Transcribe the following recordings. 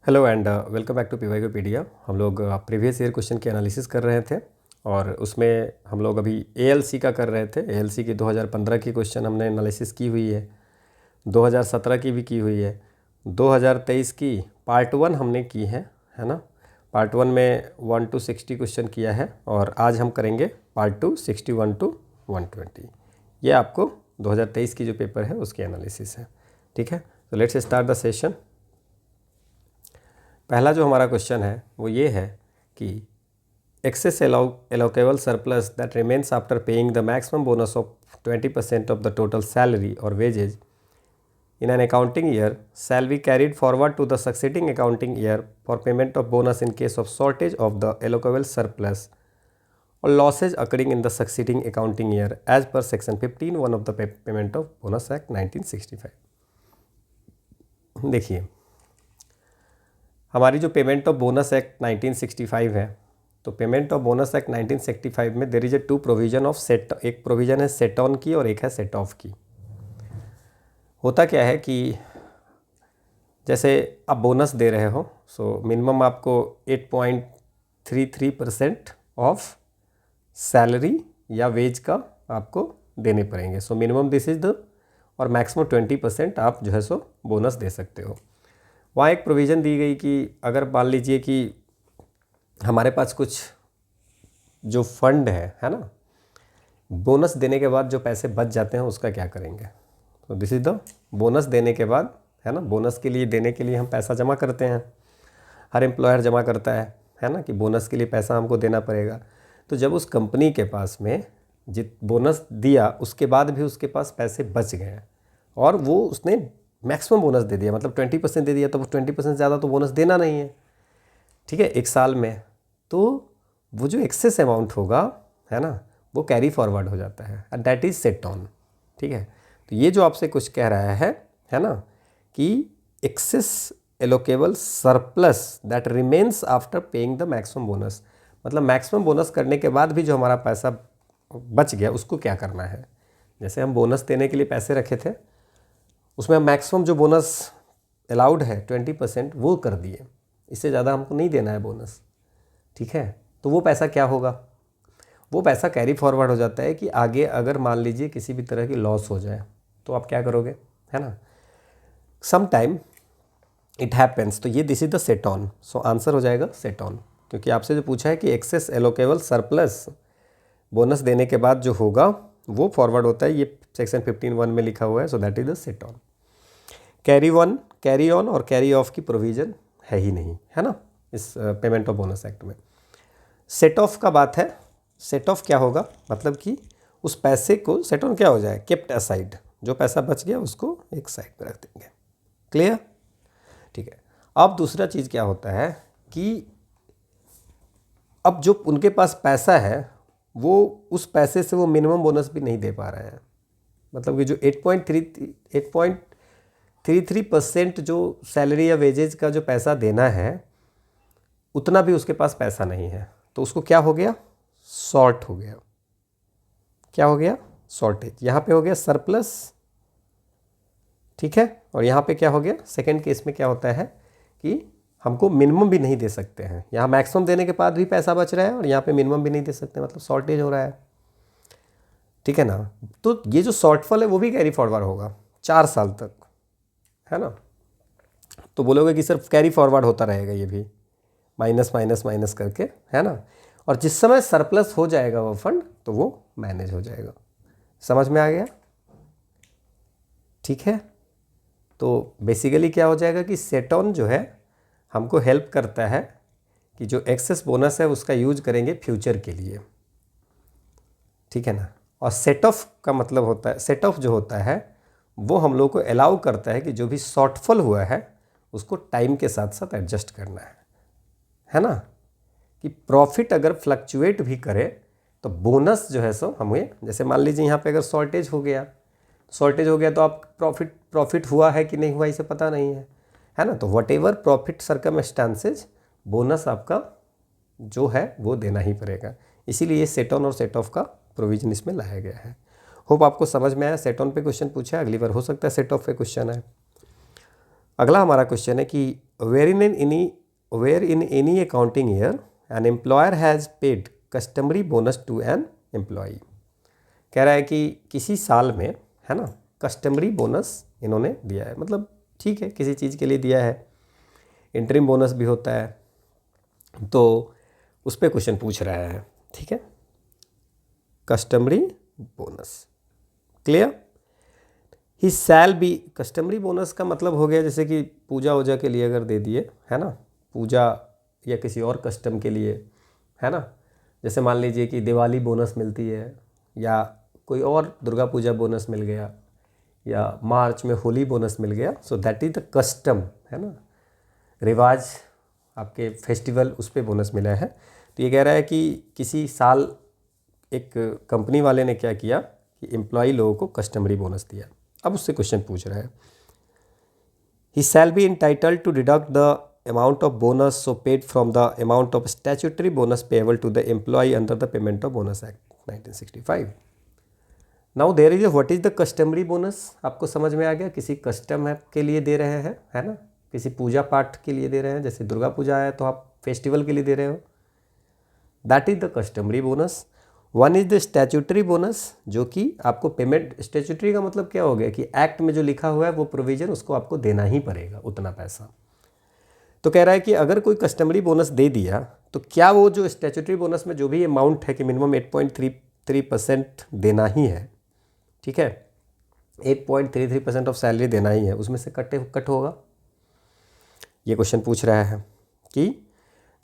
Hello and welcome back to Pykopedia. हम लोग previous year question की एनालिसिस कर रहे थे और उसमें हम लोग अभी एएलसी का कर रहे थे। एएलसी की 2015 की क्वेश्चन हमने एनालिसिस की हुई है, 2017 की भी की हुई है, 2023 की पार्ट 1 हमने की है ना। पार्ट 1 में 1 to 60 क्वेश्चन किया है और आज हम करेंगे पार्ट 2 61 to 120। ये आपको 2023 की जो पेपर है उसकी एनालिसिस है, ठीक है। तो लेट्स स्टार्ट द सेशन। पहला जो हमारा क्वेश्चन है वो ये है कि excess allocable surplus that remains after paying the maximum bonus of 20% of the total salary और wages in an accounting year shall be carried forward to the succeeding accounting year for payment of bonus in case of shortage of the allocable surplus or losses occurring in the succeeding accounting year as per section 15(1) of the payment of bonus act 1965। देखिए, हमारी जो payment of bonus act 1965 है, तो payment of bonus act 1965 में there is a 2 provision of set. एक provision है set on की और एक है सेट ऑफ की। होता क्या है कि जैसे आप बोनस दे रहे हो, सो मिनिमम आपको 8.33% ऑफ सैलरी या वेज का आपको देने पड़ेंगे। So minimum this is the, और मैक्सिमम 20% आप जो है सो बोनस दे सकते हो। वहाँ एक प्रोविज़न दी गई कि अगर मान लीजिए कि हमारे पास कुछ जो फंड है ना, बोनस देने के बाद जो पैसे बच जाते हैं उसका क्या करेंगे। तो दिस इज़ द बोनस देने के बाद, है ना, बोनस के लिए देने के लिए हम पैसा जमा करते हैं, हर एम्प्लॉयर जमा करता है ना, कि बोनस के लिए पैसा हमको देना पड़ेगा। तो जब उस कंपनी के पास में जित बोनस दिया उसके बाद भी उसके पास पैसे बच गए और वो उसने मैक्सिमम बोनस दे दिया, मतलब 20% दे दिया, तो वो 20% ज़्यादा तो बोनस देना नहीं है, ठीक है, एक साल में। तो वो जो एक्सेस अमाउंट होगा, है ना, वो कैरी फॉरवर्ड हो जाता है and that is set on, ठीक है। तो ये जो आपसे कुछ कह रहा है ना, कि excess allocable surplus that remains after paying the maximum bonus, मतलब मैक्सिमम बोनस करने के बाद भी जो हमारा पैसा बच गया उसको क्या करना है। जैसे हम बोनस देने के लिए पैसे रखे थे, उसमें मैक्सिमम जो बोनस अलाउड है 20% वो कर दिए, इससे ज़्यादा हमको नहीं देना है बोनस, ठीक है। तो वो पैसा क्या होगा, वो पैसा कैरी फॉरवर्ड हो जाता है कि आगे अगर मान लीजिए किसी भी तरह की लॉस हो जाए तो आप क्या करोगे, है ना। सम टाइम इट हैपेंस, तो ये this is the set on. So answer हो जाएगा सेट ऑन, क्योंकि आपसे जो पूछा है कि एक्सेस एलोकेबल सरप्लस बोनस देने के बाद जो होगा वो फॉरवर्ड होता है, ये सेक्शन 15(1) में लिखा हुआ है। सो that is the set on. Carry on और कैरी ऑफ की प्रोविज़न है ही नहीं, है ना, इस पेमेंट ऑफ बोनस एक्ट में। सेट ऑफ का बात है। सेट ऑफ क्या होगा, मतलब कि उस पैसे को, सेट ऑन क्या हो जाए, केप्ट असाइड, जो पैसा बच गया उसको एक साइड पे रख देंगे। क्लियर, ठीक है। अब दूसरा चीज़ क्या होता है कि अब जो उनके पास पैसा है वो उस पैसे से वो मिनिमम बोनस भी नहीं दे पा रहे हैं, मतलब कि जो 8.33% जो सैलरी या वेजेज का जो पैसा देना है उतना भी उसके पास पैसा नहीं है। तो उसको क्या हो गया, शॉर्ट हो गया। क्या हो गया, शॉर्टेज। यहाँ पे हो गया सरप्लस, ठीक है। और यहाँ पे क्या हो गया, सेकंड केस में क्या होता है कि हमको मिनिमम भी नहीं दे सकते हैं। यहाँ मैक्सिमम देने के बाद भी पैसा बच रहा है और यहाँ पे मिनिमम भी नहीं दे सकते, मतलब शॉर्टेज हो रहा है, ठीक है ना। तो ये जो शॉर्टफॉल है वो भी कैरी फॉरवर्ड होगा 4 साल तक, है ना। तो बोलोगे कि सिर्फ कैरी फॉरवर्ड होता रहेगा, ये भी माइनस माइनस माइनस करके, है ना। और जिस समय सरप्लस हो जाएगा वो फंड तो वो मैनेज हो जाएगा। समझ में आ गया, ठीक है। तो बेसिकली क्या हो जाएगा कि सेट ऑन जो है हमको हेल्प करता है कि जो एक्सेस बोनस है उसका यूज करेंगे फ्यूचर के लिए, ठीक है ना। और सेट ऑफ का मतलब होता है, सेट ऑफ जो होता है वो हम लोग को अलाउ करता है कि जो भी शॉर्टफॉल हुआ है उसको टाइम के साथ साथ एडजस्ट करना है ना। कि प्रॉफिट अगर फ्लक्चुएट भी करे तो बोनस जो है सो हमें, जैसे मान लीजिए यहाँ पे अगर शॉर्टेज हो गया तो आप प्रॉफिट हुआ है कि नहीं हुआ इसे पता नहीं है ना। तो what ever profit circumstances, bonus आपका जो है वो देना ही पड़ेगा। इसीलिए सेट ऑन और सेट ऑफ का प्रोविजन इसमें लाया गया है। होप आपको समझ में आया। सेट ऑन पे क्वेश्चन पूछा है, अगली बार हो सकता है सेट ऑफ पे क्वेश्चन है। अगला हमारा क्वेश्चन है कि where in any accounting year an employer has paid customary bonus to an employee। कह रहा है कि किसी साल में, है ना, कस्टमरी बोनस इन्होंने दिया है, मतलब ठीक है किसी चीज़ के लिए दिया है। इंटरिम बोनस भी होता है, तो उस पर क्वेश्चन पूछ रहा है। ठीक है, कस्टमरी बोनस, क्लियर। ही शैल बी, कस्टमरी बोनस का मतलब हो गया जैसे कि पूजा वूजा के लिए अगर दे दिए, है ना, पूजा या किसी और कस्टम के लिए, है ना, जैसे मान लीजिए कि दिवाली बोनस मिलती है, या कोई और दुर्गा पूजा बोनस मिल गया, या मार्च में होली बोनस मिल गया, so that is the custom, है ना, रिवाज, आपके फेस्टिवल, उस पर बोनस मिला है। तो ये कह रहा है कि किसी साल एक कंपनी वाले ने क्या किया कि एम्प्लॉई लोगों को कस्टमरी बोनस दिया। अब उससे क्वेश्चन पूछ रहा है, he shall be entitled to deduct the amount of bonus so paid from the amount of statutory bonus payable to the employee under the Payment of Bonus Act 1965। Now there is a what is the customary bonus। आपको समझ में आ गया, किसी custom के लिए दे रहे हैं, है ना, किसी पूजा पाठ के लिए दे रहे हैं, जैसे दुर्गा पूजा है तो आप फेस्टिवल के लिए दे रहे हो, that is the customary bonus. One is the statutory bonus, जो कि आपको पेमेंट, स्टैच्यूटरी का मतलब क्या हो गया कि एक्ट में जो लिखा हुआ है वो प्रोविजन उसको आपको देना ही पड़ेगा उतना पैसा। तो कह रहा है कि अगर कोई कस्टमरी बोनस दे दिया तो क्या वो जो स्टैच्यूटरी बोनस में जो भी अमाउंट है कि मिनिमम 8.33% देना ही है, ठीक है, 8.33% ऑफ सैलरी देना ही है, उसमें से कट होगा। ये क्वेश्चन पूछ रहा है कि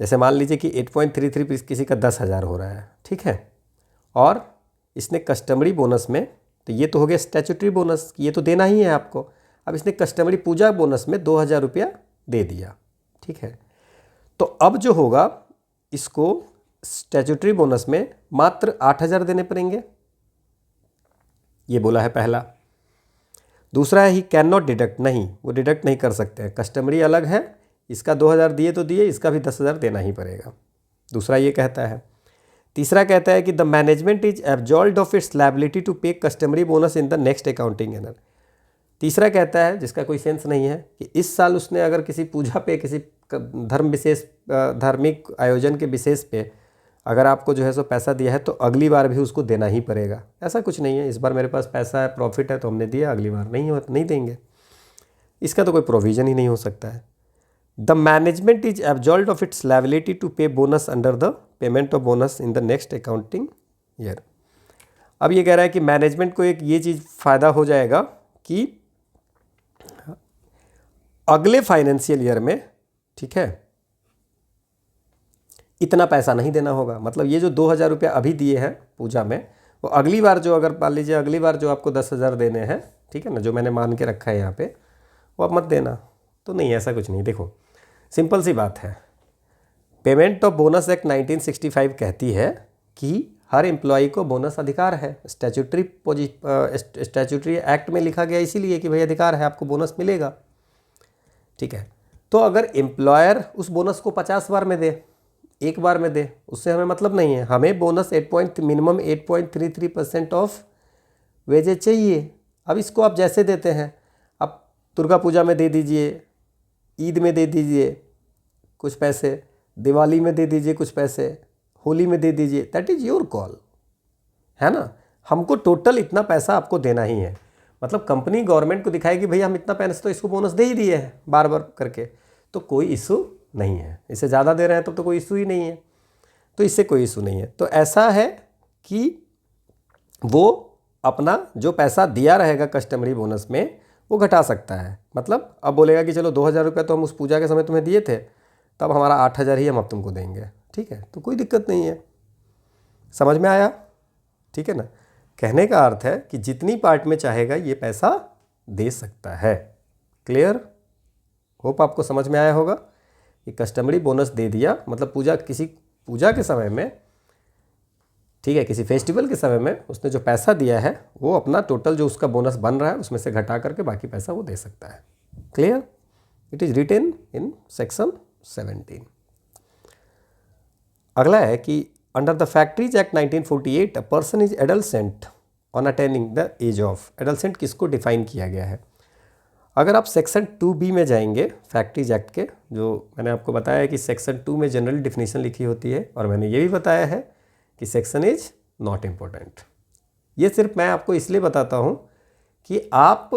जैसे मान लीजिए कि 8.33 किसी का 10,000 हो रहा है, ठीक है, और इसने कस्टमरी बोनस में, तो ये तो हो गया स्टैच्यूटरी बोनस, ये तो देना ही है आपको। अब इसने कस्टमरी पूजा बोनस में 2,000 रुपया दे दिया, ठीक है, तो अब जो होगा इसको स्टैच्यूटरी बोनस में मात्र 8,000 देने पड़ेंगे, ये बोला है पहला। दूसरा है ही कैन नॉट डिडक्ट, नहीं वो डिडक्ट नहीं कर सकते हैं, कस्टमरी अलग है, इसका 2,000 दिए तो दिए, इसका भी 10,000 देना ही पड़ेगा, दूसरा ये कहता है। तीसरा कहता है कि the management is absolved of its liability to pay customary bonus in the next accounting year. तीसरा कहता है, जिसका कोई सेंस नहीं है, कि इस साल उसने अगर किसी पूजा पे, किसी धर्म विशेष, धार्मिक आयोजन के विशेष पे अगर आपको जो है सो पैसा दिया है तो अगली बार भी उसको देना ही पड़ेगा। ऐसा कुछ नहीं है, इस बार मेरे पास पैसा है, प्रॉफिट है तो हमने दिया, अगली बार नहीं देंगे, इसका तो कोई प्रोविज़न ही नहीं हो सकता है। The management is absolved of its liability to pay bonus under the payment of bonus in the next accounting year. अब ये कह रहा है कि मैनेजमेंट को एक ये चीज़ फ़ायदा हो जाएगा कि अगले फाइनेंशियल ईयर में, ठीक है, इतना पैसा नहीं देना होगा। मतलब ये जो 2,000 रुपया अभी दिए हैं पूजा में, वो अगली बार जो, अगर मान लीजिए अगली बार जो आपको 10,000 देने हैं, ठीक है ना, जो मैंने मान के रखा है यहाँ पे, वो आप मत देना। तो नहीं, ऐसा कुछ नहीं। देखो सिंपल सी बात है, पेमेंट ऑफ बोनस एक्ट 1965 कहती है कि हर एम्प्लॉई को बोनस अधिकार है। स्टैच्यूटरी एक्ट में लिखा गया इसीलिए कि भाई अधिकार है, आपको बोनस मिलेगा, ठीक है। तो अगर एम्प्लॉयर उस बोनस को 50 बार में दे, एक बार में दे, उससे हमें मतलब नहीं है, हमें बोनस मिनिमम 8.33% ऑफ वेजेज चाहिए। अब इसको आप जैसे देते हैं, अब दुर्गा पूजा में दे दीजिए, ईद में दे दीजिए कुछ पैसे, दिवाली में दे दीजिए कुछ पैसे, होली में दे दीजिए, दैट इज़ योर कॉल, है ना। हमको टोटल इतना पैसा आपको देना ही है। मतलब कंपनी गवर्नमेंट को दिखाएगी भैया हम इतना पैसा तो इसको बोनस दे ही दिए हैं बार बार करके, तो कोई इशू नहीं है। इससे ज़्यादा दे रहे हैं तो कोई इशू ही नहीं है, तो इससे कोई इशू नहीं है। तो ऐसा है कि वो अपना जो पैसा दिया रहेगा कस्टमरी बोनस में वो घटा सकता है। मतलब अब बोलेगा कि चलो 2,000 रुपये तो हम उस पूजा के समय तुम्हें दिए थे, तब हमारा 8,000 ही हम अब तुमको देंगे, ठीक है, तो कोई दिक्कत नहीं है। समझ में आया, ठीक है ना। कहने का अर्थ है कि जितनी पार्ट में चाहेगा ये पैसा दे सकता है। क्लियर, होप आपको समझ में आया होगा कि कस्टमरी बोनस दे दिया मतलब पूजा, किसी पूजा के समय में, ठीक है, किसी फेस्टिवल के समय में उसने जो पैसा दिया है वो अपना टोटल जो उसका बोनस बन रहा है उसमें से घटा करके बाकी पैसा वो दे सकता है। Clear, it is written in section 17। अगला है कि under the factories act 1948 a person is adolescent on attaining the age of. Adolescent किसको डिफाइन किया गया है? अगर आप सेक्शन 2B में जाएंगे फैक्ट्रीज एक्ट के, जो मैंने आपको बताया है कि सेक्शन 2 में जनरल डिफिनीशन लिखी होती है, और मैंने ये भी बताया है कि सेक्शन इज नॉट इम्पोर्टेंट। ये सिर्फ मैं आपको इसलिए बताता हूँ कि आप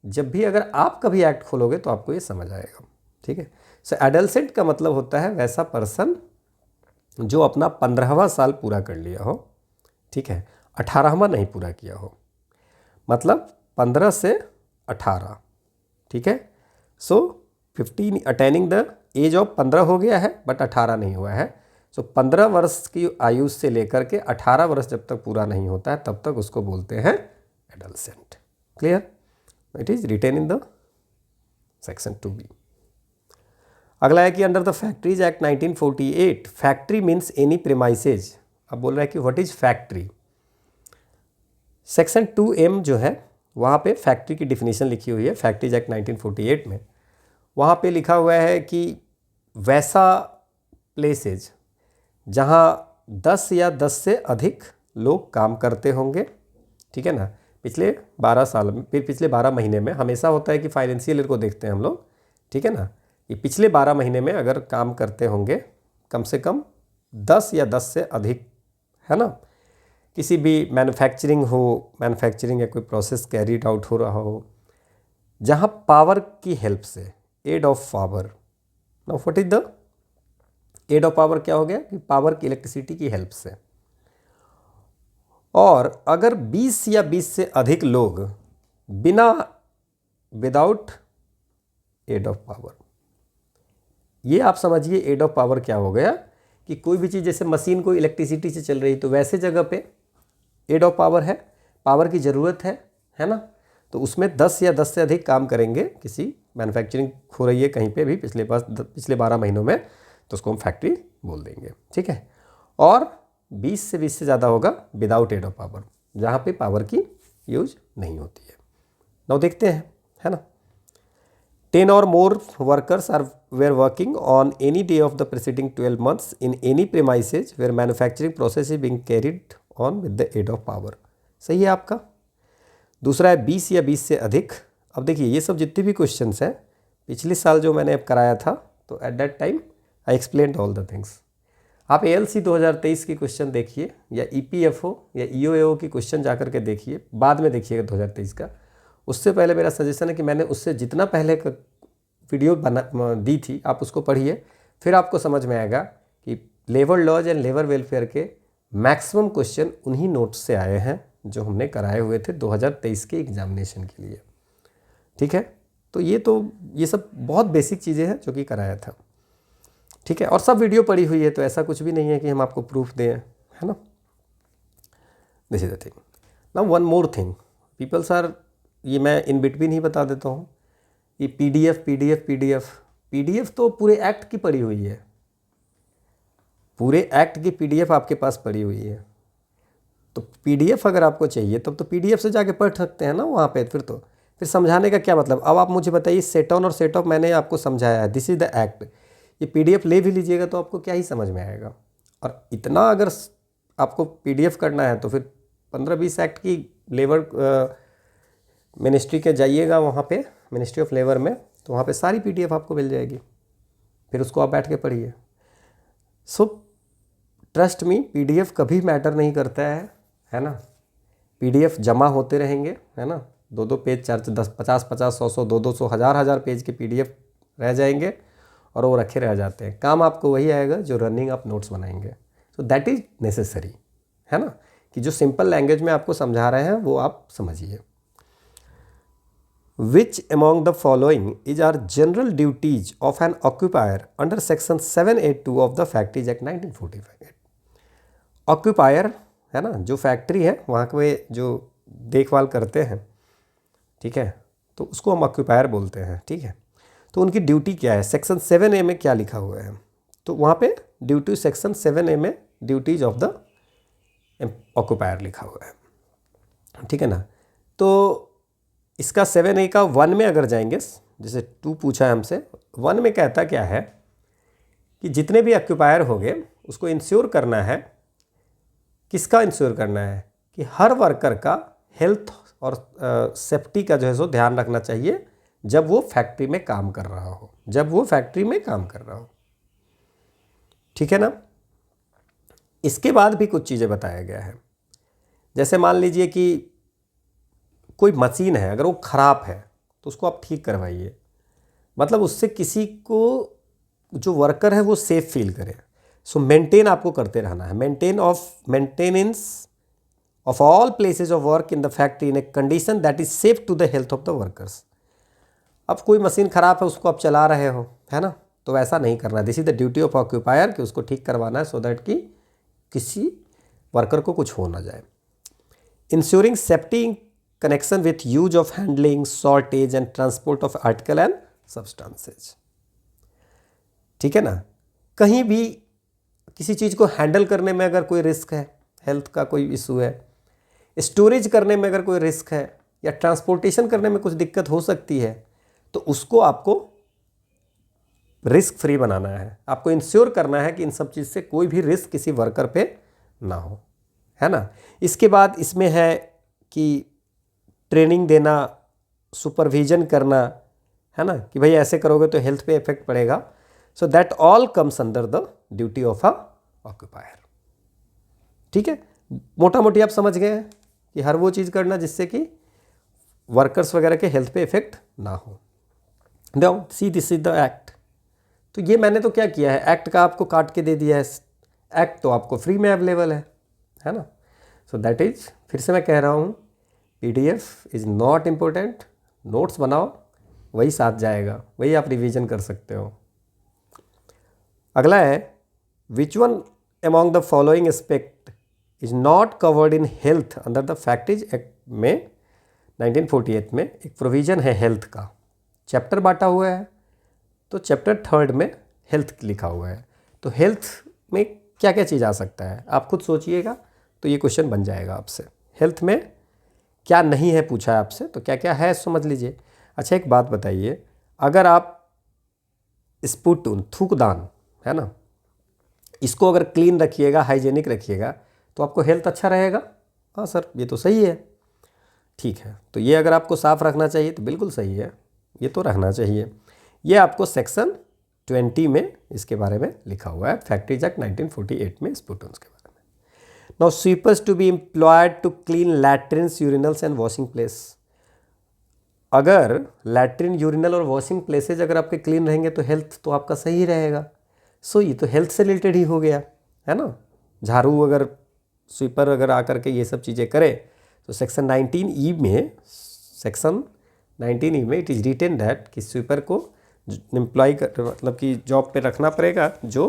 जब भी अगर आप कभी एक्ट खोलोगे तो आपको ये समझ आएगा, ठीक है। सो एडल्सेंट का मतलब होता है वैसा पर्सन जो अपना 15वां साल पूरा कर लिया हो, ठीक है, 18वां नहीं पूरा किया हो, मतलब 15 से 18, ठीक है। सो 15 अटेनिंग द एज ऑफ 15 हो गया है बट 18 नहीं हुआ है। सो 15 वर्ष की आयु से लेकर के 18 वर्ष जब तक पूरा नहीं होता है तब तक उसको बोलते हैं adolescent. Clear? It is written in the section 2B। अगला है कि under the factories act 1948 factory means any premises. अब बोल रहा है कि what is factory. Section 2M जो है वहाँ पे फैक्ट्री की डिफिनीशन लिखी हुई है फैक्ट्रीज एक्ट 1948 में। वहाँ पे लिखा हुआ है कि वैसा प्लेसेज जहाँ 10 या 10 से अधिक लोग काम करते होंगे, ठीक है ना, पिछले 12 साल में, फिर पिछले 12 महीने में। हमेशा होता है कि फाइनेंशियल ईयर को देखते हैं हम लोग, ठीक है ना, ये पिछले 12 महीने में अगर काम करते होंगे कम से कम 10 या 10 से अधिक, है ना, किसी भी मैन्युफैक्चरिंग हो, मैन्युफैक्चरिंग या कोई प्रोसेस कैरीड आउट हो रहा हो जहाँ पावर की हेल्प से, aid of power. Now what is the aid of power? क्या हो गया कि पावर की, इलेक्ट्रिसिटी की हेल्प से। और अगर 20 या 20 से अधिक लोग बिना, विदाउट एड ऑफ पावर, ये आप समझिए एड ऑफ पावर क्या हो गया कि कोई भी चीज़, जैसे मशीन कोई इलेक्ट्रिसिटी से चल रही तो वैसे जगह पे एड ऑफ पावर है, पावर की ज़रूरत है ना, तो उसमें 10 या 10 से अधिक काम करेंगे, किसी मैन्युफैक्चरिंग हो रही है कहीं पे भी पिछले 12 महीनों में, तो उसको हम फैक्ट्री बोल देंगे, ठीक है। और 20 से 20 से ज़्यादा होगा विदाउट एड ऑफ पावर, जहाँ पे पावर की यूज नहीं होती है। नाउ देखते हैं, है ना। 10 or more workers were working on any day of the preceding 12 months in any premises where manufacturing process is being carried on with the aid of power। सही है आपका। दूसरा है 20 या 20 से अधिक। अब देखिए ये सब जितने भी क्वेश्चंस हैं पिछले साल जो मैंने अब कराया था, तो at that time I explained all the things. आप ALC 2023 की क्वेश्चन देखिए, या EPFO या EOAO की क्वेश्चन जाकर के देखिए, बाद में देखिएगा 2023 का। उससे पहले मेरा सजेशन है कि मैंने उससे जितना पहले वीडियो बना दी थी आप उसको पढ़िए, फिर आपको समझ में आएगा कि labour laws and labour welfare के मैक्सिमम क्वेश्चन उन्हीं नोट्स से आए हैं जो हमने कराए हुए थे 2023 के एग्जामिनेशन के लिए, ठीक है। तो ये सब बहुत बेसिक चीज़ें हैं जो कि कराया था, ठीक है। और सब वीडियो पड़ी हुई है, तो ऐसा कुछ भी नहीं है कि हम आपको प्रूफ दें, है ना। This is the thing. Now one more thing, peoples are, ये मैं इन बिटवीन ही बता देता हूँ, ये PDF तो पूरे एक्ट की पड़ी हुई है, पूरे एक्ट की PDF आपके पास पड़ी हुई है। तो PDF अगर आपको चाहिए तब तो PDF से जाके पढ़ सकते हैं ना वहाँ पे। फिर समझाने का क्या मतलब। अब आप मुझे बताइए, सेट ऑन और सेट ऑफ मैंने आपको समझाया है, दिस इज़ द एक्ट। ये PDF ले भी लीजिएगा तो आपको क्या ही समझ में आएगा। और इतना अगर आपको PDF करना है तो फिर 15-20 एक्ट की लेबर मिनिस्ट्री के जाइएगा वहाँ पे, मिनिस्ट्री ऑफ लेबर में, तो वहाँ पे सारी PDF आपको मिल जाएगी, फिर उसको आप बैठ के पढ़िए। सो ट्रस्ट मी, PDF कभी मैटर नहीं करता है ना। PDF जमा होते रहेंगे, है ना, 2-2 पेज, 4-4, 10, 50-50, 100-100, 200-200, 1000-1000 पेज के PDF रह जाएंगे और वो रखे रह जाते हैं। काम आपको वही आएगा जो रनिंग आप नोट्स बनाएंगे। सो दैट इज़ नेसेसरी, है ना, कि जो सिंपल लैंग्वेज में आपको समझा रहे हैं वो आप समझिए। Which among the following is our general duties of an occupier under section 782 of the Factories Act 1945? Occupier, है ना, जो फैक्ट्री है वहाँ के जो देखभाल करते हैं, ठीक है, तो उसको हम ऑक्यूपायर बोलते हैं, ठीक है। तो उनकी ड्यूटी क्या है, सेक्शन 7A में क्या लिखा हुआ है, तो वहाँ पे ड्यूटी सेक्शन 7A में ड्यूटीज ऑफ द ऑक्यूपायर लिखा हुआ है, ठीक है ना। तो इसका 7A का 1 में अगर जाएंगे, जैसे 2 पूछा है हमसे, 1 में कहता क्या है कि जितने भी ऑक्यूपायर हो गए उसको इंश्योर करना है। किसका इंश्योर करना है कि हर वर्कर का हेल्थ और सेफ्टी का जो है सो ध्यान रखना चाहिए जब वो फैक्ट्री में काम कर रहा हो, जब वो फैक्ट्री में काम कर रहा हो। ठीक है ना। इसके बाद भी कुछ चीज़ें बताया गया है। जैसे मान लीजिए कि कोई मशीन है, अगर वो ख़राब है तो उसको आप ठीक करवाइए, मतलब उससे किसी को, जो वर्कर है वो सेफ फील करे। सो मेंटेन आपको करते रहना है। Maintenance of all places of work in the factory in a condition that is safe to the health of the workers. अब कोई मशीन ख़राब है, उसको आप चला रहे हो, है ना, तो वैसा नहीं करना। This is the duty of occupier कि उसको ठीक करवाना है, सो दैट कि किसी वर्कर को कुछ हो ना जाए। Ensuring safety in connection with use of handling, shortage and transport of article and substances. ठीक है ना। कहीं भी किसी चीज़ को हैंडल करने में अगर कोई रिस्क है, हेल्थ का कोई इशू है, स्टोरेज करने में अगर कोई रिस्क है, या ट्रांसपोर्टेशन करने में कुछ दिक्कत हो सकती है, तो उसको आपको रिस्क फ्री बनाना है। आपको इंश्योर करना है कि इन सब चीज़ से कोई भी रिस्क किसी वर्कर पे ना हो, है ना। इसके बाद इसमें है कि ट्रेनिंग देना, सुपरविजन करना, है ना, कि भाई ऐसे करोगे तो हेल्थ पे इफेक्ट पड़ेगा। So that all comes under the duty of a occupier. ठीक है, मोटा मोटी आप समझ गए हैं कि हर वो चीज़ करना जिससे कि वर्कर्स वगैरह के हेल्थ पे इफेक्ट ना हो। Now see this is the act. तो ये मैंने तो क्या किया है, एक्ट का आपको काट के दे दिया है। एक्ट तो आपको फ्री में अवेलेबल है ना। सो दैट इज, फिर से मैं कह रहा हूँ, PDF is not important. Notes बनाओ, वही साथ जाएगा, वही आप रिवीजन कर सकते हो। अगला है, which one among the following aspect is not covered in health under the factories act में 1948 में एक प्रोविज़न है हेल्थ का। चैप्टर बांटा हुआ है, तो चैप्टर 3 में हेल्थ लिखा हुआ है। तो हेल्थ में क्या क्या चीज़ आ सकता है, आप खुद सोचिएगा, तो ये क्वेश्चन बन जाएगा आपसे। हेल्थ में क्या नहीं है पूछा है आपसे, तो क्या क्या है समझ लीजिए। अच्छा एक बात बताइए, अगर आप स्पुटून, थूकदान, है ना, इसको अगर क्लीन रखिएगा, हाइजेनिक रखिएगा, तो आपको हेल्थ अच्छा रहेगा। हाँ सर, ये तो सही है। ठीक है, तो ये अगर आपको साफ रखना चाहिए तो बिल्कुल सही है, ये तो रखना चाहिए। ये आपको सेक्शन 20 में इसके बारे में लिखा हुआ है, फैक्ट्रीज एक्ट 1948 में स्पुटून्स के बारे में। Now sweepers to be employed to clean latrines, urinals and washing place. अगर लैट्रिन, यूरिनल और वॉशिंग प्लेसेज अगर आपके क्लीन रहेंगे तो हेल्थ तो आपका सही रहेगा। सो ये तो हेल्थ से रिलेटेड ही हो गया, है ना। झाड़ू अगर, स्वीपर अगर आकर के ये सब चीज़ें करे, तो सेक्शन 19E में, सेक्शन 19E में इट इज़ रिटेन दैट कि स्वीपर को एम्प्लॉय कर, मतलब कि जॉब पे रखना पड़ेगा जो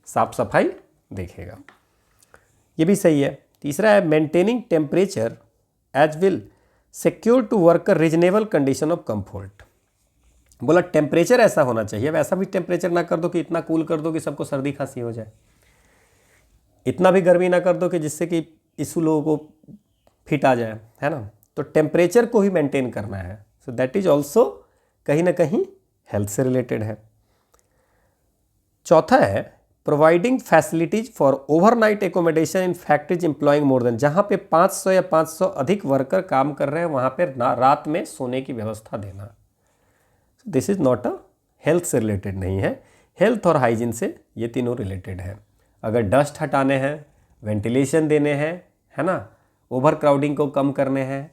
साफ सफाई देखेगा। ये भी सही है। तीसरा है, maintaining temperature as will secure to worker reasonable condition of comfort. बोला टेम्परेचर ऐसा होना चाहिए, वैसा भी टेम्परेचर ना कर दो कि इतना कूल कर दो कि सबको सर्दी खांसी हो जाए, इतना भी गर्मी ना कर दो कि जिससे कि इशू लोगों को फिट आ जाए, है ना। तो टेम्परेचर को ही मेंटेन करना है। सो दैट इज ऑल्सो कहीं ना कहीं हेल्थ से रिलेटेड है। चौथा है, providing facilities for overnight accommodation in factories employing more than, जहाँ पे 500 या 500 अधिक वर्कर काम कर रहे हैं वहाँ पे रात में सोने की व्यवस्था देना। This is not a, health से रिलेटेड नहीं है। हेल्थ और हाइजीन से ये तीनों रिलेटेड है। अगर डस्ट हटाने हैं, वेंटिलेशन देने हैं, है ना, ओवर क्राउडिंग को कम करने हैं,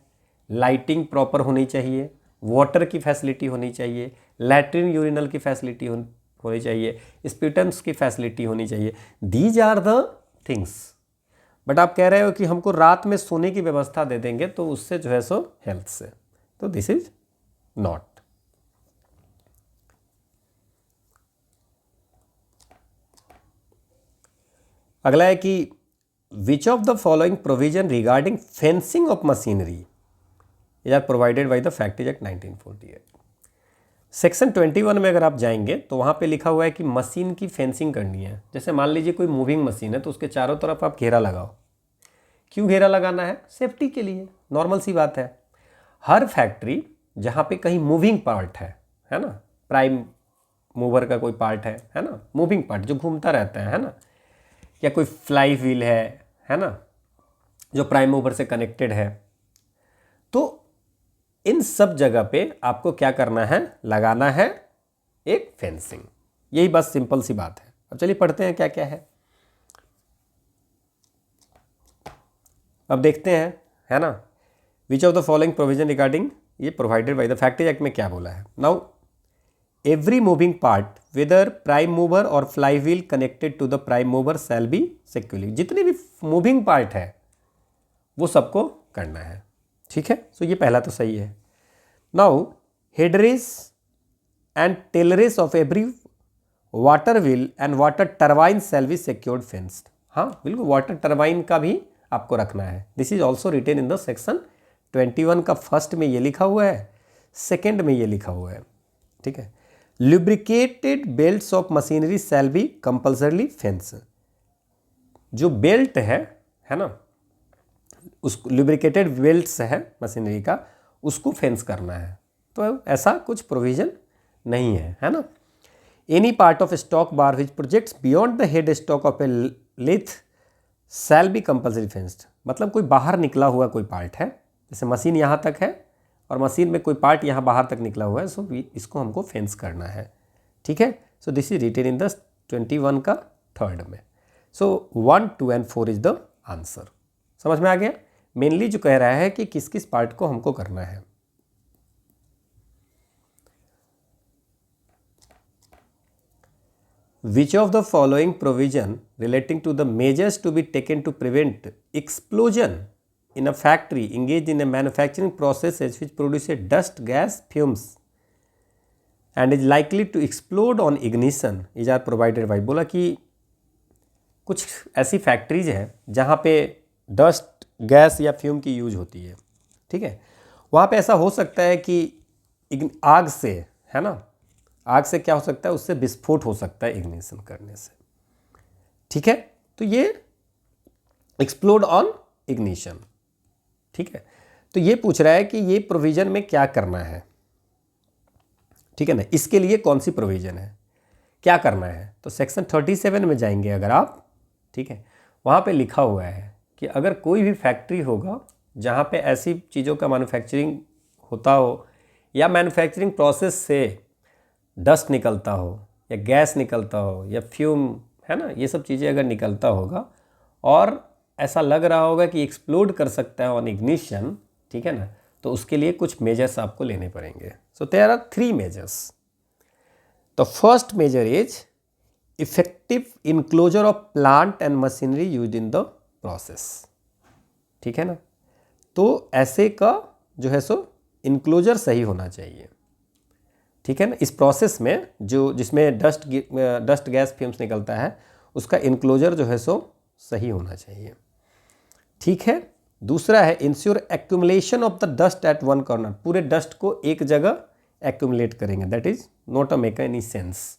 लाइटिंग प्रॉपर होनी चाहिए, वाटर की फैसिलिटी होनी चाहिए, लैट्रिन यूरिनल की फैसिलिटी होनी चाहिए, स्पिटन्स की फैसिलिटी होनी चाहिए। These are the things. But आप कह रहे हो कि हमको रात में सोने की व्यवस्था दे देंगे तो उससे जो है सो हेल्थ से, तो दिस इज नॉट। अगला है कि which of the following provision regarding fencing of machinery is are provided by the factories act 1948। Section 21 में अगर आप जाएंगे तो वहाँ पे लिखा हुआ है कि मशीन की फेंसिंग करनी है। जैसे मान लीजिए कोई मूविंग मशीन है तो उसके चारों तरफ आप घेरा लगाओ। क्यों घेरा लगाना है? सेफ्टी के लिए, नॉर्मल सी बात है। हर फैक्ट्री जहाँ पे कहीं मूविंग पार्ट है ना, प्राइम मूवर का कोई पार्ट है ना, मूविंग पार्ट जो घूमता रहता है ना, या कोई फ्लाई व्हील है ना, जो प्राइम मूवर से कनेक्टेड है, तो इन सब जगह पे आपको क्या करना है, लगाना है एक फेंसिंग। यही बस सिंपल सी बात है। अब चलिए पढ़ते हैं क्या क्या है। अब देखते हैं, है ना, which of the following provision regarding, ये provided by the factory act में क्या बोला है। Now every moving part whether prime mover और fly wheel connected to the prime mover shall be securely. जितने भी मूविंग पार्ट है वो सबको करना है, ठीक है। सो ये पहला तो सही है। Now headrace and tailrace of every water wheel and water turbine shall be secured fenced. हाँ बिल्कुल, वाटर टरबाइन का भी आपको रखना है। This is also written in the section 21 का फर्स्ट में ये लिखा हुआ है, सेकेंड में ये लिखा हुआ है, ठीक है। Lubricated belts of machinery shall be compulsorily fence. जो बेल्ट है ना, उस लुब्रिकेटेड बेल्ट्स है मशीनरी का, उसको फेंस करना है। तो ऐसा कुछ प्रोविजन नहीं है ना। Any part of stock bar which projects beyond the head stock of a lathe shall be compulsory fenced. मतलब कोई बाहर निकला हुआ कोई पार्ट है, जैसे मशीन यहाँ तक है और मशीन में कोई पार्ट यहाँ बाहर तक निकला हुआ है, सो इसको हमको फेंस करना है, ठीक है। So this is written in the 21 का थर्ड में। So 1, 2 and 4 is the answer. समझ में आ गया। मेनली जो कह रहा है कि किस किस पार्ट को हमको करना है। Which of the following provision relating to the measures to be taken to prevent explosion in a factory engaged in a manufacturing processes which produce a dust gas fumes and is likely to explode on ignition is are provided by। बोला कि कुछ ऐसी factories हैं जहाँ पे dust gas या fume की use होती है, ठीक है। वहाँ पे ऐसा हो सकता है कि आग से, है ना, आग से क्या हो सकता है, उससे विस्फोट हो सकता है इग्निशन करने से, ठीक है। तो ये एक्सप्लोड ऑन इग्निशन, ठीक है। तो ये पूछ रहा है कि ये प्रोविजन में क्या करना है, ठीक है ना, इसके लिए कौन सी प्रोविजन है, क्या करना है। तो सेक्शन 37 में जाएंगे अगर आप, ठीक है, वहाँ पे लिखा हुआ है कि अगर कोई भी फैक्ट्री होगा जहाँ पे ऐसी चीज़ों का मैन्युफैक्चरिंग होता हो या मैन्युफैक्चरिंग प्रोसेस से डस्ट निकलता हो या गैस निकलता हो या फ्यूम, है ना, ये सब चीज़ें अगर निकलता होगा और ऐसा लग रहा होगा कि एक्सप्लोड कर सकता है ऑन इग्निशन, ठीक है ना, तो उसके लिए कुछ मेजर्स आपको लेने पड़ेंगे। So there are 3 measures. The first measure is effective enclosure of plant and machinery use in the process, ठीक है ना। तो ऐसे का जो है सो इनक्लोजर सही होना चाहिए, ठीक है ना। इस प्रोसेस में जो जिसमें डस्ट गैस फ्यूम्स निकलता है उसका इनक्लोजर जो है सो सही होना चाहिए, ठीक है। दूसरा है ensure accumulation of the dust at one corner. पूरे डस्ट को एक जगह एक्यूमुलेट करेंगे, that is not a make any sense.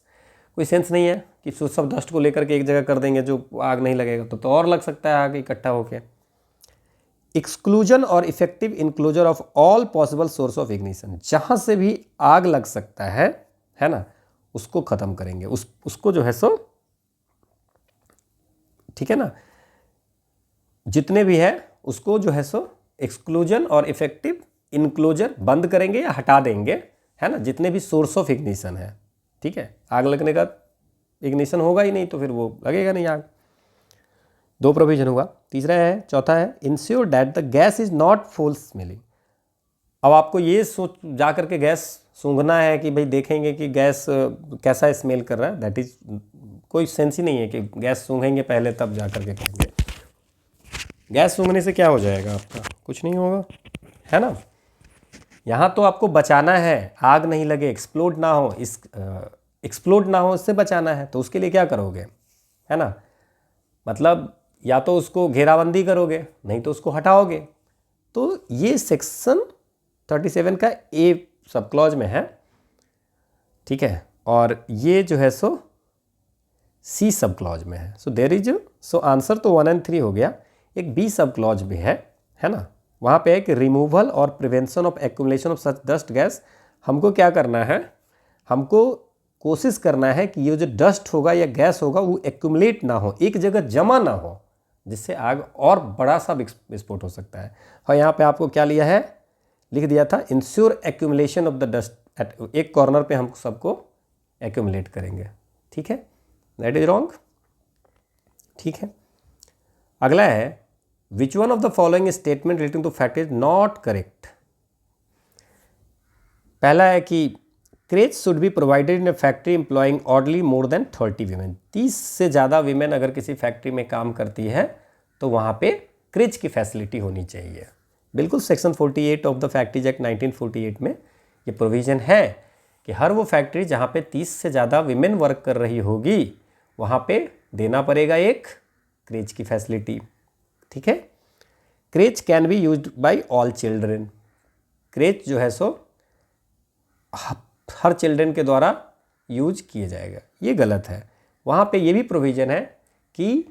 कोई सेंस नहीं है कि सब डस्ट को लेकर के एक जगह कर देंगे जो आग नहीं लगेगा, तो और लग सकता है आग इकट्ठा होकर। एक्सक्लूजन और effective enclosure of all possible source of ignition. जहाँ से भी आग लग सकता है ना, उसको ख़त्म करेंगे, उसको जो है सो, ठीक है ना, जितने भी है उसको जो है सो एक्सक्लूजन और इफेक्टिव इनक्लोजर बंद करेंगे या हटा देंगे, है ना, जितने भी सोर्स ऑफ इग्निशन है, ठीक है। आग लगने का इग्निशन होगा ही नहीं तो फिर वो लगेगा नहीं आग। 2 प्रोविजन हुआ। तीसरा है, चौथा है ensure that the gas is not full smelling. अब आपको ये सोच जा करके गैस सूंघना है कि भाई देखेंगे कि गैस कैसा स्मेल कर रहा है, दैट इज कोई सेंस ही नहीं है कि गैस सूंघेंगे पहले तब जा करके कहेंगे। गैस सूंघने से क्या हो जाएगा आपका, कुछ नहीं होगा, है ना। यहाँ तो आपको बचाना है, आग नहीं लगे, एक्सप्लोड ना हो, एक्सप्लोड ना हो इससे बचाना है। तो उसके लिए क्या करोगे, है ना, मतलब या तो उसको घेराबंदी करोगे, नहीं तो उसको हटाओगे। तो ये सेक्शन 37 का ए सब क्लॉज में है, ठीक है, और ये जो है सो सी सब क्लॉज में है। So there is, so answer तो 1 और 3 हो गया। एक बी सब क्लॉज भी है ना, वहाँ पे है कि रिमूवल और prevention of accumulation of such dust gas. हमको क्या करना है, हमको कोशिश करना है कि ये जो डस्ट होगा या गैस होगा वो एक्यूमुलेट ना हो, एक जगह जमा ना हो, जिससे आग और बड़ा सा विस्फोट हो सकता है। और यहाँ पे आपको क्या लिया है, लिख दिया था ensure accumulation of the dust at, एक कॉर्नर पे हम सबको एक्यूमुलेट करेंगे, ठीक है, दैट इज रॉन्ग, ठीक है। अगला है which one of the following statement relating to fact is not correct. पहला है कि creche should be provided in a factory employing ordinarily more than 30 women. 30 से ज़्यादा वीमेन अगर किसी फैक्ट्री में काम करती है तो वहाँ पे क्रेज की फैसिलिटी होनी चाहिए। बिल्कुल section 48 of the factories act 1948 में ये प्रोविज़न है कि हर वो फैक्ट्री जहाँ पे 30 से ज़्यादा वीमेन वर्क कर रही होगी वहाँ पे देना पड़ेगा एक क्रेज की फैसिलिटी, ठीक है। Craze can be used by all children. Craze जो है सो हर चिल्ड्रन के द्वारा यूज किए जाएगा, ये गलत है। वहाँ पे ये भी प्रोविज़न है कि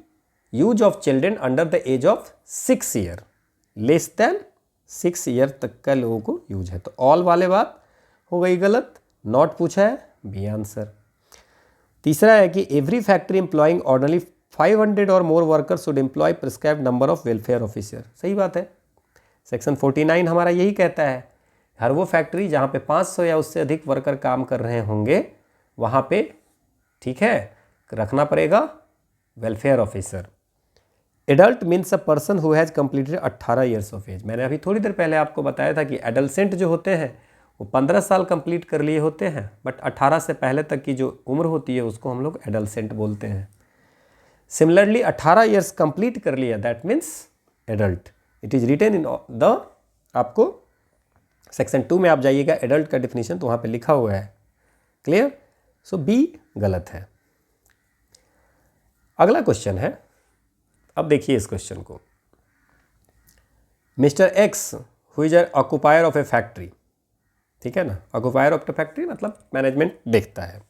use of children under the age of 6 year, less than 6 year तक का लोगों को यूज है, तो ऑल वाले बात हो गई गलत, नॉट पूछा है, बी आंसर। तीसरा है कि एवरी फैक्ट्री एम्प्लॉइंग ऑर्डरली 500 और more worker should employ prescribed number of welfare officer. सही बात है, सेक्शन 49 हमारा यही कहता है, हर वो फैक्ट्री जहाँ पे 500 या उससे अधिक वर्कर काम कर रहे होंगे वहाँ पे, ठीक है, रखना पड़ेगा welfare officer. Adult means a person who has completed 18 years of age. मैंने अभी थोड़ी देर पहले आपको बताया था कि एडल्सेंट जो होते हैं वो 15 साल कंप्लीट कर लिए होते हैं, बट 18 से पहले तक की जो उम्र होती है उसको हम लोग एडल्सेंट बोलते हैं। सिमिलरली 18 ईयर्स कंप्लीट कर लिया that means adult. It is written in the, आपको सेक्शन 2 में आप जाइएगा एडल्ट का डिफिनीशन तो वहाँ पे लिखा हुआ है, क्लियर। सो बी गलत है। अगला क्वेश्चन है, अब देखिए इस क्वेश्चन को, mister x who is occupier of a factory, ठीक है ना, ऑक्युपायर ऑफ द फैक्ट्री मतलब मैनेजमेंट देखता है,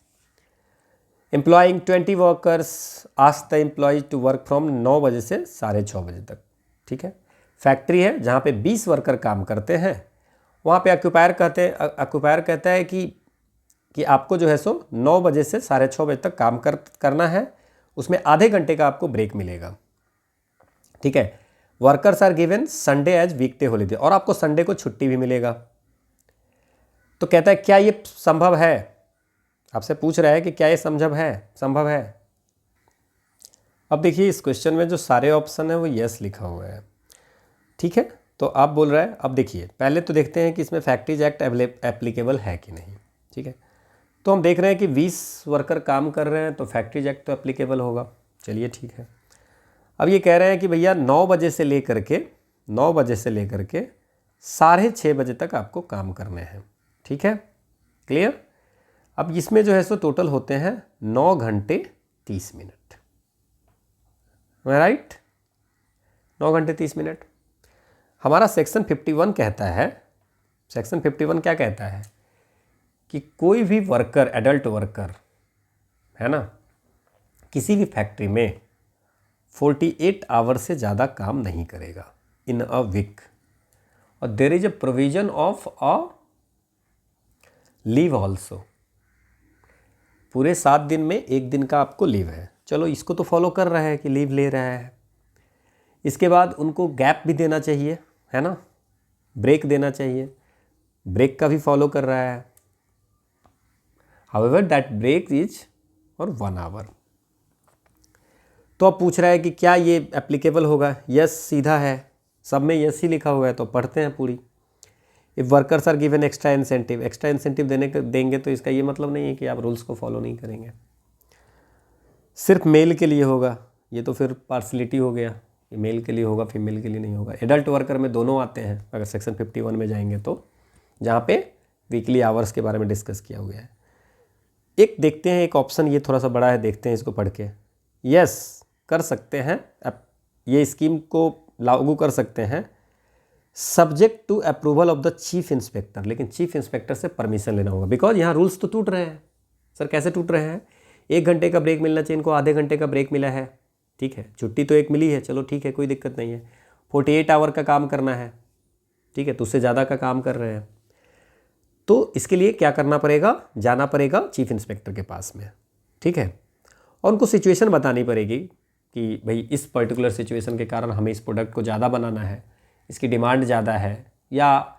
employing 20 workers ask the employees to work from 9 बजे से 6:30 बजे तक, ठीक है। फैक्ट्री है जहाँ पे 20 वर्कर काम करते हैं, वहाँ पे ऑक्युपायर कहता है कि आपको जो है सो 9 बजे से 6:30 बजे तक काम करना है, उसमें आधे घंटे का आपको ब्रेक मिलेगा, ठीक है। Workers are given Sunday as weekday holiday, और आपको संडे को छुट्टी भी मिलेगा। तो कहता है क्या ये संभव है, आपसे पूछ रहा है कि क्या ये संभव है। अब देखिए इस क्वेश्चन में जो सारे ऑप्शन है वो यस लिखा हुआ है, ठीक है। तो आप बोल रहा है, अब देखिए पहले तो देखते हैं कि इसमें फैक्ट्रीज एक्ट एप्लीकेबल है कि नहीं, ठीक है। तो हम देख रहे हैं कि 20 वर्कर काम कर रहे हैं तो फैक्ट्रीज एक्ट तो एप्लीकेबल होगा, चलिए ठीक है। अब ये कह रहे हैं कि भैया 9 बजे से लेकर के 6:30 बजे तक आपको काम करने हैं, ठीक है, क्लियर। अब इसमें जो है सो टोटल होते हैं 9 घंटे 30 मिनट, राइट, 9 घंटे 30 मिनट। हमारा सेक्शन 51 कहता है, सेक्शन 51 क्या कहता है कि कोई भी वर्कर, एडल्ट वर्कर है ना, किसी भी फैक्ट्री में 48 आवर से ज़्यादा काम नहीं करेगा इन अ वीक, और there is a provision of a leave also. पूरे 7 दिन में 1 दिन का आपको लीव है, चलो इसको तो फॉलो कर रहा है कि लीव ले रहा है। इसके बाद उनको गैप भी देना चाहिए, है ना, ब्रेक देना चाहिए, ब्रेक का भी फॉलो कर रहा है। However that break is for 1 hour. तो अब पूछ रहा है कि क्या ये एप्लीकेबल होगा, यस सीधा है, सब में यस ही लिखा हुआ है, तो पढ़ते हैं पूरी। If workers are given extra incentive देंगे तो इसका ये मतलब नहीं है कि आप रूल्स को फॉलो नहीं करेंगे। सिर्फ मेल के लिए होगा, ये तो फिर पार्सलिटी हो गया, ये मेल के लिए होगा फीमेल के लिए नहीं होगा। एडल्ट वर्कर में दोनों आते हैं अगर सेक्शन 51 में जाएंगे तो, जहाँ पे वीकली आवर्स के बारे में डिस्कस किया हुआ है। एक देखते हैं, एक ऑप्शन ये थोड़ा सा बड़ा है, देखते हैं इसको पढ़ के। यस कर सकते हैं, ये स्कीम को लागू कर सकते हैं subject to approval of the chief inspector, लेकिन चीफ इंस्पेक्टर से परमिशन लेना होगा, बिकॉज यहाँ रूल्स तो टूट रहे हैं। सर कैसे टूट रहे हैं, 1 घंटे का ब्रेक मिलना चाहिए, इनको आधे घंटे का ब्रेक मिला है, ठीक है, छुट्टी तो 1 मिली है, चलो ठीक है कोई दिक्कत नहीं है। 48 आवर का काम करना है, ठीक है, तो उससे ज़्यादा का काम कर रहे हैं, तो इसके लिए क्या करना पड़ेगा, जाना पड़ेगा चीफ इंस्पेक्टर के पास में, ठीक है, और उनको सिचुएशन बतानी पड़ेगी कि भाई इस पर्टिकुलर सिचुएशन के कारण हमें इस प्रोडक्ट को ज़्यादा बनाना है, इसकी डिमांड ज़्यादा है, या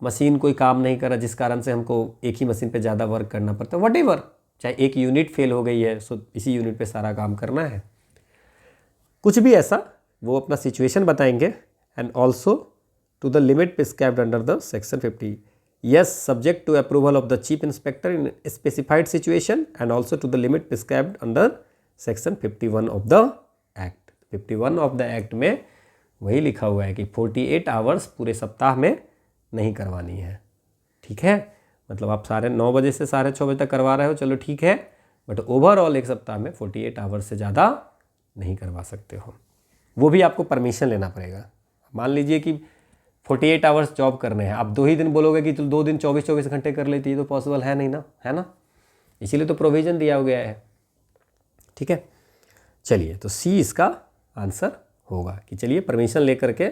मशीन कोई काम नहीं कर रहा जिस कारण से हमको एक ही मशीन पे ज़्यादा वर्क करना पड़ता है, व्हाटएवर, चाहे एक यूनिट फेल हो गई है सो इसी यूनिट पे सारा काम करना है, कुछ भी ऐसा वो अपना सिचुएशन बताएंगे। And also to the limit prescribed under the section 50, yes subject to approval of the chief inspector in specified situation and also to the limit prescribed under section 51 of the act। 51 of the act में वही लिखा हुआ है कि 48 hours पूरे सप्ताह में नहीं करवानी है, ठीक है। मतलब आप 9:30 बजे से 6:30 बजे तक करवा रहे हो, चलो ठीक है, बट ओवरऑल एक सप्ताह में 48 आवर्स से ज़्यादा नहीं करवा सकते हो। वो भी आपको परमिशन लेना पड़ेगा। मान लीजिए कि 48 आवर्स जॉब करने हैं, आप 2 ही दिन बोलोगे कि तुम 2 दिन 24-24 घंटे कर लेती है, तो पॉसिबल है नहीं ना, है ना, इसीलिए तो प्रोविज़न दिया गया है, ठीक है। चलिए, तो सी इसका आंसर होगा कि चलिए परमिशन लेकर के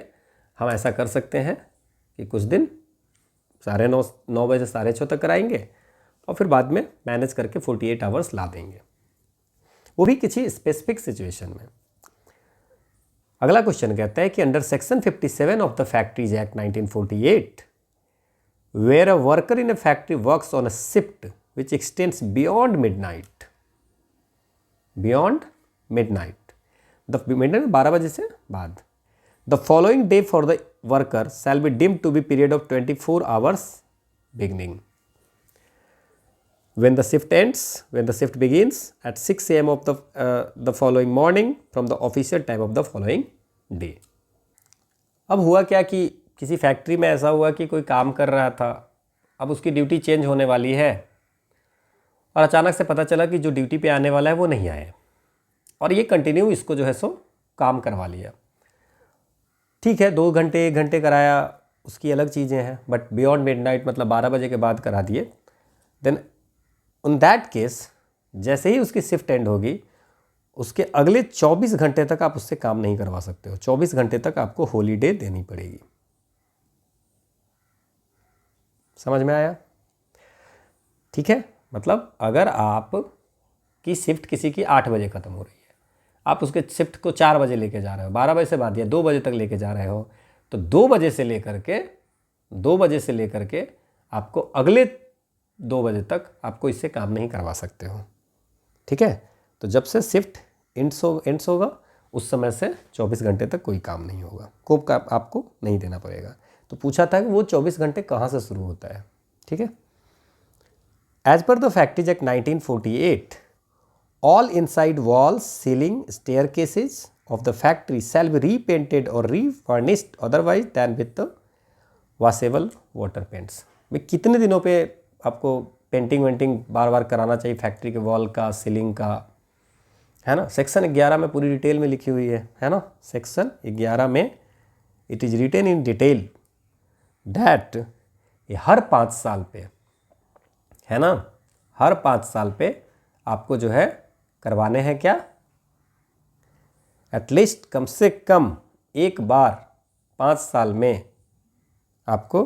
हम ऐसा कर सकते हैं कि कुछ दिन 9:30 बजे से 6:30 तक कराएंगे और फिर बाद में मैनेज करके 48 आवर्स ला देंगे, वो भी किसी स्पेसिफिक सिचुएशन में। अगला क्वेश्चन कहता है कि under section 57 of the factories act 1948 where a worker in a factory works on a shift which extends beyond midnight, the midnight 12 बजे से बाद, the following day for the worker shall be deemed to be period of 24 hours beginning when the shift begins at 6 AM of the following morning from the official time of the following day। अब हुआ क्या कि किसी factory में ऐसा हुआ कि कोई काम कर रहा था, अब उसकी ड्यूटी चेंज होने वाली है और अचानक से पता चला कि जो ड्यूटी पे आने वाला है वो नहीं आए और ये कंटिन्यू इसको जो है सो काम करवा लिया। ठीक है, 2 घंटे 1 घंटे कराया, उसकी अलग चीज़ें हैं, बट बियॉन्ड मिडनाइट मतलब 12 बजे के बाद करा दिए, देन इन दैट केस जैसे ही उसकी शिफ्ट एंड होगी उसके अगले 24 घंटे तक आप उससे काम नहीं करवा सकते हो। 24 घंटे तक आपको हॉलीडे देनी पड़ेगी। समझ में आया? ठीक है, मतलब अगर आप की शिफ्ट किसी की 8 बजे ख़त्म हो रही है, आप उसके शिफ्ट को 4 बजे लेके जा रहे हो, 12 बजे से बाद या 2 बजे तक लेके जा रहे हो, तो 2 बजे से लेकर के आपको अगले 2 बजे तक आपको इससे काम नहीं करवा सकते हो। ठीक है, तो जब से शिफ्ट एंड्स होगा उस समय से 24 घंटे तक कोई काम नहीं होगा, कोप का आपको नहीं देना पड़ेगा। तो पूछा था कि वो 24 घंटे कहाँ से शुरू होता है। ठीक है, as per the factories act 1948 all inside walls ceiling staircases of the factory shall be repainted और refurnished otherwise than with the washable water paints. मैं कितने दिनों पे आपको पेंटिंग वेंटिंग बार बार कराना चाहिए फैक्ट्री के वॉल का, सीलिंग का, है ना। सेक्शन 11 में पूरी डिटेल में लिखी हुई है ना। सेक्शन 11 में it is written in detail that ये हर 5 साल पे, है ना, हर 5 साल पे आपको जो है करवाने हैं क्या, एटलीस्ट कम से कम एक बार 5 साल में आपको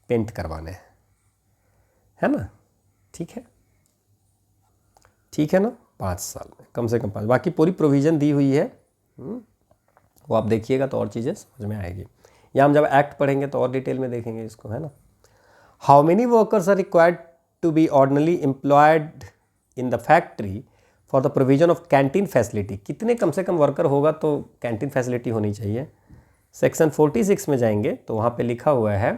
पेंट करवाने हैं, है ना। ठीक है ना, 5 साल में कम से कम 5। बाकी पूरी प्रोविज़न दी हुई है, वो आप देखिएगा तो और चीज़ें समझ में आएगी। या हम जब एक्ट पढ़ेंगे तो और डिटेल में देखेंगे इसको, है ना। How many workers are required to be ordinarily employed in the factory for the provision of canteen facility. कितने कम से कम वर्कर होगा तो कैंटीन फैसिलिटी होनी चाहिए। सेक्शन 46 में जाएंगे तो वहाँ पे लिखा हुआ है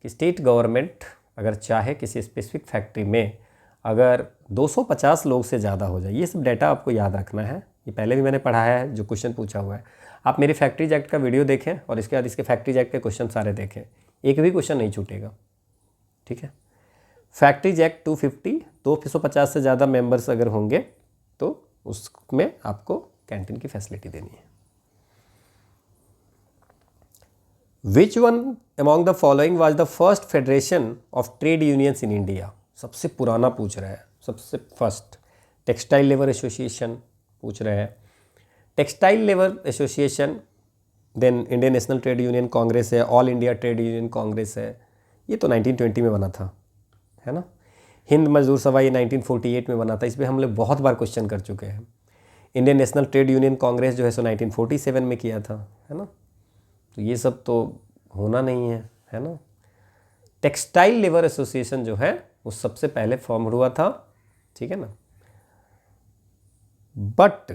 कि स्टेट गवर्नमेंट अगर चाहे किसी स्पेसिफिक फैक्ट्री में अगर 250 लोग से ज़्यादा हो जाए, ये सब डाटा आपको याद रखना है, ये पहले भी मैंने पढ़ाया है जो क्वेश्चन पूछा हुआ है। आप मेरे फैक्ट्रीज एक्ट का वीडियो देखें और इसके बाद इसके फैक्ट्रीज एक्ट के क्वेश्चन सारे देखें, एक भी क्वेश्चन नहीं छूटेगा। ठीक है, फैक्ट्रीज एक्ट 250, 250 से ज़्यादा मेंबर्स अगर होंगे तो उसमें आपको कैंटीन की फैसिलिटी देनी है। Which one among the following was the first federation of trade unions in India. सबसे पुराना पूछ रहा है, सबसे फर्स्ट। टेक्सटाइल लेबर एसोसिएशन पूछ रहे हैं, textile labour association, then Indian National Trade Union Congress है, All India Trade Union Congress है, ये तो 1920 में बना था, है ना। हिंद मजदूर सभा ये 1948 में बना था, इस पर हम लोग बहुत बार क्वेश्चन कर चुके हैं। Indian National Trade Union Congress जो है सो 1947 में किया था, है ना। तो ये सब तो होना नहीं है, है ना। टेक्सटाइल लेबर एसोसिएशन जो है वो सबसे पहले फॉर्म हुआ था, ठीक है ना। बट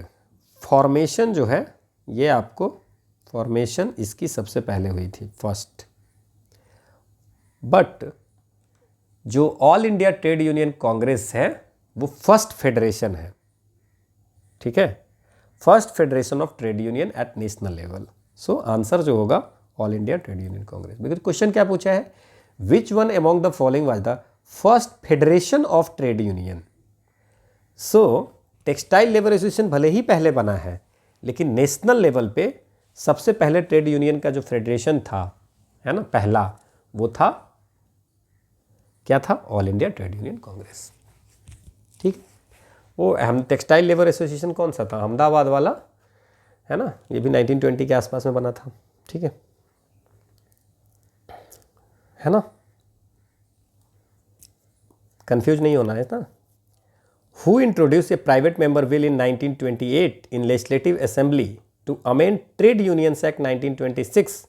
फॉर्मेशन जो है ये आपको, फॉर्मेशन इसकी सबसे पहले हुई थी फर्स्ट। बट जो All India Trade Union Congress है वो फर्स्ट फेडरेशन है, ठीक है, first federation of trade union at national level. So answer जो होगा All India Trade Union Congress. Because question क्या पूछा है, which one among the following was the first federation of trade union. So textile labour association भले ही पहले बना है, लेकिन नेशनल लेवल पे सबसे पहले ट्रेड यूनियन का जो फेडरेशन था, है ना, पहला, वो था क्या था, all India Trade Union Congress, ठीक। वो हम टेक्सटाइल लेबर एसोसिएशन कौन सा था, अहमदाबाद वाला, है ना, ये भी 1920 के आसपास में बना था, ठीक है ना, कंफ्यूज नहीं होना है ना। Who introduce a private member bill in 1928 in legislative assembly to amend trade unions act 1926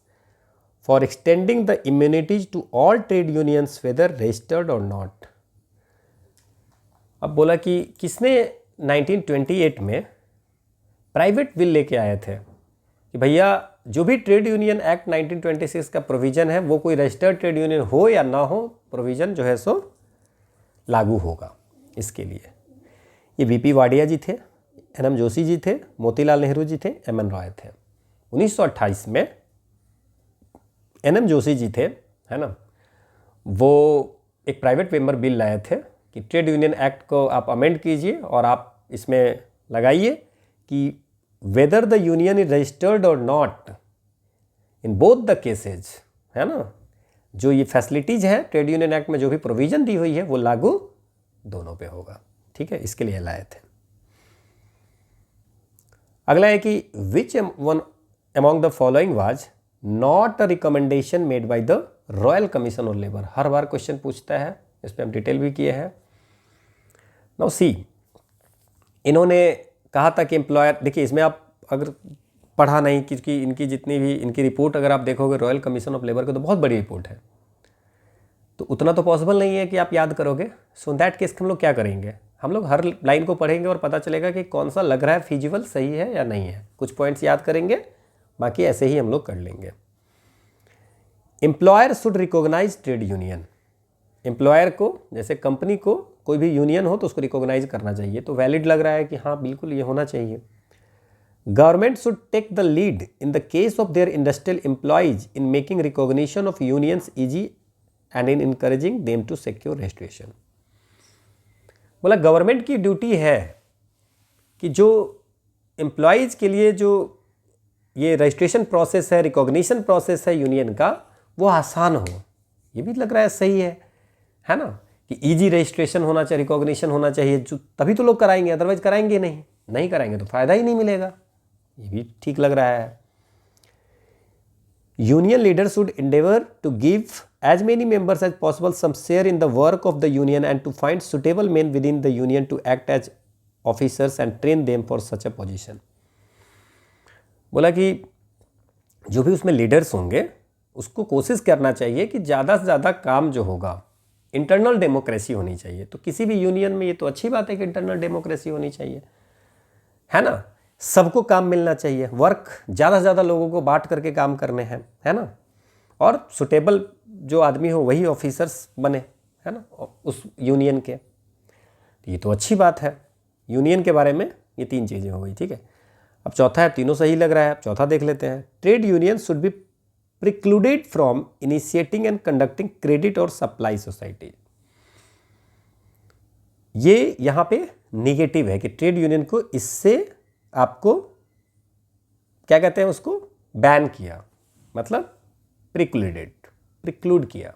for extending the immunities to all trade unions whether registered और नॉट। अब बोला कि किसने 1928 में प्राइवेट बिल लेके आए थे कि भैया जो भी ट्रेड यूनियन एक्ट 1926 का प्रोविज़न है वो कोई रजिस्टर्ड ट्रेड यूनियन हो या ना हो, प्रोविज़न जो है सो लागू होगा। इसके लिए ये वीपी वाडिया जी थे, एनएम जोशी जी थे, मोतीलाल नेहरू जी थे, एमएन रॉय थे। 1928 में एनएम जोशी जी थे, है ना, वो एक प्राइवेट मेंबर बिल लाए थे कि ट्रेड यूनियन एक्ट को आप अमेंड कीजिए और आप इसमें लगाइए कि whether the union is registered और not in both the cases, है ना, जो ये फैसिलिटीज है ट्रेड यूनियन एक्ट में जो भी प्रोविजन दी हुई है वो लागू दोनों पे होगा, ठीक है, इसके लिए लाए थे। अगला है कि which one among the following was not a recommendation made by the royal commission on labour. Her bar question पूछता है, इस पर हम डिटेल भी किए हैं। नाउ सी, इन्होंने कहा था कि एम्प्लॉयर, देखिए इसमें आप अगर पढ़ा नहीं, क्योंकि इनकी जितनी भी इनकी रिपोर्ट अगर आप देखोगे रॉयल कमीशन ऑफ लेबर की तो बहुत बड़ी रिपोर्ट है, तो उतना तो पॉसिबल नहीं है कि आप याद करोगे। सो दैट केस हम लोग क्या करेंगे, हम लोग हर लाइन को पढ़ेंगे और पता चलेगा कि कौन सा लग रहा है फिजिबल, सही है या नहीं है। कुछ पॉइंट्स याद करेंगे, बाकी ऐसे ही हम लोग कर लेंगे। Employer should recognise trade union. Employer को, जैसे कंपनी को कोई भी यूनियन हो तो उसको रिकॉग्नाइज करना चाहिए, तो वैलिड लग रहा है कि हाँ बिल्कुल ये होना चाहिए। Government should take the lead in the case of their industrial employees in making recognition of unions easy and in encouraging them to secure registration. बोला गवर्नमेंट की ड्यूटी है कि जो एम्प्लॉयज़ के लिए जो ये रजिस्ट्रेशन प्रोसेस है, रिकॉग्निशन प्रोसेस है यूनियन का, वो आसान हो। ये भी लग रहा है सही है ना, कि इजी रजिस्ट्रेशन होना चाहिए, रिकॉग्निशन होना चाहिए, जो तभी तो लोग कराएंगे, अदरवाइज कराएंगे नहीं कराएंगे तो फ़ायदा ही नहीं मिलेगा। ये भी ठीक लग रहा है। Union leader should endeavor to give as many members as possible some share in the work of the union and to find suitable men within the union to act as officers and train them for such a position। बोला कि जो भी उसमें leaders होंगे उसको कोशिश करना चाहिए कि ज़्यादा से ज़्यादा काम जो होगा, इंटरनल डेमोक्रेसी होनी चाहिए। तो किसी भी यूनियन में ये तो अच्छी बात है कि इंटरनल डेमोक्रेसी होनी चाहिए, है ना, सबको काम मिलना चाहिए, वर्क ज़्यादा से ज़्यादा लोगों को बांट करके काम करने हैं, है ना, और सुटेबल जो आदमी हो वही ऑफिसर्स बने, है ना, उस यूनियन के। तो ये तो अच्छी बात है। यूनियन के बारे में ये 3 चीज़ें हो गई, ठीक है। अब चौथा है, तीनों सही लग रहा है, अब चौथा देख लेते हैं। Trade union should be precluded from initiating and conducting credit और सप्लाई सोसाइटी। ये यहाँ पे निगेटिव है कि ट्रेड यूनियन को इससे आपको क्या कहते हैं, उसको बैन किया, मतलब प्रिक्लूड किया,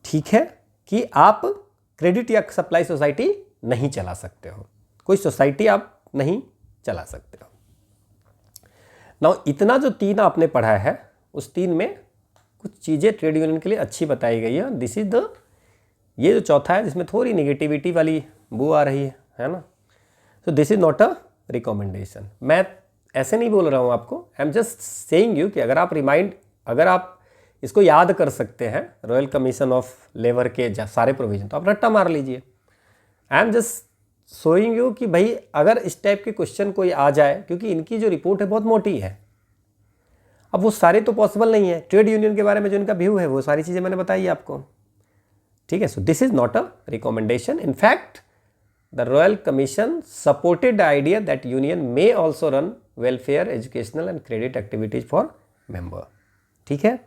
ठीक है, कि आप क्रेडिट या सप्लाई सोसाइटी नहीं चला सकते हो, कोई सोसाइटी आप नहीं चला सकते हो। नाउ इतना जो 3 आपने पढ़ा है, उस 3 में कुछ चीज़ें ट्रेड यूनियन के लिए अच्छी बताई गई है। दिस इज द, ये जो चौथा है जिसमें थोड़ी निगेटिविटी वाली बू आ रही है ना, सो this is not a recommendation. मैं ऐसे नहीं बोल रहा हूँ आपको, I am just saying you कि अगर आप इसको याद कर सकते हैं रॉयल कमीशन ऑफ लेबर के सारे प्रोविजन, तो आप रट्टा मार लीजिए। I am just showing you कि भाई अगर इस टाइप के क्वेश्चन कोई आ जाए, क्योंकि इनकी जो रिपोर्ट है बहुत मोटी है, अब वो सारे तो पॉसिबल नहीं है। ट्रेड यूनियन के बारे में जो इनका व्यू है वो सारी चीज़ें मैंने बताई आपको, ठीक है। So this is not a recommendation, in fact the royal commission supported the idea that union may also run welfare, educational and credit activities for member, ठीक है।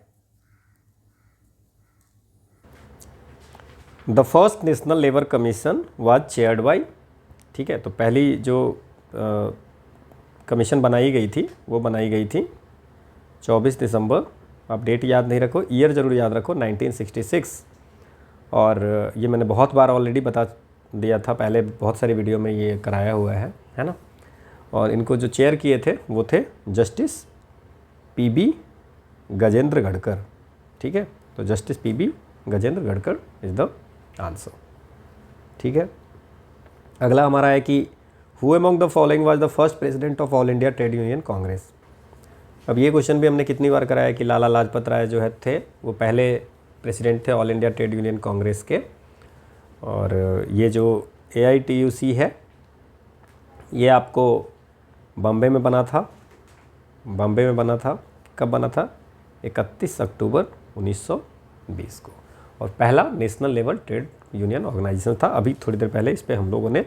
The first national labour commission was chaired by, ठीक है। तो पहली जो commission बनाई गई थी वो बनाई गई थी 24 दिसंबर, आप डेट याद नहीं रखो, ईयर ज़रूर याद रखो, 1966। और ये मैंने बहुत बार ऑलरेडी बता दिया था पहले, बहुत सारी वीडियो में ये कराया हुआ है ना। और इनको जो चेयर किए थे वो थे जस्टिस पीबी गजेंद्र गढ़कर, ठीक है। तो justice PB Gajendragadkar is the answer, ठीक है। अगला हमारा है कि who among the following was the first president of All India Trade Union Congress. अब ये क्वेश्चन भी हमने कितनी बार कराया कि लाला लाजपत राय जो है थे वो पहले प्रेसिडेंट थे all India Trade Union Congress के। और ये जो AITUC है ये आपको बॉम्बे में बना था, कब बना था? 31 अक्टूबर 1920 को, और पहला national level trade union organisation था। अभी थोड़ी देर पहले इस पर हम लोगों ने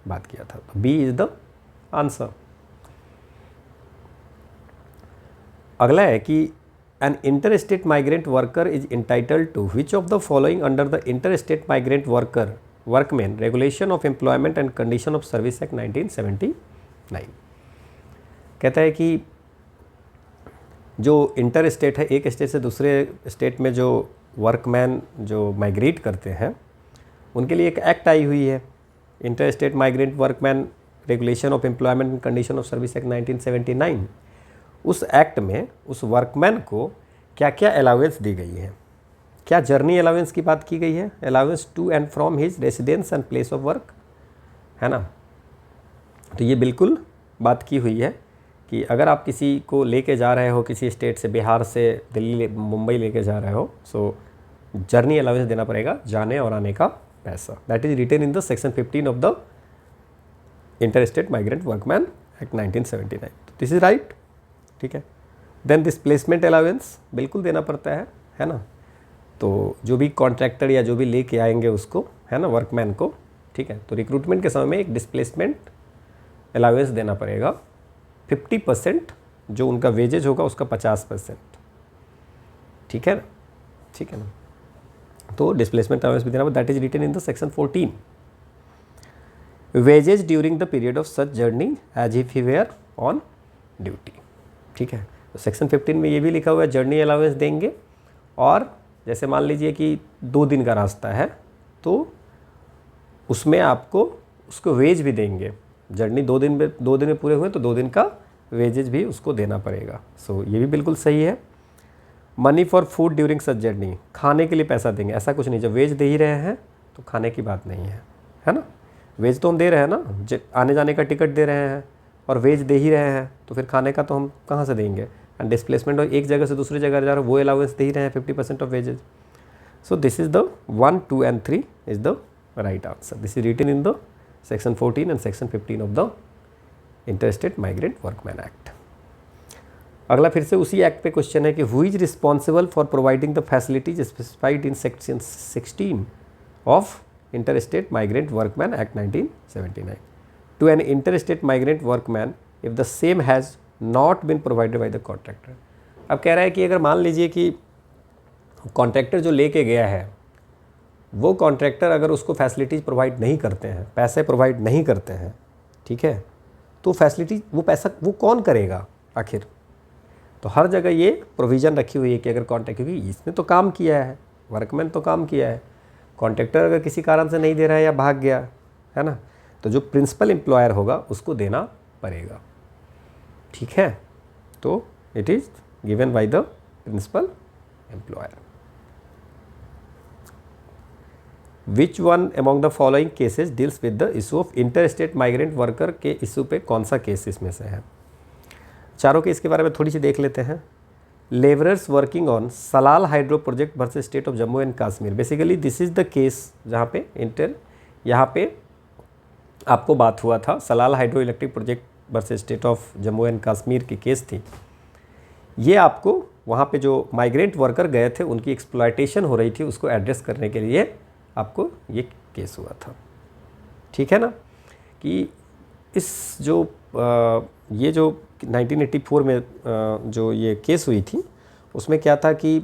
बात किया था, तो बी इज द आंसर। अगला है कि an inter state migrant worker is entitled to which of the following under the inter state migrant workman regulation of employment and condition of service act 1979। कहता है कि जो इंटर स्टेट है, एक state से दूसरे स्टेट में जो वर्कमैन जो माइग्रेट करते हैं उनके लिए एक एक्ट आई हुई है, inter state migrant workman regulation of employment and condition of service act 1979। उस एक्ट में उस वर्कमैन को क्या क्या अलाउंस दी गई है, क्या जर्नी अलाउंस की बात की गई है, allowance to and from his residence and place of work, है ना। तो ये बिल्कुल बात की हुई है कि अगर आप किसी को लेके जा रहे हो, किसी स्टेट से, बिहार से दिल्ली मुंबई लेके जा रहे हो, सो जर्नी अलाउंस देना पड़ेगा, जाने और आने का पैसा। That is written in the section 15 of the inter state migrant workman act 1979। This is right, ठीक है। देन डिस्प्लेसमेंट अलाउंस बिल्कुल देना पड़ता है ना। तो जो भी कॉन्ट्रैक्टर या जो भी लेके आएंगे उसको, है ना, वर्कमैन को, ठीक है, तो रिक्रूटमेंट के समय में एक डिस्प्लेसमेंट अलाउंस देना पड़ेगा। 50% जो उनका वेजेज होगा उसका 50%, ठीक है ना, ठीक है ना। तो डिस्प्लेसमेंट अलाउंस भी देना पड़ेगा, that is written in the section 14। Wages during the period of such journey as if he were on duty, ठीक है। तो सेक्शन 15 में ये भी लिखा हुआ है जर्नी अलाउंस देंगे, और जैसे मान लीजिए कि 2 दिन का रास्ता है तो उसमें आपको उसको वेज भी देंगे। जर्नी 2 दिन में पूरे हुए तो 2 दिन का वेजेज भी उसको देना पड़ेगा। सो ये भी बिल्कुल सही है। Money for food during such journey, खाने के लिए पैसा देंगे, ऐसा कुछ नहीं। जब वेज दे ही रहे हैं तो खाने की बात नहीं है ना। वेज तो हम दे रहे हैं ना, आने जाने का टिकट दे रहे हैं और वेज दे ही रहे हैं, तो फिर खाने का तो हम कहाँ से देंगे। एंड डिस्प्लेसमेंट और एक जगह से दूसरी जगह जा रहे हो वो अलाउंस दे ही रहे हैं 50% of wages. So this is the 1, 2 and 3 is the right answer. This is written in the section 14 and section 15 of the inter state migrant workman act. अगला फिर से उसी एक्ट पे क्वेश्चन है कि who is responsible for providing the facilities specified in section 16 of inter state migrant workman act 1979 to an interstate migrant workman if the same has not been provided by the contractor। अब कह रहा है कि अगर मान लीजिए कि contractor जो लेके गया है वो कॉन्ट्रैक्टर अगर उसको फैसिलिटीज़ प्रोवाइड नहीं करते हैं, पैसे प्रोवाइड नहीं करते हैं, ठीक है, तो फैसिलिटीज वो पैसा वो कौन करेगा आखिर। तो हर जगह ये प्रोविज़न रखी हुई है कि अगर कॉन्ट्रैक्ट, क्योंकि इसने तो काम किया है, वर्कमैन तो काम किया है, कॉन्ट्रैक्टर अगर किसी कारण से नहीं दे रहा है या भाग गया, है ना, तो जो प्रिंसिपल एम्प्लॉयर होगा उसको देना पड़ेगा, ठीक है। तो it is given by the principal employer. Which one among the following cases deals with the issue of inter state migrant worker के इशू पे कौन सा केस इसमें से है। चारों केस के बारे में थोड़ी सी देख लेते हैं। Labourers working on Salal hydro project versus state of Jammu and Kashmir. Basically this is the case जहाँ पे यहाँ पे आपको बात हुआ था, Salal hydro electric project versus state of Jammu and Kashmir की केस थी। ये आपको वहाँ पे जो माइग्रेंट वर्कर गए थे उनकी एक्सप्लॉयटेशन हो रही थी, उसको एड्रेस करने के लिए आपको ये केस हुआ था। ठीक है ना, कि इस जो ये जो 1984 में जो ये केस हुई थी उसमें क्या था कि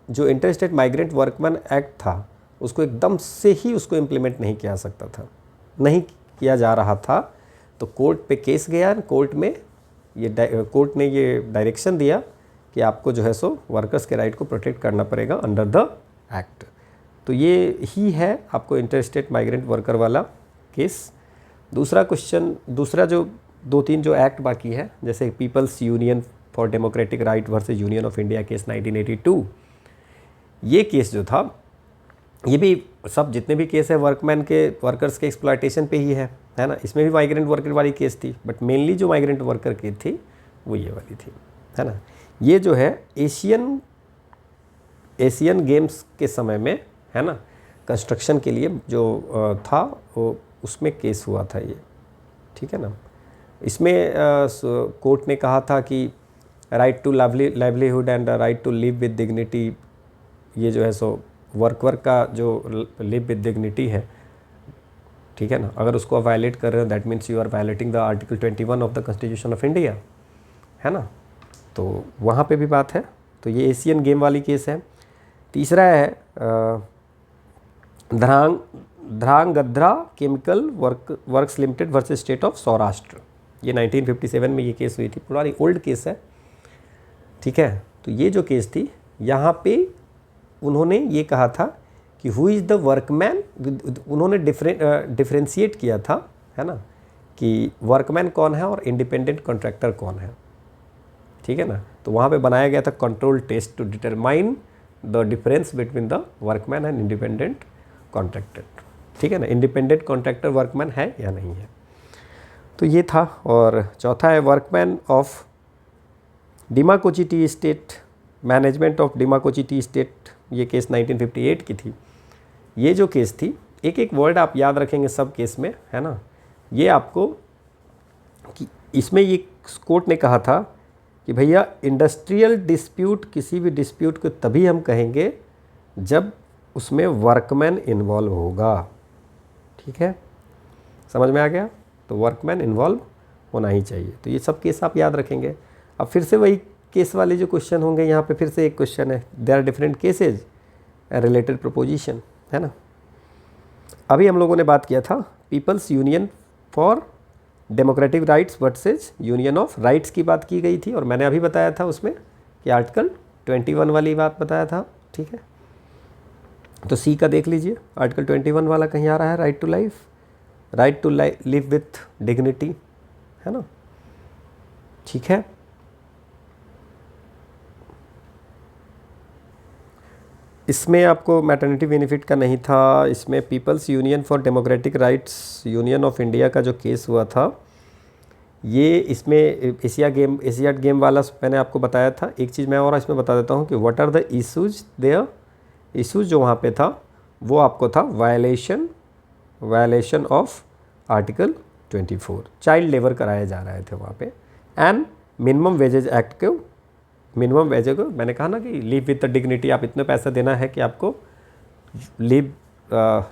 जो inter state migrant workman act था उसको एकदम से ही उसको इम्प्लीमेंट नहीं किया सकता था, नहीं किया जा रहा था। तो कोर्ट पे केस गया, कोर्ट में कोर्ट ने ये डायरेक्शन दिया कि आपको जो है सो वर्कर्स के राइट को प्रोटेक्ट करना पड़ेगा अंडर द एक्ट। तो ये ही है आपको इंटर स्टेट माइग्रेंट वर्कर वाला केस। दूसरा क्वेश्चन, दूसरा जो 2-3 जो एक्ट बाकी है, जैसे People's union for democratic right versus union of India case 1982, ये केस जो था, ये भी सब जितने भी केस है वर्कर्स के एक्सप्लॉयटेशन पे ही है ना। इसमें भी माइग्रेंट वर्कर वाली केस थी, बट मेनली जो माइग्रेंट वर्कर की थी वो ये वाली थी, है ना। ये जो है एशियन गेम्स के समय में, है ना, कंस्ट्रक्शन के लिए जो था वो उसमें केस हुआ था ये। ठीक है ना। इसमें कोर्ट ने कहा था कि right to livelihood and right to live with dignity, ये जो है सो वर्कर का जो लिव विद डिग्निटी है, ठीक है ना, अगर उसको आप वायलेट कर रहे हो that means you are violating the article 21 of the constitution of India, है ना। तो वहाँ पे भी बात है। तो ये एशियन गेम वाली केस है। तीसरा है Dhrangadhra chemical works limited versus state of Saurashtra. ये 1957 में ये केस हुई थी, पुरानी ओल्ड केस है। ठीक है। तो ये जो केस थी, यहाँ पे उन्होंने ये कहा था कि हु इज़ द वर्कमैन, उन्होंने डिफ्रेंशिएट किया था, है ना, कि वर्कमैन कौन है और इंडिपेंडेंट कॉन्ट्रैक्टर कौन है। ठीक है ना। तो वहाँ पे बनाया गया था control test to determine the difference between the workman and independent contractor. ठीक है ना, इंडिपेंडेंट कॉन्ट्रैक्टर वर्कमैन है या नहीं है। तो ये था। और चौथा है workmen of Dimakuchi tea estate, management of Dimakuchi tea estate, ये केस 1958 की थी। ये जो केस थी, एक एक वर्ड आप याद रखेंगे सब केस में, है ना। ये आपको कि इसमें ये कोर्ट ने कहा था कि भैया इंडस्ट्रियल डिस्प्यूट, किसी भी डिस्प्यूट को तभी हम कहेंगे जब उसमें वर्कमैन इन्वॉल्व होगा। ठीक है, समझ में आ गया। तो वर्कमैन इन्वॉल्व होना ही चाहिए। तो ये सब केस आप याद रखेंगे। अब फिर से वही केस वाले जो क्वेश्चन होंगे, यहाँ पे फिर से एक क्वेश्चन है, there are different cases related proposition, है ना। अभी हम लोगों ने बात किया था People's union for Democratic Rights versus union of Rights की बात की गई थी, और मैंने अभी बताया था उसमें कि आर्टिकल 21 वाली बात बताया था। ठीक है, तो सी का देख लीजिए, आर्टिकल 21 वाला कहीं आ रहा है, right to life, right to live with dignity, है ना। ठीक है, इसमें आपको मैटरनिटी बेनिफिट का नहीं था। इसमें People's union for Democratic Rights Union of India का जो केस हुआ था, ये इसमें एशियाड गेम वाला मैंने आपको बताया था। एक चीज़ मैं और इसमें बता देता हूँ कि what are the issues there. Issues जो वहाँ पे था वो आपको था violation of article 24, child labour कराए जा रहे थे वहाँ पे, एंड मिनिमम वेजेज एक्ट के, मिनिमम वेज को मैंने कहा ना कि लिव विथ द डिग्निटी, आप इतना पैसा देना है कि आपको लिव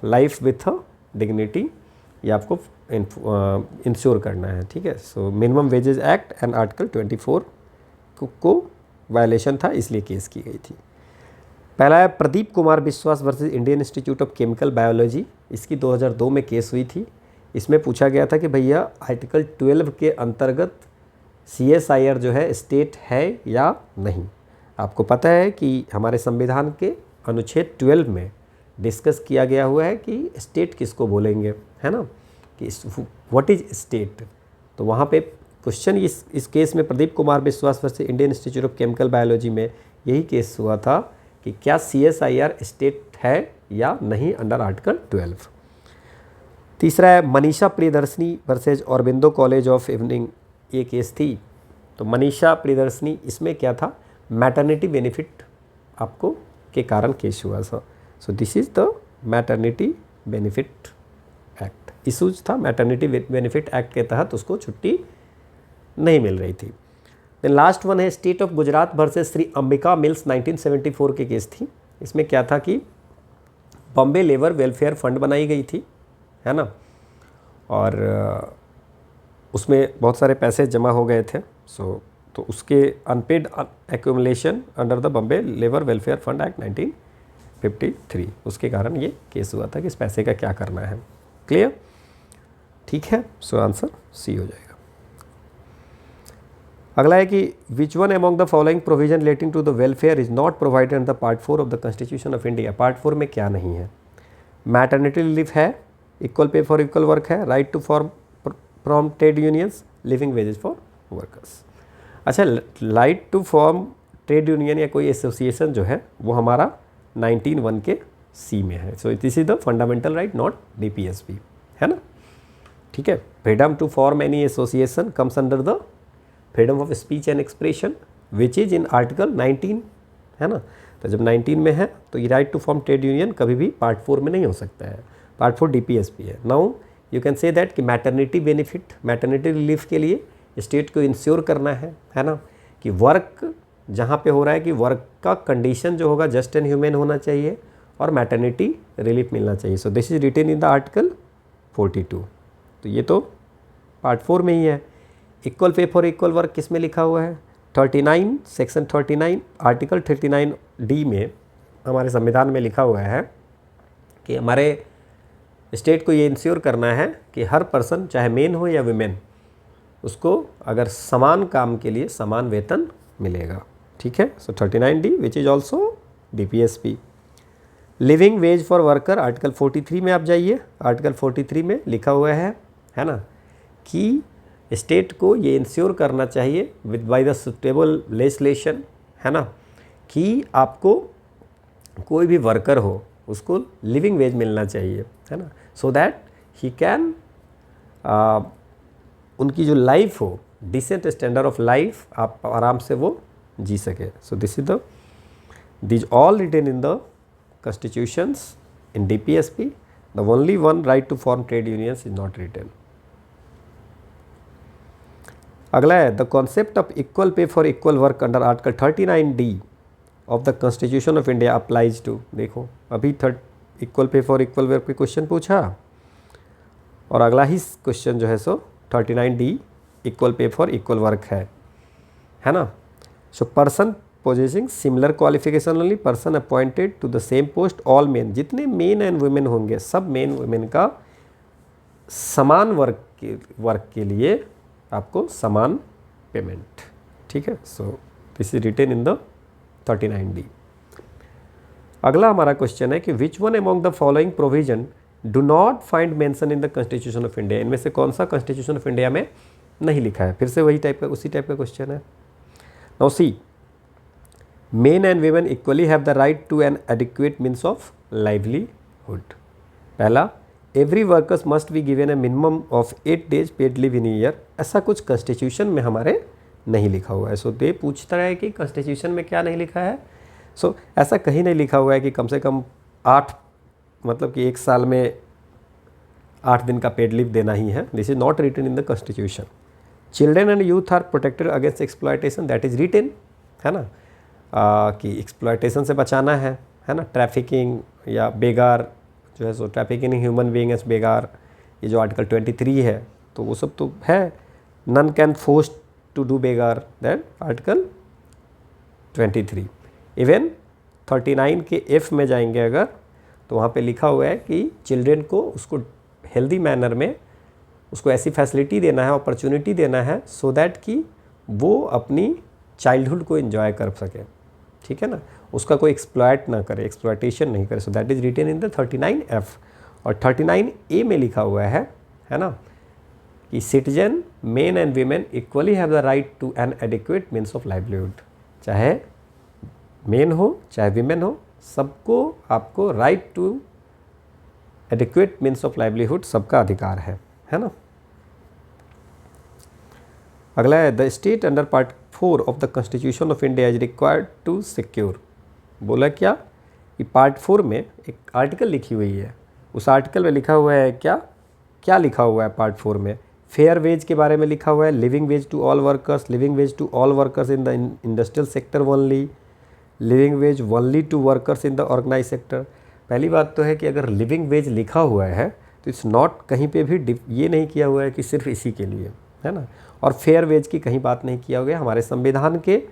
लाइफ विथ डिग्निटी, ये आपको इंश्योर करना है। ठीक है, so minimum wages act and article 24 को वायलेशन था, इसलिए केस की गई थी। पहला है Pradeep Kumar Biswas versus Indian Institute of Chemical Biology. इसकी 2002 में केस हुई थी। इसमें पूछा गया था कि भैया आर्टिकल 12 के अंतर्गत CSIR जो है स्टेट है या नहीं। आपको पता है कि हमारे संविधान के अनुच्छेद 12 में डिस्कस किया गया हुआ है कि स्टेट किसको बोलेंगे, है ना, कि व्हाट इज स्टेट। तो वहाँ पे क्वेश्चन इस केस में Pradeep Kumar Biswas versus Indian Institute of Chemical Biology में यही केस हुआ था कि क्या CSIR स्टेट है या नहीं अंडर आर्टिकल 12। तीसरा है Manisha Priyadarshini versus Aurobindo college of evening, ये केस थी। तो मनीषा प्रियदर्शनी, इसमें क्या था, मैटरनिटी बेनिफिट आपको के कारण केस हुआ था। So this is the maternity benefit act. Issues था मैटरनिटी बेनिफिट एक्ट के तहत उसको छुट्टी नहीं मिल रही थी। देन लास्ट वन है state of Gujarat versus Shri Ambika mills 1974 के केस थी। इसमें क्या था कि बॉम्बे लेबर वेलफेयर फंड बनाई गई थी, है ना, और उसमें बहुत सारे पैसे जमा हो गए थे। तो उसके unpaid accumulation under the Bombay labour welfare fund act 1953, उसके कारण ये केस हुआ था कि इस पैसे का क्या करना है। क्लियर? ठीक है, सो आंसर सी हो जाएगा। अगला है कि which one among the following provision relating to the welfare is not provided in the part 4 of the constitution of India. Part 4 में क्या नहीं है? मैटरनिटी लीव है, equal pay for equal work है, right to form from trade unions, living wages for workers. अच्छा, right to form trade union या कोई association जो है वो हमारा 19(1) के सी में है। So this is the fundamental right, not DPSP, है ना। ठीक है, freedom to form any association comes under the freedom of speech and expression which is in article 19, है ना। तो जब 19 में है तो ये right to form trade union कभी भी पार्ट 4 में नहीं हो सकता है। पार्ट 4 DPSP है। Now you can say that कि मैटरनिटी बेनिफिट, मैटरनिटी रिलीफ के लिए स्टेट को इंश्योर करना है ना, कि वर्क जहाँ पे हो रहा है कि वर्क का कंडीशन जो होगा जस्ट एंड ह्यूमन होना चाहिए और मैटरनिटी रिलीफ मिलना चाहिए। So this is written in the article 42। तो ये तो पार्ट 4 में ही है। Equal pay for equal work किस में लिखा हुआ है? 39 सेक्शन 39 आर्टिकल 39D में हमारे संविधान में लिखा हुआ है कि हमारे स्टेट को ये इंश्योर करना है कि हर पर्सन, चाहे मेन हो या वुमेन, उसको अगर समान काम के लिए समान वेतन मिलेगा। ठीक है, सो 39D which is also DPSP। Living ways for worker article 43 में आप जाइए। आर्टिकल 43 में लिखा हुआ है ना, कि स्टेट को ये इंश्योर करना चाहिए with by the suitable legislation, है ना, कि आपको कोई भी वर्कर हो उसको लिविंग वेज मिलना चाहिए, है ना, सो दैट ही कैन उनकी जो लाइफ हो, डिसेंट स्टैंडर्ड ऑफ लाइफ आप आराम से वो जी सके। So this is this all written in the constitutions in DPSP. The only one right to form trade unions is not written. अगला है the concept of equal pay for equal work under article 39D of the constitution of India applies to. देखो अभी equal pay for equal work पे question पूछा और अगला ही question जो है सो 39D equal pay for equal work है ना। So person possessing similar qualification only, person appointed to the same post, all men, जितने मेन एंड वुमेन होंगे सब मेन वुमेन का समान वर्क के लिए आपको समान पेमेंट। ठीक है, so this is written in the 39D। अगला हमारा क्वेश्चन है कि which one among the following provision do not find mention in the constitution of India. इनमें से कौन सा कॉन्स्टिट्यूशन ऑफ इंडिया में नहीं लिखा है? फिर से वही टाइप का, उसी टाइप का क्वेश्चन है। Now see, men and women equally have the right to an adequate means of livelihood। पहला, every workers must be given a minimum of 8 days paid leave in a year। ऐसा कुछ constitution में हमारे नहीं लिखा हुआ है। सो दे पूछता है कि कॉन्स्टिट्यूशन में क्या नहीं लिखा है। सो ऐसा कहीं नहीं लिखा हुआ है कि कम से कम 8, मतलब कि 1 साल में 8 दिन का पेड लीव देना ही है। This is not written in the constitution. Children and youth are protected against exploitation, that is written, है ना, कि एक्सप्लॉयटेशन से बचाना है ना, ट्रैफिकिंग या बेगार जो है सो ट्रैफिकिंग ह्यूमन बीइंग एज बेगार, ये जो आर्टिकल 23 है तो वो सब तो है। None can force to do बेगार, दैट आर्टिकल 23। इवन 39 के F में जाएंगे अगर तो वहाँ पे लिखा हुआ है कि चिल्ड्रेन को उसको हेल्दी मैनर में उसको ऐसी फैसिलिटी देना है, अपॉर्चुनिटी देना है, सो दैट कि वो अपनी चाइल्डहुड को एंजॉय कर सके। ठीक है ना, उसका कोई एक्सप्लॉयट ना करे, एक्सप्लॉयटेशन नहीं करे। So that is written in the 39F। और 39A में लिखा हुआ है ना, कि citizen men and women equally have the right to an adequate means of livelihood. चाहे मेन हो चाहे वीमेन हो, सबको आपको right to adequate means of livelihood सबका अधिकार है ना। अगला है the state under part 4 of the constitution of India is required to secure. बोला क्या कि पार्ट 4 में एक आर्टिकल लिखी हुई है, उस आर्टिकल में लिखा हुआ है क्या क्या लिखा हुआ है पार्ट 4 में? फेयर वेज के बारे में लिखा हुआ है, living wage to all workers, living wage to all workers in the industrial sector only, living wage only to workers in the organise sector. पहली बात तो है कि अगर लिविंग वेज लिखा हुआ है तो इट्स नॉट कहीं पे भी ये नहीं किया हुआ है कि सिर्फ इसी के लिए, है ना। और फेयर वेज की कहीं बात नहीं किया हुआ है। हमारे संविधान के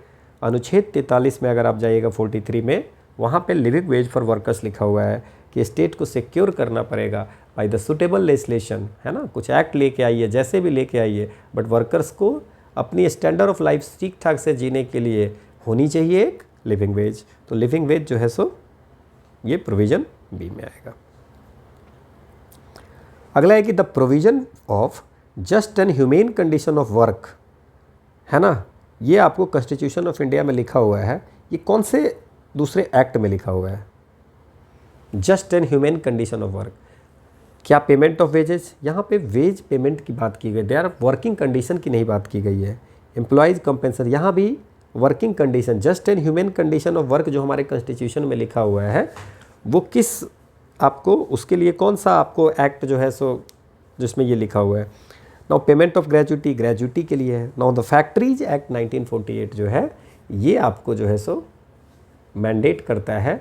अनुच्छेद 43 में अगर आप जाइएगा 43 में, वहाँ पे लिविंग वेज फॉर वर्कर्स लिखा हुआ है कि स्टेट को सिक्योर करना पड़ेगा बाय द सुटेबल लेजिस्लेशन, है ना। कुछ एक्ट लेके आइए, जैसे भी लेके आइए, बट वर्कर्स को अपनी स्टैंडर्ड ऑफ लाइफ ठीक ठाक से जीने के लिए होनी चाहिए एक लिविंग वेज। तो लिविंग वेज जो है सो ये प्रोविज़न बी में आएगा। अगला है कि the provision of just and humane condition of work, है ना, ये आपको कॉन्स्टिट्यूशन ऑफ इंडिया में लिखा हुआ है। ये कौन से दूसरे एक्ट में लिखा हुआ है? Just and humane condition of work. क्या पेमेंट ऑफ वेजेस? यहाँ पे वेज पेमेंट की बात की गई, देयर वर्किंग कंडीशन की नहीं बात की गई है। एम्प्लॉयज़ कंपेंसेशन, यहाँ भी working condition, just and human condition of work जो हमारे कॉन्स्टिट्यूशन में लिखा हुआ है, वो किस आपको उसके लिए कौन सा आपको एक्ट जो है सो जिसमें ये लिखा हुआ है? Now payment of gratuity, gratuity के लिए है। नाउ द फैक्ट्रीज एक्ट 1948 जो है ये आपको जो है सो मैंडेट करता है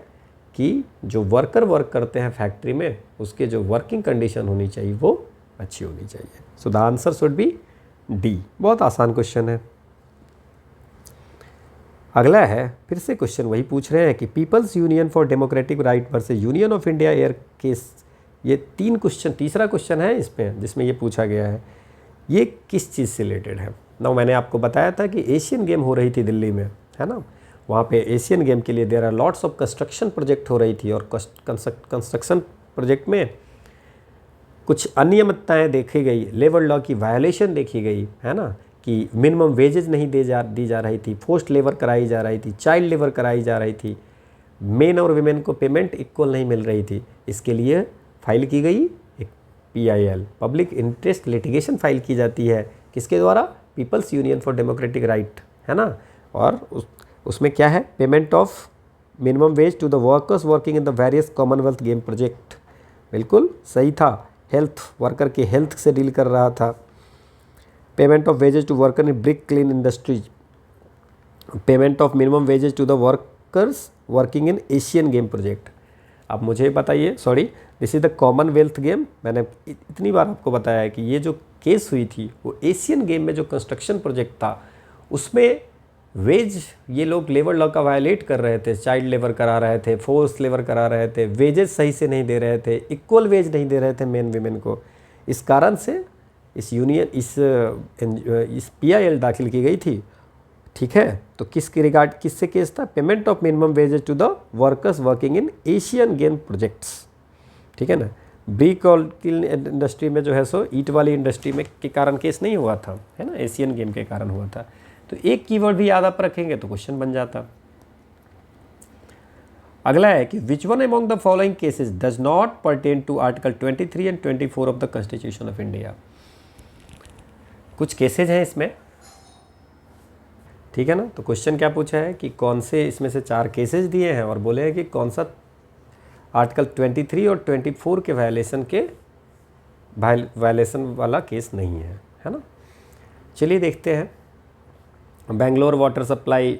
कि जो वर्कर वर्क करते हैं फैक्ट्री में, उसके जो वर्किंग कंडीशन होनी चाहिए वो अच्छी होनी चाहिए। So the answer should be D. बहुत आसान क्वेश्चन है। अगला है, फिर से क्वेश्चन वही पूछ रहे हैं कि people's union for democratic right versus union of India air case. ये तीन क्वेश्चन, तीसरा क्वेश्चन है इसमें जिसमें ये पूछा गया है, ये किस चीज़ से रिलेटेड है? ना मैंने आपको बताया था कि एशियन गेम हो रही थी दिल्ली में, है ना। वहाँ पे एशियन गेम के लिए there are lots of construction project हो रही थी, और कंस्ट्रक्शन प्रोजेक्ट में कुछ अनियमितताएँ देखी गई, लेबर लॉ की वायलेशन देखी गई, है ना, कि मिनिमम वेजेस नहीं दी जा रही थी, फोर्स्ड लेबर कराई जा रही थी, चाइल्ड लेबर कराई जा रही थी, मेन और वीमेन को पेमेंट इक्वल नहीं मिल रही थी। इसके लिए फाइल की गई एक PIL, public interest litigation file की जाती है, किसके द्वारा? People's union for democratic right, है ना। और उसमें क्या है? Payment of minimum wage to the workers working in the various Commonwealth game project. बिल्कुल सही था। हेल्थ, वर्कर के हेल्थ से डील कर रहा था। Payment of wages to worker in brick kiln industries, payment of minimum wages to the workers working in Asian game project. अब मुझे बताइए, sorry, this is the Commonwealth game. मैंने इतनी बार आपको बताया है कि ये जो केस हुई थी वो एशियन गेम में जो कंस्ट्रक्शन प्रोजेक्ट था उसमें वेज, ये लोग लेबर लॉ का वायलेट कर रहे थे, चाइल्ड लेबर करा रहे थे, फोर्स लेबर करा रहे थे, वेजेस सही से नहीं दे रहे थे, इक्वल वेज नहीं दे रहे थे मेन वीमेन को। इस कारण से इस यूनियन इस PIL दाखिल की गई थी, ठीक है। तो किसके रिगार्ड, किससे केस था? Payment of minimum wages to the workers working in Asian game projects, ठीक है ना। ब्रिक और किल इंडस्ट्री में जो है सो ईट वाली इंडस्ट्री में के कारण केस नहीं हुआ था, है ना, एशियन गेम के कारण हुआ था। तो एक कीवर्ड भी याद आप रखेंगे तो क्वेश्चन बन जाता। अगला है कि which one among the following cases does not pertain to article 23 and 24 of the constitution of India. कुछ केसेज हैं इसमें, ठीक है ना। तो क्वेश्चन क्या पूछा है कि कौन से इसमें से 4 केसेज दिए हैं और बोले हैं कि कौन सा आर्टिकल 23 और 24 के वायलेशन वाला केस नहीं है, है ना। चलिए देखते हैं। Bangalore water supply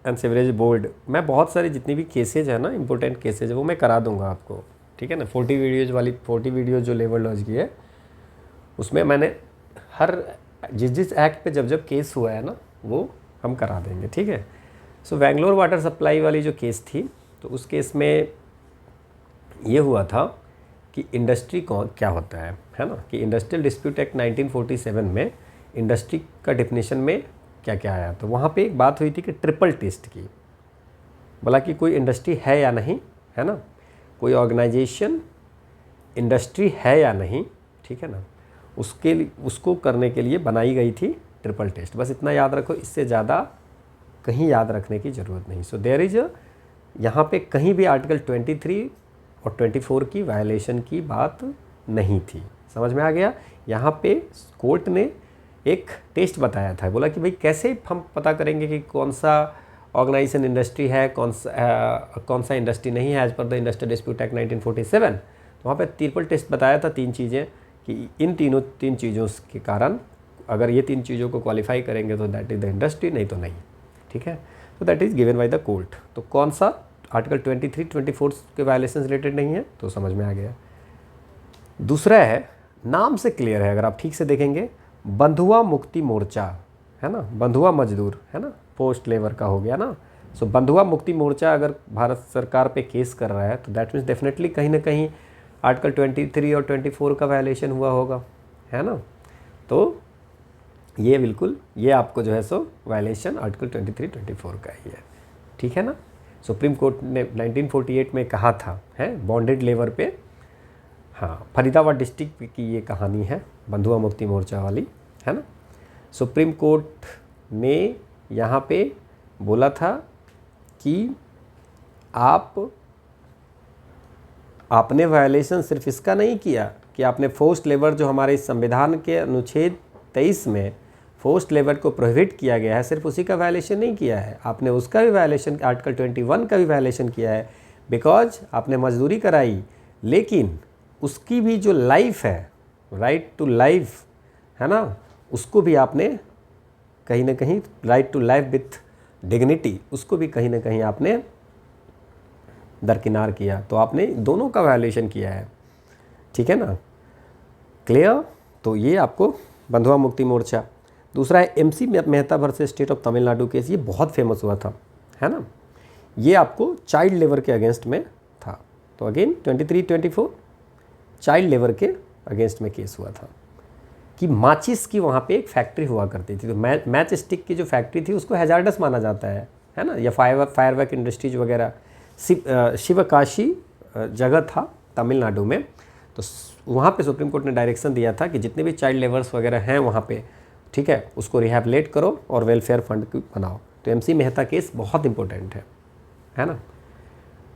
and sewerage board, मैं बहुत सारे जितनी भी केसेज है ना, इंपॉर्टेंट केसेज है, वो मैं करा दूंगा आपको, ठीक है ना। 40 वीडियोज़ जो लेबर लॉज की है उसमें मैंने हर जिस एक्ट पे जब केस हुआ है ना वो हम करा देंगे, ठीक है। सो बेंगलोर वाटर सप्लाई वाली जो केस थी, तो उस केस में ये हुआ था कि इंडस्ट्री कौन क्या होता है ना, कि इंडस्ट्रियल डिस्प्यूट एक्ट 1947 में इंडस्ट्री का डिफिनेशन में क्या क्या आया। तो वहाँ पे एक बात हुई थी कि ट्रिपल टेस्ट की, बोला कि कोई इंडस्ट्री है या नहीं, है ना, कोई ऑर्गेनाइजेशन इंडस्ट्री है या नहीं, ठीक है ना, उसको करने के लिए बनाई गई थी ट्रिपल टेस्ट। बस इतना याद रखो, इससे ज़्यादा कहीं याद रखने की ज़रूरत नहीं। सो देयर इज़ यहाँ पे कहीं भी आर्टिकल 23 और 24 की वायलेशन की बात नहीं थी, समझ में आ गया। यहाँ पे कोर्ट ने एक टेस्ट बताया था, बोला कि भाई कैसे हम पता करेंगे कि कौन सा ऑर्गेनाइजेशन इंडस्ट्री है, कौन सा इंडस्ट्री नहीं है as per the industrial dispute act 1947। तो वहाँ पे ट्रिपल टेस्ट बताया था, 3 चीज़ें, कि इन तीन चीज़ों के कारण अगर ये 3 चीज़ों को क्वालिफाई करेंगे तो दैट इज़ द इंडस्ट्री, नहीं तो नहीं। ठीक है, तो that is given by the court. तो कौन सा आर्टिकल 23, 24 के वायलेशन रिलेटेड नहीं है, तो समझ में आ गया। दूसरा है, नाम से क्लियर है, अगर आप ठीक से देखेंगे, बंधुआ मुक्ति मोर्चा है ना, बंधुआ मजदूर है ना, पोस्ट लेबर का हो गया ना। सो बंधुआ मुक्ति मोर्चा अगर भारत सरकार पे केस कर रहा है तो दैट मीन्स डेफिनेटली कहीं ना कहीं आर्टिकल 23 और 24 का वायलेशन हुआ होगा, है ना। तो ये बिल्कुल, ये आपको जो है सो वायलेशन आर्टिकल 23, 24 का ही है। ठीक है ना। सुप्रीम कोर्ट ने 1948 में कहा था, है बॉन्डेड लेबर पे। हाँ, फरीदाबाद डिस्ट्रिक्ट की ये कहानी है, बंधुआ मुक्ति मोर्चा वाली, है ना। सुप्रीम कोर्ट ने यहाँ पे बोला था कि आपने वायलेशन सिर्फ इसका नहीं किया कि आपने फोर्स्ड लेबर, जो हमारे संविधान के अनुच्छेद 23 में फोर्स्ड लेबर को प्रोहिबिट किया गया है, सिर्फ उसी का वायलेशन नहीं किया है, आपने उसका भी वायलेशन, आर्टिकल 21 का भी वायलेशन किया है, बिकॉज आपने मजदूरी कराई, लेकिन उसकी भी जो लाइफ है, राइट टू लाइफ, है ना, उसको भी आपने कहीं ना कहीं, right to life with dignity, उसको भी कहीं ना कहीं आपने दरकिनार किया। तो आपने दोनों का वायलेशन किया है। ठीक है ना, क्लियर। तो ये आपको बंधुआ मुक्ति मोर्चा। दूसरा है MC Mehta versus state of Tamil Nadu case, ये बहुत फेमस हुआ था, है ना। ये आपको चाइल्ड लेबर के अगेंस्ट में था। तो अगेन 23, 24 चाइल्ड लेबर के अगेंस्ट में केस हुआ था कि माचिस की वहाँ पे एक फैक्ट्री हुआ करती थी। तो मैच स्टिक की जो फैक्ट्री थी उसको हैजार्डस माना जाता है ना, या फायरवर्क इंडस्ट्रीज वगैरह। शिवकाशी जगह था तमिलनाडु में। तो वहाँ पे सुप्रीम कोर्ट ने डायरेक्शन दिया था कि जितने भी चाइल्ड लेबर्स वगैरह हैं वहाँ पे, ठीक है, उसको रिहैबिलिटेट करो और वेलफेयर फंड बनाओ। तो MC मेहता केस बहुत इंपॉर्टेंट है ना।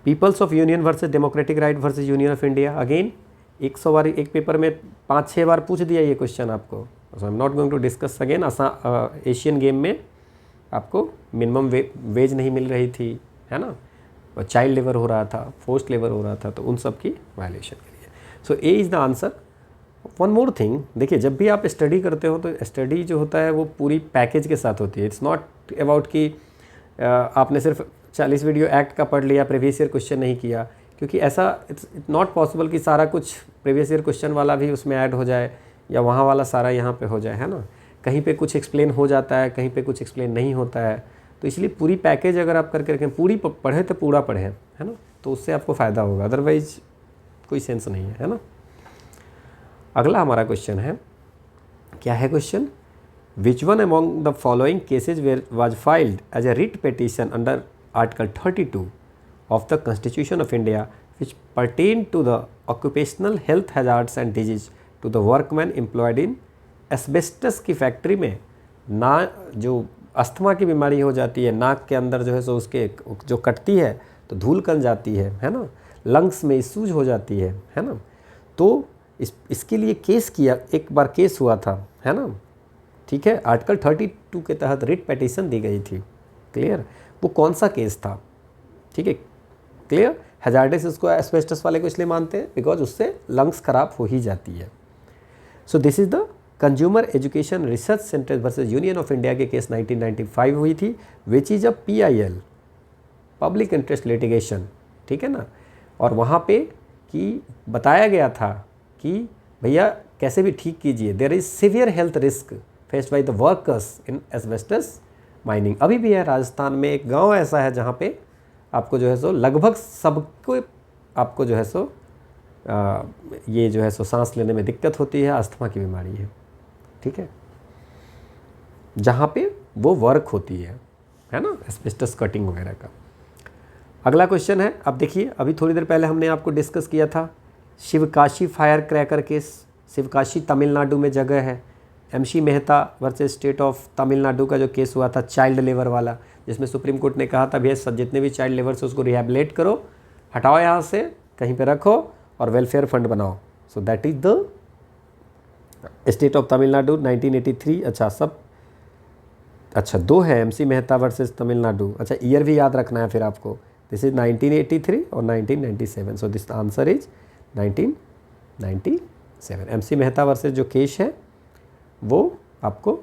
People's of union versus democratic right versus union of India, again 100 बार एक पेपर में 5-6 बार पूछ दिया ये क्वेश्चन आपको। So I am not going to discuss again. Asian game में आपको मिनिमम वेज नहीं मिल रही थी, है ना, चाइल्ड लेबर हो रहा था, फोर्स्ड लेबर हो रहा था, तो उन सब की वायलेशन के लिए। So A is the answer. One more thing, देखिए जब भी आप स्टडी करते हो तो स्टडी जो होता है वो पूरी पैकेज के साथ होती है। इट्स नॉट अबाउट कि आपने सिर्फ 40 वीडियो एक्ट का पढ़ लिया, प्रीवियस ईयर क्वेश्चन नहीं किया, क्योंकि ऐसा इट्स नॉट पॉसिबल कि सारा कुछ प्रीवियस ईयर क्वेश्चन वाला भी उसमें ऐड हो जाए या वहाँ वाला सारा यहाँ पे हो जाए, है ना। कहीं पे कुछ एक्सप्लेन हो जाता है, कहीं पे कुछ एक्सप्लेन नहीं होता है। तो इसलिए पूरी पैकेज अगर आप करके रखें, पूरी पढ़े तो पूरा पढ़ें, है ना, तो उससे आपको फ़ायदा होगा, अदरवाइज कोई सेंस नहीं है ना। अगला हमारा क्वेश्चन है, क्या है question, which one among the following cases was filed as a writ petition under article 32 of the Constitution of India which pertain to the occupational health hazards and disease to the workmen employed in asbestos की factory में ना जो asthma की बीमारी हो जाती है, नाक के अंदर जो है सो उसके जो कटती है तो धूल कन जाती है ना, लंग्स में सूज हो जाती है ना। तो इसके लिए केस किया, एक बार केस हुआ था, है ना, ठीक है, आर्टिकल 32 के तहत रिट पिटीशन दी गई थी। क्लियर, वो कौन सा केस था, ठीक है, क्लियर। हैजार्डस इसको एस्बेस्टस वाले को इसलिए मानते हैं बिकॉज उससे लंग्स खराब हो ही जाती है। So this is the consumer education research centre versus union of India के केस 1995 हुई थी, which is a PIL, public interest litigation, ठीक है ना। और वहाँ पे कि बताया गया था कि भैया कैसे भी ठीक कीजिए, there is severe health risk faced by the workers in asbestos mining. अभी भी है राजस्थान में एक गांव ऐसा है जहाँ पे आपको जो है सो लगभग सबको आपको जो है सो ये जो है सो सांस लेने में दिक्कत होती है, अस्थमा की बीमारी है, ठीक है, जहाँ पे वो वर्क होती है ना, एस्बेस्टस कटिंग वगैरह का। अगला क्वेश्चन है, अब देखिए अभी थोड़ी देर पहले हमने आपको डिस्कस किया था Sivakasi fire cracker case, Sivakasi Tamil Nadu में जगह है। MC Mehta versus state of Tamil Nadu का जो केस हुआ था चाइल्ड लेबर वाला, जिसमें सुप्रीम कोर्ट ने कहा था भैया जितने भी चाइल्ड लेबर से उसको रिहैबिलिटेट करो, हटाओ यहाँ से, कहीं पे रखो और वेलफेयर फंड बनाओ। सो that is the state of Tamil Nadu 1983, अच्छा सब, अच्छा दो है, एमसी मेहता वर्सेस तमिलनाडु। अच्छा ईयर भी याद रखना है फिर आपको, दिस इज 1983 और 1997, so this answer is 1997। MC Mehta versus जो केस है वो आपको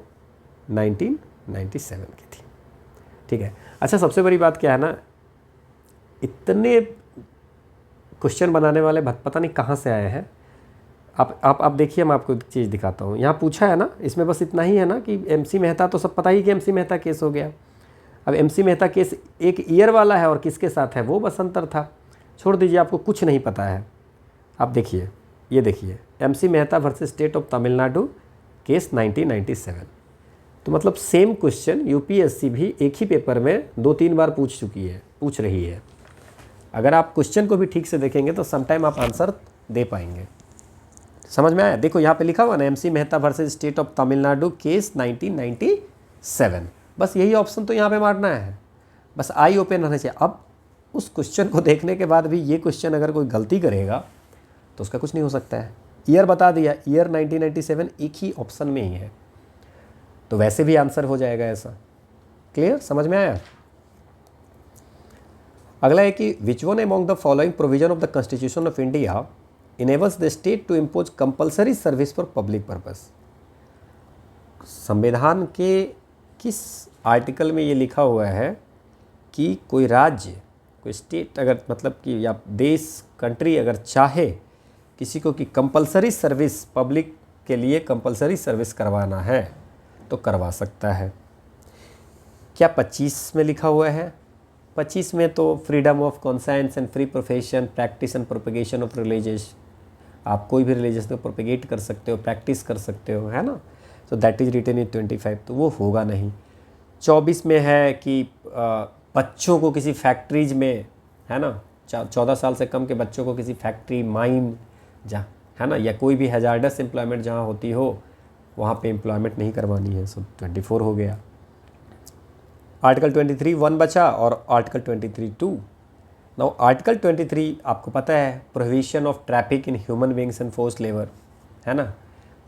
1997 की थी, ठीक है। अच्छा सबसे बड़ी बात क्या है ना, इतने क्वेश्चन बनाने वाले पता नहीं कहाँ से आए हैं। आप देखिए, मैं आपको एक चीज़ दिखाता हूँ। यहाँ पूछा है ना, इसमें बस इतना ही है ना कि एमसी मेहता तो सब पता ही कि एमसी मेहता केस हो गया। अब एमसी मेहता केस एक ईयर वाला है और किसके साथ है, वो बस अंतर था। छोड़ दीजिए, आपको कुछ नहीं पता है। आप देखिए, ये देखिए, MC Mehta versus state of Tamil Nadu case 1997। तो मतलब सेम क्वेश्चन यूपीएससी भी एक ही पेपर में 2-3 बार पूछ रही है। अगर आप क्वेश्चन को भी ठीक से देखेंगे तो समटाइम आप आंसर दे पाएंगे। समझ में आया? देखो यहाँ पे लिखा हुआ ना, MC Mehta versus state of Tamil Nadu case 1997, बस यही ऑप्शन तो यहाँ पे मारना है, बस आई ओपन रहना चाहिए। अब उस क्वेश्चन को देखने के बाद भी ये क्वेश्चन अगर कोई गलती करेगा तो उसका कुछ नहीं हो सकता है। ईयर बता दिया, ईयर 1997 एक ही ऑप्शन में ही है, तो वैसे भी आंसर हो जाएगा ऐसा। क्लियर? समझ में आया? अगला है कि which one among the following provision of the constitution of India enables the state to impose compulsory service for public purpose. संविधान के किस आर्टिकल में ये लिखा हुआ है कि कोई राज्य, कोई स्टेट अगर मतलब कि या देश, कंट्री अगर चाहे किसी को कि कंपल्सरी सर्विस, पब्लिक के लिए कंपल्सरी सर्विस करवाना है तो करवा सकता है। क्या 25 में लिखा हुआ है? 25 में तो freedom of conscience and free profession, practice and propagation of religious, आप कोई भी रिलीजियस को प्रोपेगेट कर सकते हो, प्रैक्टिस कर सकते हो, है ना। So that is written in 25, तो वो होगा नहीं। 24 में है कि बच्चों को किसी फैक्ट्रीज में, है ना, 14 साल से कम के बच्चों को किसी फैक्ट्री, माइन जहाँ, है ना, या कोई भी हैजार्डस एम्प्लॉयमेंट जहाँ होती हो वहाँ पे एम्प्लॉयमेंट नहीं करवानी है। सो 24 हो गया। आर्टिकल 23 1 बचा और आर्टिकल 23 2। नाउ आर्टिकल 23 आपको पता है, prohibition of traffic in human beings and forced labour, है ना।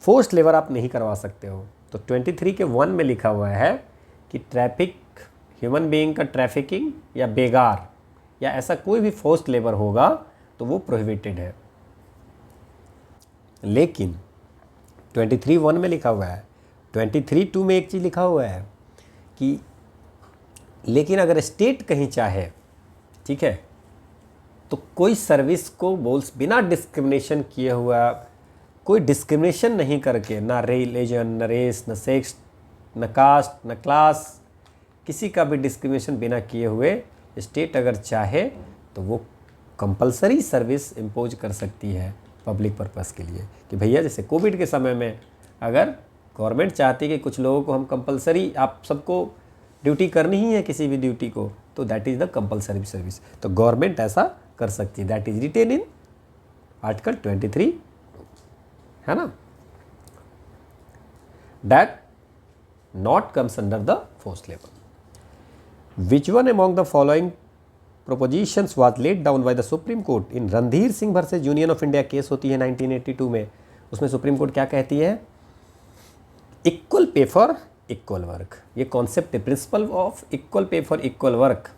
फोर्स्ड लेबर आप नहीं करवा सकते हो। तो 23 के 1 में लिखा हुआ है कि ट्रैफिक, ह्यूमन बीइंग का ट्रैफिकिंग या बेगार या ऐसा कोई भी फोर्स्ड लेबर होगा तो वो प्रोहिबिटेड है। लेकिन 23(1) में लिखा हुआ है, 23(2) में एक चीज़ लिखा हुआ है कि लेकिन अगर स्टेट कहीं चाहे, ठीक है, तो कोई सर्विस को बिना डिस्क्रिमिनेशन किए हुआ, कोई डिस्क्रिमिनेशन नहीं करके, ना रिलीजन, न रेस, न सेक्स, न कास्ट, न क्लास, किसी का भी डिस्क्रिमिनेशन बिना किए हुए स्टेट अगर चाहे तो वो कंपलसरी सर्विस इम्पोज कर सकती है पब्लिक पर्पस के लिए। कि भैया जैसे कोविड के समय में अगर गवर्नमेंट चाहती है कि कुछ लोगों को हम कंपलसरी, आप सबको ड्यूटी करनी ही है किसी भी ड्यूटी को, तो that is the compulsory service, तो गवर्नमेंट ऐसा कर सकती है। That is written in article 23, है ना, that not comes under the forced labour. Which one among the following propositions was laid down by the Supreme Court in Randhir Singh versus union of India case होती है 1982 में। उसमें supreme court क्या कहती है? Equal pay for equal work. ये concept है, principle of equal pay for equal work.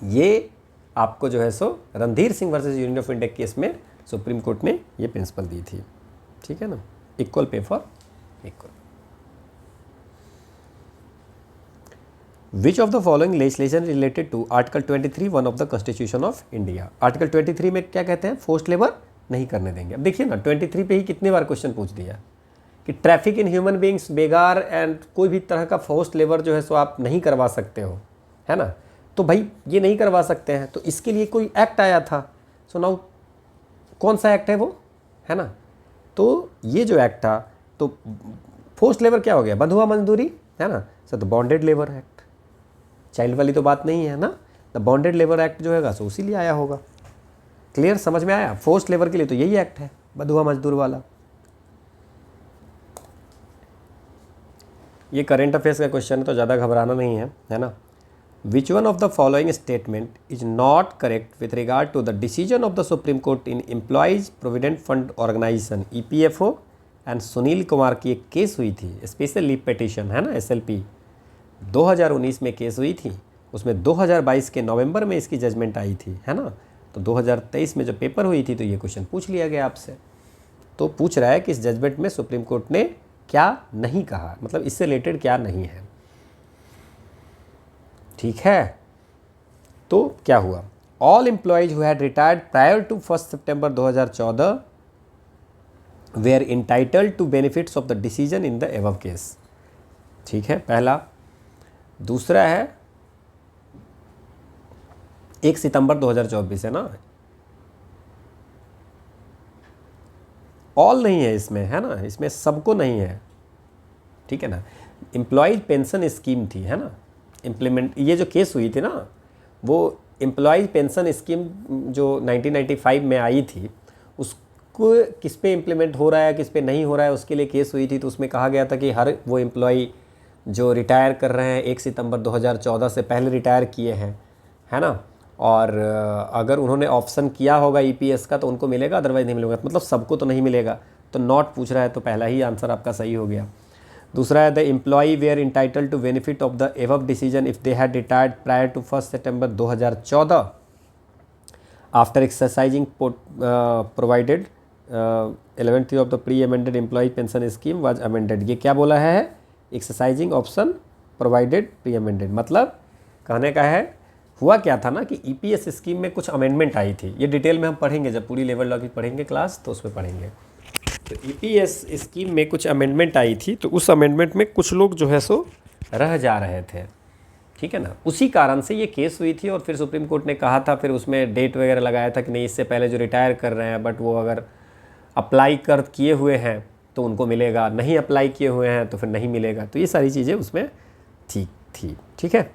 ये आपको जो है सो Randhir Singh versus union of India case में सुप्रीम कोर्ट ने ये प्रिंसिपल दी थी, ठीक है ना, equal pay for equal. Which of the following legislation related to Article 23(1) of the Constitution of India? Article 23 में क्या कहते हैं? फोर्स्ड लेबर नहीं करने देंगे। अब देखिए ना, 23 पे ही कितने बार क्वेश्चन पूछ दिया कि traffic in human beings, begar and कोई भी तरह का फोर्स्ड लेबर जो है सो आप नहीं करवा सकते हो, है ना। तो भाई ये नहीं करवा सकते हैं, तो इसके लिए कोई एक्ट आया था। सो नाउ कौन सा एक्ट है वो, है ना। तो ये जो एक्ट था, तो फोर्स्ड लेबर क्या हो गया? बंधुआ मजदूरी, है ना। So the bonded labour act, child वाली तो बात नहीं है ना। द बॉन्डेड लेबर एक्ट जो है सो उसी लिए आया होगा। क्लियर? समझ में आया? फोर्स्ड लेबर के लिए तो यही एक्ट है, बंधुआ मजदूर वाला। ये करेंट अफेयर्स का क्वेश्चन है तो ज़्यादा घबराना नहीं है, है ना। Which one of the following statement is not correct with regard to the decision of the Supreme Court in employees provident fund organisation EPFO and Sunil Kumar की एक केस हुई थी, स्पेशल लीव पिटीशन है ना, SLP 2019 में केस हुई थी, उसमें 2022 के नवंबर में इसकी जजमेंट आई थी, है ना। तो 2023 में जब पेपर हुई थी तो ये क्वेश्चन पूछ लिया गया आपसे। तो पूछ रहा है कि इस जजमेंट में सुप्रीम कोर्ट ने क्या नहीं कहा, मतलब इससे रिलेटेड क्या नहीं है, ठीक है। तो क्या हुआ, all employees who had retired prior to 1 September 2014 were entitled to benefits of the decision in the above case, ठीक है, पहला। दूसरा है 1 सितंबर 2024 है ना, ऑल नहीं है इसमें, है ना, इसमें सबको नहीं है, ठीक है ना। एम्प्लॉयज पेंशन स्कीम थी, है ना, इम्प्लीमेंट, ये जो केस हुई थी ना, वो एम्प्लॉयज पेंशन स्कीम जो 1995 में आई थी, उसको किस पे इम्प्लीमेंट हो रहा है किस पे नहीं हो रहा है, उसके लिए केस हुई थी। तो उसमें कहा गया था कि हर वो एम्प्लॉय जो रिटायर कर रहे हैं 1 सितंबर 2014 से पहले रिटायर किए हैं, है ना, और अगर उन्होंने ऑप्शन किया होगा EPS का तो उनको मिलेगा, अदरवाइज नहीं मिलेगा, मतलब सबको तो नहीं मिलेगा। तो नॉट पूछ रहा है, तो पहला ही आंसर आपका सही हो गया। दूसरा है the employee were entitle to benefit of the above decision if they had retired prior to 1 September 2014 after exercising provided 11th of the pre amended employee pension scheme was amended. ये क्या बोला है, exercising option provided pre amended, मतलब कहने का है हुआ क्या था ना कि EPS स्कीम में कुछ अमेंडमेंट आई थी। ये डिटेल में हम पढ़ेंगे, जब पूरी लेवल लॉ की पढ़ेंगे क्लास तो उसमें पढ़ेंगे। तो EPS स्कीम में कुछ अमेंडमेंट आई थी, तो उस अमेंडमेंट में कुछ लोग जो है सो रह जा रहे थे, ठीक है ना, उसी कारण से ये केस हुई थी। और फिर सुप्रीम कोर्ट ने कहा था, फिर उसमें डेट वगैरह लगाया था कि नहीं, इससे पहले जो रिटायर कर रहे हैं बट वो अगर अप्लाई कर किए हुए हैं तो उनको मिलेगा, नहीं अप्लाई किए हुए हैं तो फिर नहीं मिलेगा। तो ये सारी चीज़ें उसमें ठीक थी, ठीक है।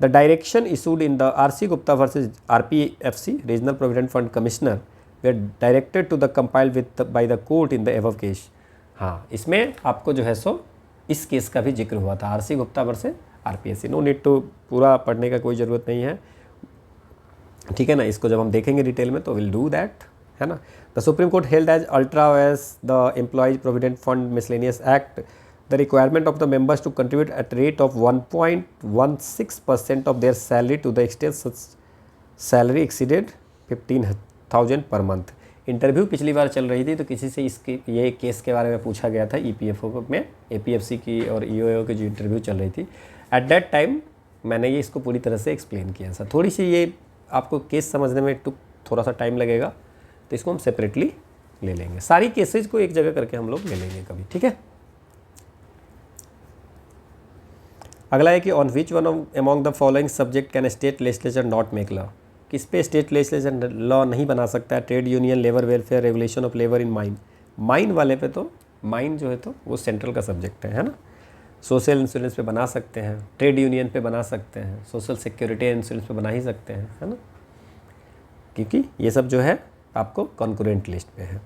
The direction issued in the RC Gupta versus RPFC regional provident fund commissioner were directed to the comply with by the court in the above case. हाँ, इसमें आपको जो है सो इस केस का भी जिक्र हुआ था, RC Gupta versus RPFC। No need to पूरा पढ़ने का कोई ज़रूरत नहीं है, ठीक है ना। इसको जब हम देखेंगे डिटेल में तो विल डू दैट, है ना। The Supreme Court held as ultra as the employees provident fund miscellaneous act the requirement of the members to contribute at rate of 1.16% of their salary to the extent such salary exceeded 15,000 per month। Interview पिछली बार चल रही थी तो किसी से इसके ये case के बारे में पूछा गया था EPFO में, APFC की और EOAO की जो इंटरव्यू चल रही थी एट दैट टाइम मैंने ये इसको पूरी तरह से एक्सप्लेन किया था। थोड़ी सी ये आपको केस समझने में थोड़ा सा टाइम लगेगा, तो इसको हम सेपरेटली ले लेंगे, सारी केसेज को एक जगह करके हम लोग ले लेंगे कभी, ठीक है। अगला है कि on which one among the following subject can state legislature not make law. किस पे स्टेट लेजिस्लेचर लॉ नहीं बना सकता है, trade union, labour welfare, regulation of labour in mine. Mine वाले पे तो माइन जो है तो वो सेंट्रल का सब्जेक्ट है ना। सोशल इंश्योरेंस पे बना सकते हैं, ट्रेड यूनियन पे बना सकते हैं, सोशल सिक्योरिटी इंश्योरेंस पे बना ही सकते हैं, है ना, क्योंकि ये सब जो है आपको कॉन्करेंट लिस्ट पे है,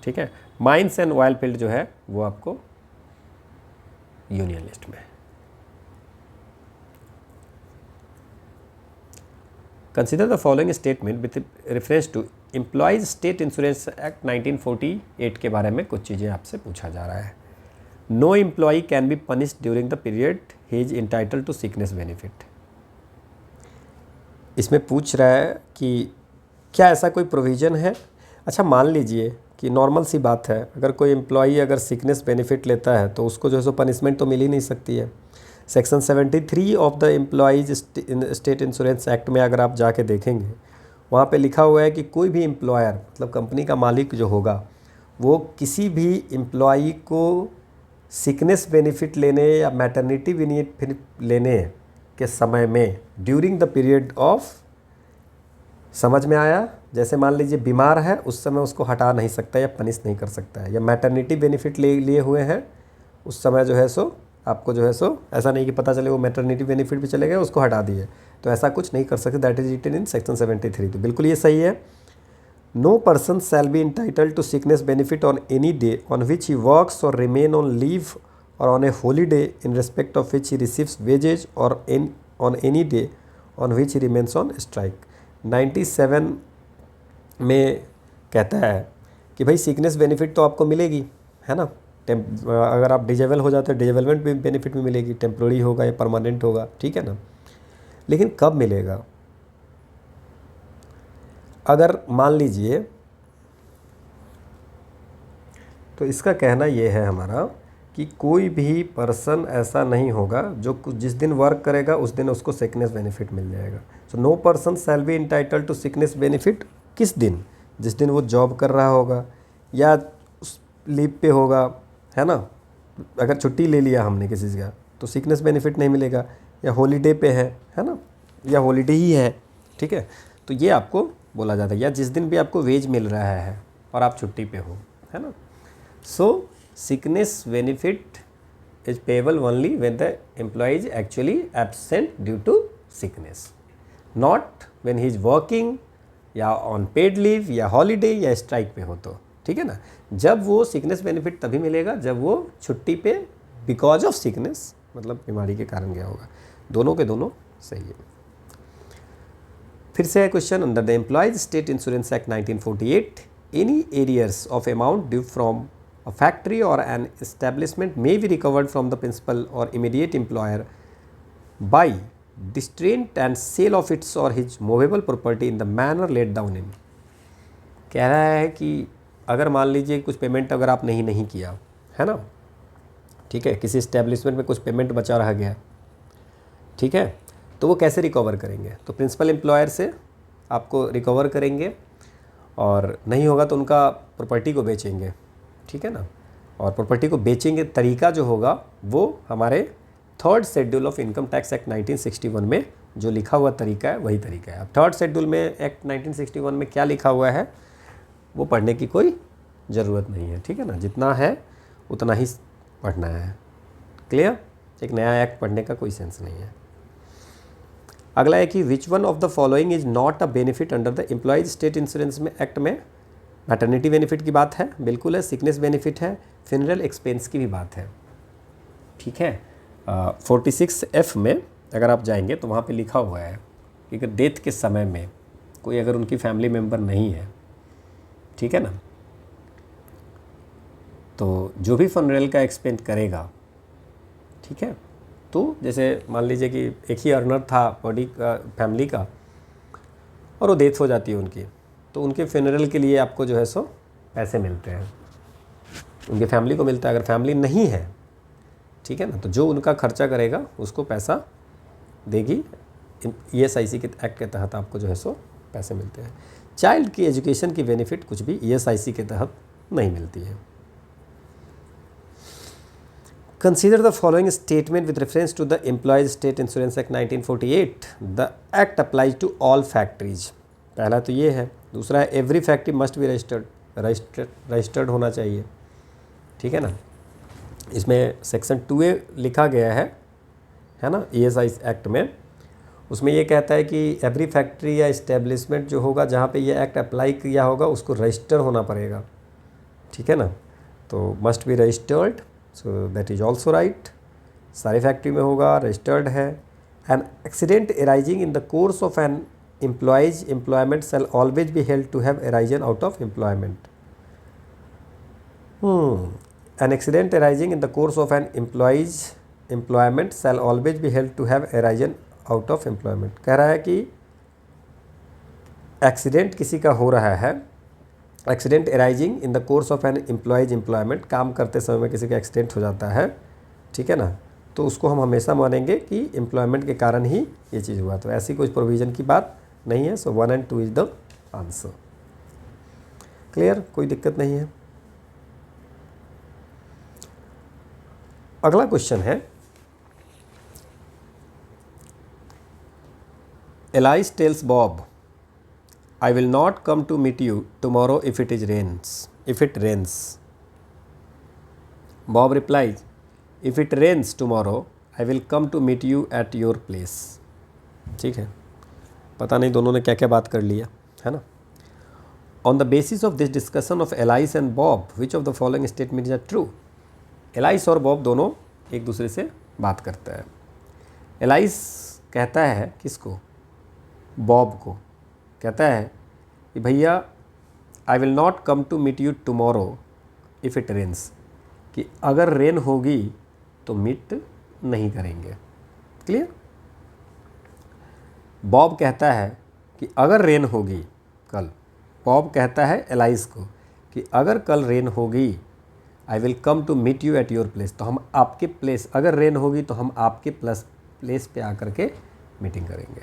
ठीक है। माइंस एंड ऑयल फील्ड जो है वो आपको यूनियन लिस्ट में है। Consider the following statement with reference to employees state insurance act 1948 के बारे में कुछ चीज़ें आपसे पूछा जा रहा है। No employee can be punished during the period he is entitle to sickness benefit. इसमें पूछ रहा है कि क्या ऐसा कोई प्रोविज़न है। अच्छा, मान लीजिए कि नॉर्मल सी बात है, अगर कोई एम्प्लॉई अगर सिकनेस बेनिफिट लेता है तो उसको जो है सो पनिशमेंट तो मिल ही नहीं सकती है। Section 73 of the employees state insurance act में अगर आप जाके देखेंगे, वहाँ पे लिखा हुआ है कि कोई भी एम्प्लॉयर मतलब कंपनी का मालिक जो होगा वो किसी भी एम्प्लॉई को सिकनेस बेनिफिट लेने या मैटरनिटी बेनिफिट लेने के समय में ड्यूरिंग द पीरियड ऑफ, समझ में आया, जैसे मान लीजिए बीमार है उस समय उसको हटा नहीं सकता या पनिश नहीं कर सकता है, या मैटरनिटी बेनिफिट लिए हुए हैं उस समय जो है सो आपको जो है सो ऐसा नहीं कि पता चले वो मैटरनिटी बेनिफिट भी चले गए उसको हटा दिए, तो ऐसा कुछ नहीं कर सकते। That is written in section 73। तो बिल्कुल ये सही है। No person shall be entitled to sickness benefit on any day on which he works और रिमेन ऑन लीव और on a holiday in respect of which he receives wages और on any day on which he remains on strike. 97 में कहता है कि भाई sickness benefit तो आपको मिलेगी, है ना। अगर आप डिजेबल हो जाते हो डिजेबलमेंट भी बेनिफिट भी मिलेगी, टेम्प्रोरी होगा या परमानेंट होगा, ठीक है ना। लेकिन कब मिलेगा? अगर मान लीजिए, तो इसका कहना ये है हमारा कि कोई भी पर्सन ऐसा नहीं होगा जो जिस दिन वर्क करेगा उस दिन उसको सिकनेस बेनिफिट मिल जाएगा। So no person shall be entitled to sickness benefit. किस दिन? जिस दिन वो जॉब कर रहा होगा या लीव पे होगा, है ना। अगर छुट्टी ले लिया हमने किसी का तो सिकनेस बेनिफिट नहीं मिलेगा, या हॉलीडे पे है ना, या हॉलीडे ही है, ठीक है। तो ये आपको बोला जाता है, या जिस दिन भी आपको वेज मिल रहा है और आप छुट्टी पे हो, है ना। सो sickness benefit is payable only when the employee is actually absent due to sickness, not when he is working या on paid leave या holiday या strike पे हो तो, ठीक है ना। जब वो sickness benefit तभी मिलेगा जब वो छुट्टी पे because of sickness, मतलब बीमारी के कारण गया होगा। दोनों के दोनों सही है। फिर से है question, under the employees state insurance act 1948 any arrears of amount due from a factory or an establishment may be recovered from the principal or immediate employer by distraint and sale of its or his movable property in the manner laid down in। कह रहा है कि अगर मान लीजिए कुछ payment अगर आपने नहीं किया, है ना, ठीक है, किसी इस्टेब्लिशमेंट में कुछ पेमेंट बचा रह गया, ठीक है, तो वो कैसे रिकवर करेंगे? तो प्रिंसिपल एम्प्लॉयर से आपको रिकवर करेंगे, और नहीं होगा तो उनका प्रॉपर्टी को बेचेंगे, ठीक है ना। और प्रॉपर्टी को बेचेंगे तरीका जो होगा वो हमारे third schedule of income tax act 1961 में जो लिखा हुआ तरीका है वही तरीका है। अब थर्ड शेड्यूल में एक्ट 1961 में क्या लिखा हुआ है वो पढ़ने की कोई ज़रूरत नहीं है, ठीक है ना। जितना है उतना ही पढ़ना है। क्लियर? एक नया एक्ट पढ़ने का कोई सेंस नहीं है। अगला है कि which one of the following is not a benefit under the employees state insurance में एक्ट में? मैटरनिटी बेनिफिट की बात है, बिल्कुल है। सिकनेस बेनिफिट है, फ्यूनरल एक्सपेंस की भी बात है, ठीक है। 46F में अगर आप जाएंगे तो वहाँ पे लिखा हुआ है कि अगर डेथ के समय में कोई अगर उनकी फैमिली मेम्बर नहीं है, ठीक है ना, तो जो भी फ्यूनरल का एक्सपेंस करेगा, ठीक है, तो जैसे मान लीजिए कि एक ही अर्नर था बॉडी का फैमिली का और वो डेथ हो जाती है उनकी, तो उनके फ्यूनरल के लिए आपको जो है सो पैसे मिलते हैं, उनके फैमिली को मिलता है। अगर फैमिली नहीं है, ठीक है ना, तो जो उनका खर्चा करेगा उसको पैसा देगी। ESIC के एक्ट के तहत आपको जो है सो पैसे मिलते हैं। चाइल्ड की एजुकेशन की बेनिफिट कुछ भी ESIC के तहत नहीं मिलती है। Consider the following statement with reference to the employees state insurance act 1948। The act applies to all factories. पहला तो ये है। दूसरा है every factory must be registered होना चाहिए, ठीक है ना। इसमें सेक्शन 2A लिखा गया है ना, ESI एक्ट में। उसमें ये कहता है कि एवरी फैक्ट्री या इस्टेब्लिशमेंट जो होगा जहाँ पे ये एक्ट अप्लाई किया होगा उसको रजिस्टर होना पड़ेगा, ठीक है ना। तो must be registered, so that is also right. सारी फैक्ट्री में होगा, रजिस्टर्ड है। An accident arising in the course of an employees employment shall always be held to have arisen out of employment। An accident arising in the course of an employee's employment shall always be held to have arisen out of employment। कह रहा है कि accident किसी का हो रहा है, accident arising in the course of an employee's employment, काम करते समय में किसी का एक्सीडेंट हो जाता है, ठीक है ना, तो उसको हम हमेशा मानेंगे कि एम्प्लॉयमेंट के कारण ही ये चीज़ हुआ। तो ऐसी कोई प्रोविज़न की बात नहीं है। So 1 and 2 is the answer. Clear? कोई दिक्कत नहीं है। अगला क्वेश्चन है, Alice tells Bob I will not come to meet you tomorrow if it rains. Bob replies if it rains tomorrow I will come to meet you at your place. ठीक है, पता नहीं दोनों ने क्या क्या बात कर लिया, है ना। On the basis of this discussion of alias and Bob which of the following statement is true. Alias और बॉब दोनों एक दूसरे से बात करता है। एलाइस कहता है किसको? बॉब को। कहता है कि भैया I will not come to meet you tomorrow if it rains. कि अगर रेन होगी तो मीट नहीं करेंगे। क्लियर? बॉब कहता है कि अगर रेन होगी कल, बॉब कहता है एलाइस को कि अगर कल रेन होगी I will come to meet you at your place, तो हम आपके प्लेस, अगर रेन होगी तो हम आपके प्लेस पे आकर के मीटिंग करेंगे।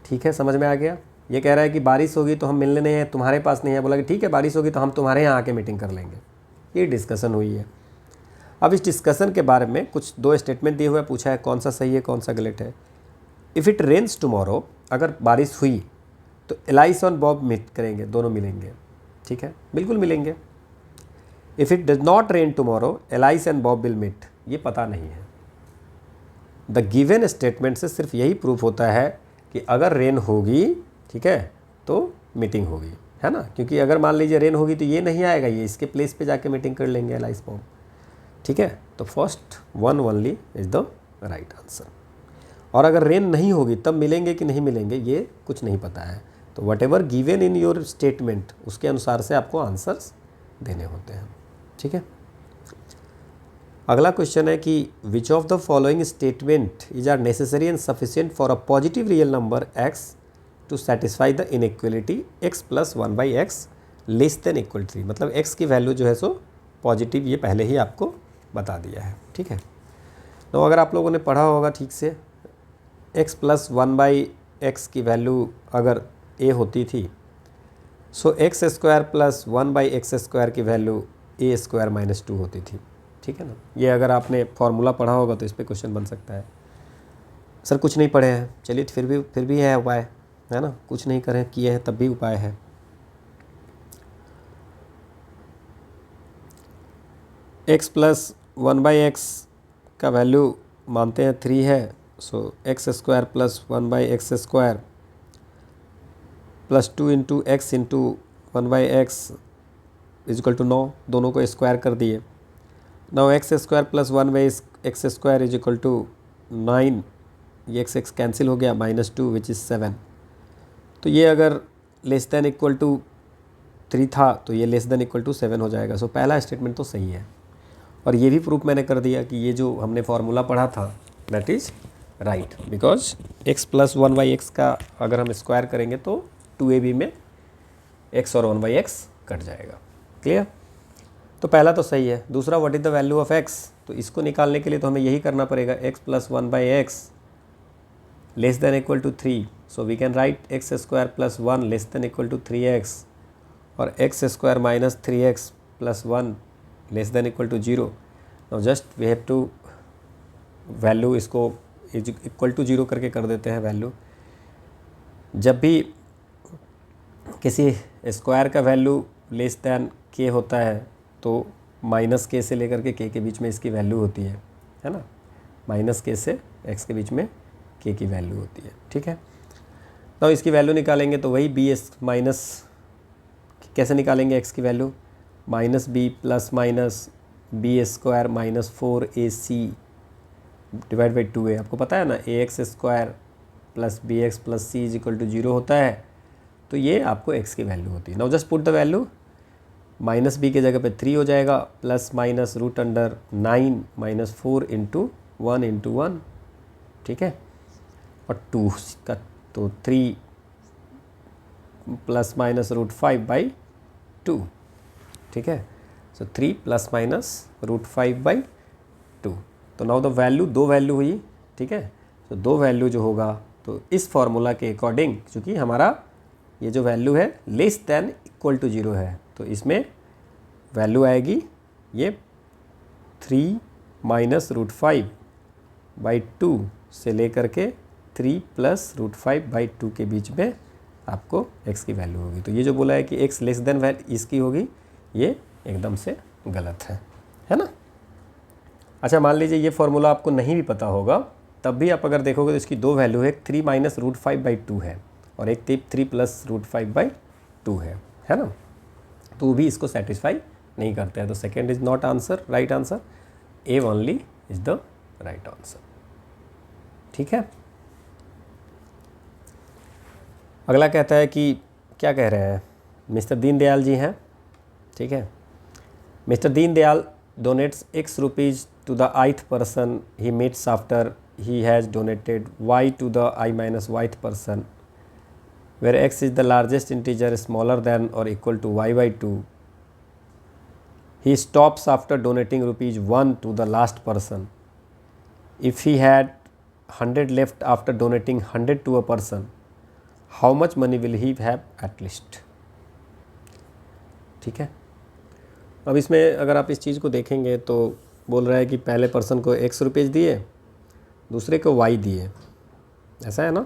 ठीक है, समझ में आ गया? ये कह रहा है कि बारिश होगी तो हम मिलने नहीं है, तुम्हारे पास नहीं है, बोला कि ठीक है बारिश होगी तो हम तुम्हारे यहाँ आके मीटिंग कर लेंगे। ये डिस्कशन हुई है। अब इस डिस्कशन के बारे में कुछ 2 स्टेटमेंट दिए हुए, पूछा है कौन सा सही है कौन सा गलत है। इफ़ इट रेन्स टुमारो, अगर बारिश हुई तो एलाइस और बॉब मीट करेंगे, दोनों मिलेंगे। ठीक है, बिल्कुल मिलेंगे। If it does not rain tomorrow Alice and Bob will meet, ये पता नहीं है। द गिवन स्टेटमेंट से सिर्फ यही प्रूफ होता है कि अगर रेन होगी, ठीक है, तो मीटिंग होगी, है ना, क्योंकि अगर मान लीजिए रेन होगी तो ये नहीं आएगा, ये इसके प्लेस पे जाके मीटिंग कर लेंगे एलाइस बॉब। ठीक है, तो first one only is the right answer. और अगर रेन नहीं होगी तब मिलेंगे कि नहीं मिलेंगे ये कुछ नहीं पता है। तो what ever given in your statement उसके अनुसार से आपको आंसर्स देने होते हैं। ठीक है, अगला क्वेश्चन है कि which of the following statement is are necessary and sufficient for a positive real number x to satisfy the inequality x plus 1/x less than equal 3। मतलब x की वैल्यू जो है सो पॉजिटिव, ये पहले ही आपको बता दिया है। ठीक है, तो अगर आप लोगों ने पढ़ा होगा ठीक से, x प्लस 1/x की वैल्यू अगर a होती थी, सो एक्स स्क्वायर प्लस 1/x² की वैल्यू a² माइनस 2 होती थी। ठीक है ना, ये अगर आपने फॉर्मूला पढ़ा होगा तो इस पर क्वेश्चन बन सकता है। सर कुछ नहीं पढ़े हैं, चलिए फिर भी है उपाय, है ना, कुछ नहीं करें किए हैं तब भी उपाय है। x प्लस 1/x का वैल्यू मानते हैं 3 है, so x² plus 1/x² plus 2 into x into 1/x equal to 9, दोनों को स्क्वायर कर दिए। Now x² plus 1/x² is equal to 9, ये x कैंसिल हो गया, -2 विच इज़ 7। तो ये अगर लेस दैन इक्वल टू 3 था तो ये लेस दैन इक्वल टू 7 हो जाएगा। सो पहला स्टेटमेंट तो सही है, और ये भी प्रूफ मैंने कर दिया कि ये जो हमने फार्मूला पढ़ा था that is right, because x plus 1/x का अगर हम स्क्वायर करेंगे तो 2ab में x और 1/x कट जाएगा। क्लियर? तो पहला तो सही है। दूसरा what is the value of x, तो इसको निकालने के लिए तो हमें यही करना पड़ेगा, x plus 1/x less than equal to 3, so we can write x² plus 1 less than equal to 3x, और x² minus 3x plus 1 less than equal to 0। Now just we have to value इसको equal to 0 करके कर देते हैं value. जब भी किसी square का वैल्यू लेस दैन k होता है तो -k से लेकर के k के बीच में इसकी वैल्यू होती है ना, -k से x के बीच में k की वैल्यू होती है। ठीक है, तो इसकी वैल्यू निकालेंगे तो वही bs माइनस, कैसे निकालेंगे x की value, -b plus minus b² minus 4ac divide by 2a। आपको पता है ना ax² plus bx plus c equal to 0 होता है, तो ये आपको x की वैल्यू होती है। Now just put the value, -b के जगह पे 3 हो जाएगा, plus minus √9 minus 4 into 1 into 1। ठीक है, और 2 का तो 3 प्लस माइनस √5/2। ठीक है, सो 3 प्लस माइनस √5/2। तो नाउ द वैल्यू, दो वैल्यू हुई। ठीक है, तो दो वैल्यू जो होगा तो इस फॉर्मूला के अकॉर्डिंग, क्योंकि हमारा ये जो वैल्यू है लेस दैन इक्वल टू 0 है, तो इसमें वैल्यू आएगी ये 3 माइनस √5/2 से लेकर के 3 प्लस √5/2 के बीच में आपको x की वैल्यू होगी। तो ये जो बोला है कि x लेस देन इसकी होगी, ये एकदम से गलत है ना। अच्छा, मान लीजिए ये फॉर्मूला आपको नहीं भी पता होगा, तब भी आप अगर देखोगे तो इसकी दो वैल्यू है, 3 माइनस √5/2 है और एक 3 प्लस √5/2 है ना, तो वो भी इसको सेटिस्फाई नहीं करते हैं। तो second is not answer, right answer, A only is the right answer. ठीक है, अगला कहता है कि क्या कह रहे हैं, मिस्टर दीनदयाल जी हैं। ठीक है, mister Deendayal donates X rupees to the ith person he meets after he has donated Y to the I minus yth person, where X is the largest integer smaller than or equal to Y by 2. He stops after donating rupees 1 to the last person. If he had 100 left after donating 100 to a person, how much money will he have at least? ठीक है, अब इसमें अगर आप इस चीज़ को देखेंगे तो बोल रहा है कि पहले पर्सन को X रुपीज़ दिए, दूसरे को Y दिए, ऐसा है ना.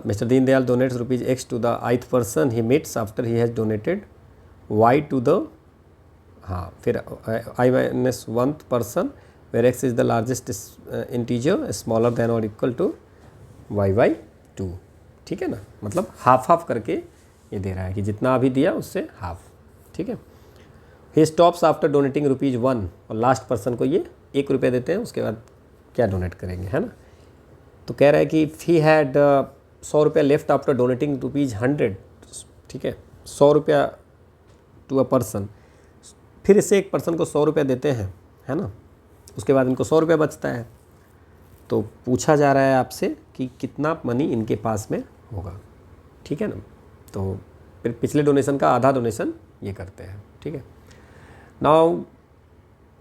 Mister Deendayal donates rupees X to the ith person he meets after he has donated Y to the, हाँ, फिर I minus 1th person were X is the largest integer smaller than और इक्वल टू Y बाई 2. ठीक है ना, मतलब half half करके ये दे रहा है कि जितना अभी दिया उससे हाफ. ठीक है. ही स्टॉप्स आफ्टर डोनेटिंग रुपीज़ 1, और लास्ट पर्सन को ये 1 रुपये देते हैं, उसके बाद क्या डोनेट करेंगे, है ना. तो कह रहा है कि ही हैड 100 रुपया लेफ्ट आफ्टर डोनेटिंग रुपीज़ 100. ठीक है, 100 रुपया टू अ पर्सन, फिर इससे एक पर्सन को 100 रुपया देते हैं, है ना. उसके बाद इनको 100 रुपया बचता है. तो पूछा जा रहा है आपसे कि कितना मनी इनके पास में होगा. ठीक है ना. तो फिर पिछले डोनेशन का आधा डोनेशन ये करते हैं. ठीक है. नाउ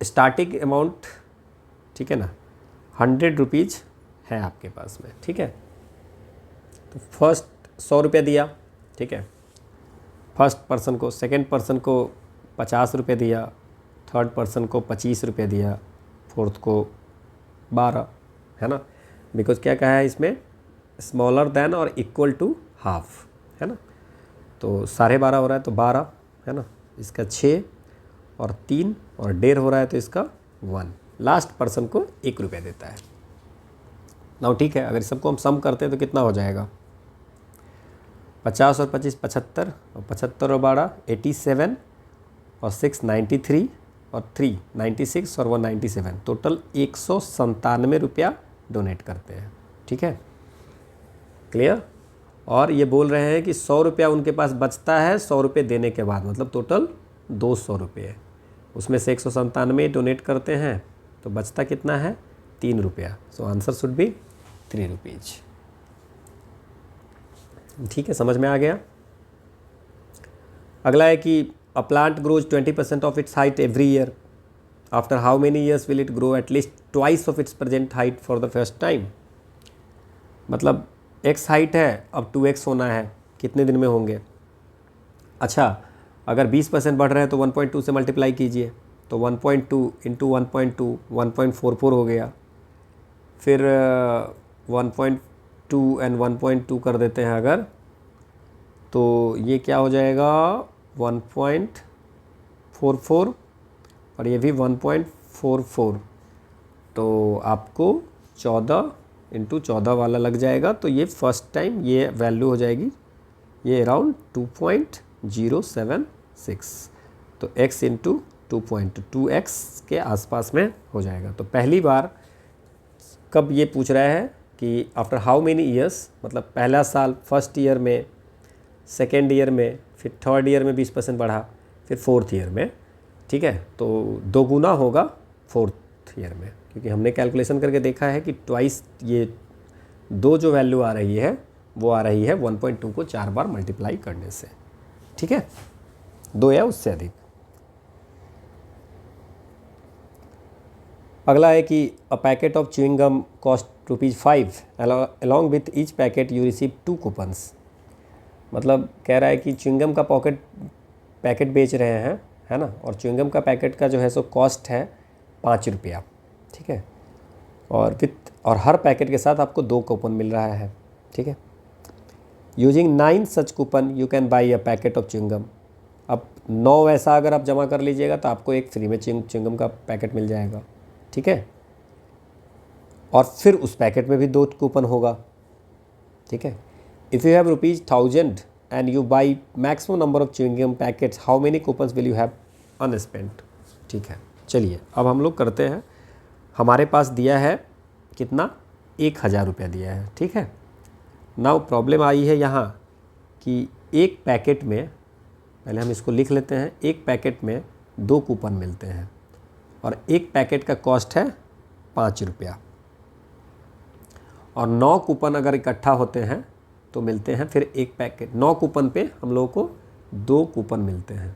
स्टार्टिंग अमाउंट, ठीक है ना, 100 रुपीज़ है आपके पास में. ठीक है. तो फर्स्ट 100 रुपया दिया. ठीक है, फर्स्ट पर्सन को. सेकंड पर्सन को 50 रुपये दिया. थर्ड पर्सन को 25 रुपये दिया. फोर्थ को 12, है ना. बिकॉज क्या कहा है इसमें, स्मॉलर देन और इक्वल टू हाफ, है ना. तो 12.5 हो रहा है तो 12, है ना. इसका 6 और 3 और 1.5 हो रहा है तो इसका 1. लास्ट पर्सन को 1 रुपया देता है. नाउ ठीक है, अगर सबको हम सम करते हैं तो कितना हो जाएगा, 50 और 25 75, और 75 और 12 87, और 6 93, और 3 96, और 1 97. टोटल 197 रुपया डोनेट करते हैं. ठीक है, क्लियर. और ये बोल रहे हैं कि 100 रुपया उनके पास बचता है 100 रुपये देने के बाद, मतलब टोटल 200 रुपये. उसमें से 197 डोनेट करते हैं तो बचता कितना है, 3 रुपया. So answer should be 3 rupees. ठीक है, समझ में आ गया. अगला है कि a plant grows 20% of its height every year. After how many years will it grow at least twice of its present height for the first time. मतलब x हाइट है, अब 2x होना है, कितने दिन में होंगे. अच्छा, अगर 20% बढ़ रहे हैं तो 1.2 से मल्टीप्लाई कीजिए, तो 1.2 इंटू 1.2 1.44 हो गया. फिर 1.2 एंड 1.2 कर देते हैं अगर, तो ये क्या हो जाएगा 1.44, और ये भी 1.44. तो आपको 14 इंटू 14 वाला लग जाएगा. तो ये फर्स्ट टाइम ये वैल्यू हो जाएगी, ये अराउंड 2.076. तो x इंटू 2.2x के आसपास में हो जाएगा. तो पहली बार कब ये पूछ रहा है कि आफ्टर हाउ मेनी ईयर्स, मतलब पहला साल फर्स्ट ईयर में, सेकेंड ईयर में, फिर थर्ड ईयर में 20% बढ़ा, फिर फोर्थ ईयर में. ठीक है, तो 2 गुना होगा फोर्थ ईयर में, क्योंकि हमने कैलकुलेशन करके देखा है कि ट्वाइस, ये 2 जो वैल्यू आ रही है वो आ रही है 1.2 को 4 बार मल्टीप्लाई करने से. ठीक है, 2 या उससे अधिक. अगला है कि a packet of chewing gum cost ₹5. Along with each packet you receive 2 coupons. मतलब कह रहा है कि च्युइंगम का पैकेट बेच रहे हैं, है ना, और च्युइंगम का पैकेट का जो है सो कॉस्ट है 5 रुपया. ठीक है, और हर पैकेट के साथ आपको 2 कूपन मिल रहा है. ठीक है, using 9 such coupon you can buy a packet of chewing gum. अब 9 ऐसा अगर आप जमा कर लीजिएगा तो आपको एक फ्री में च्युइंगम का पैकेट मिल जाएगा. ठीक है, और फिर उस पैकेट में भी 2 कूपन होगा. ठीक है, if you have ₹1000 and you buy maximum number of chewing gum packets, how many coupons will you have unspent. ठीक है, चलिए अब हम लोग करते हैं. हमारे पास दिया है कितना, 1000 रुपया दिया है. ठीक है, नाउ प्रॉब्लम आई है यहाँ कि एक पैकेट में, पहले हम इसको लिख लेते हैं, एक पैकेट में 2 कूपन मिलते हैं. और एक पैकेट का कॉस्ट है 5 रुपया, और 9 कूपन अगर इकट्ठा होते हैं तो मिलते हैं फिर एक पैकेट। 9 कूपन पे हम लोगों को 2 कूपन मिलते हैं।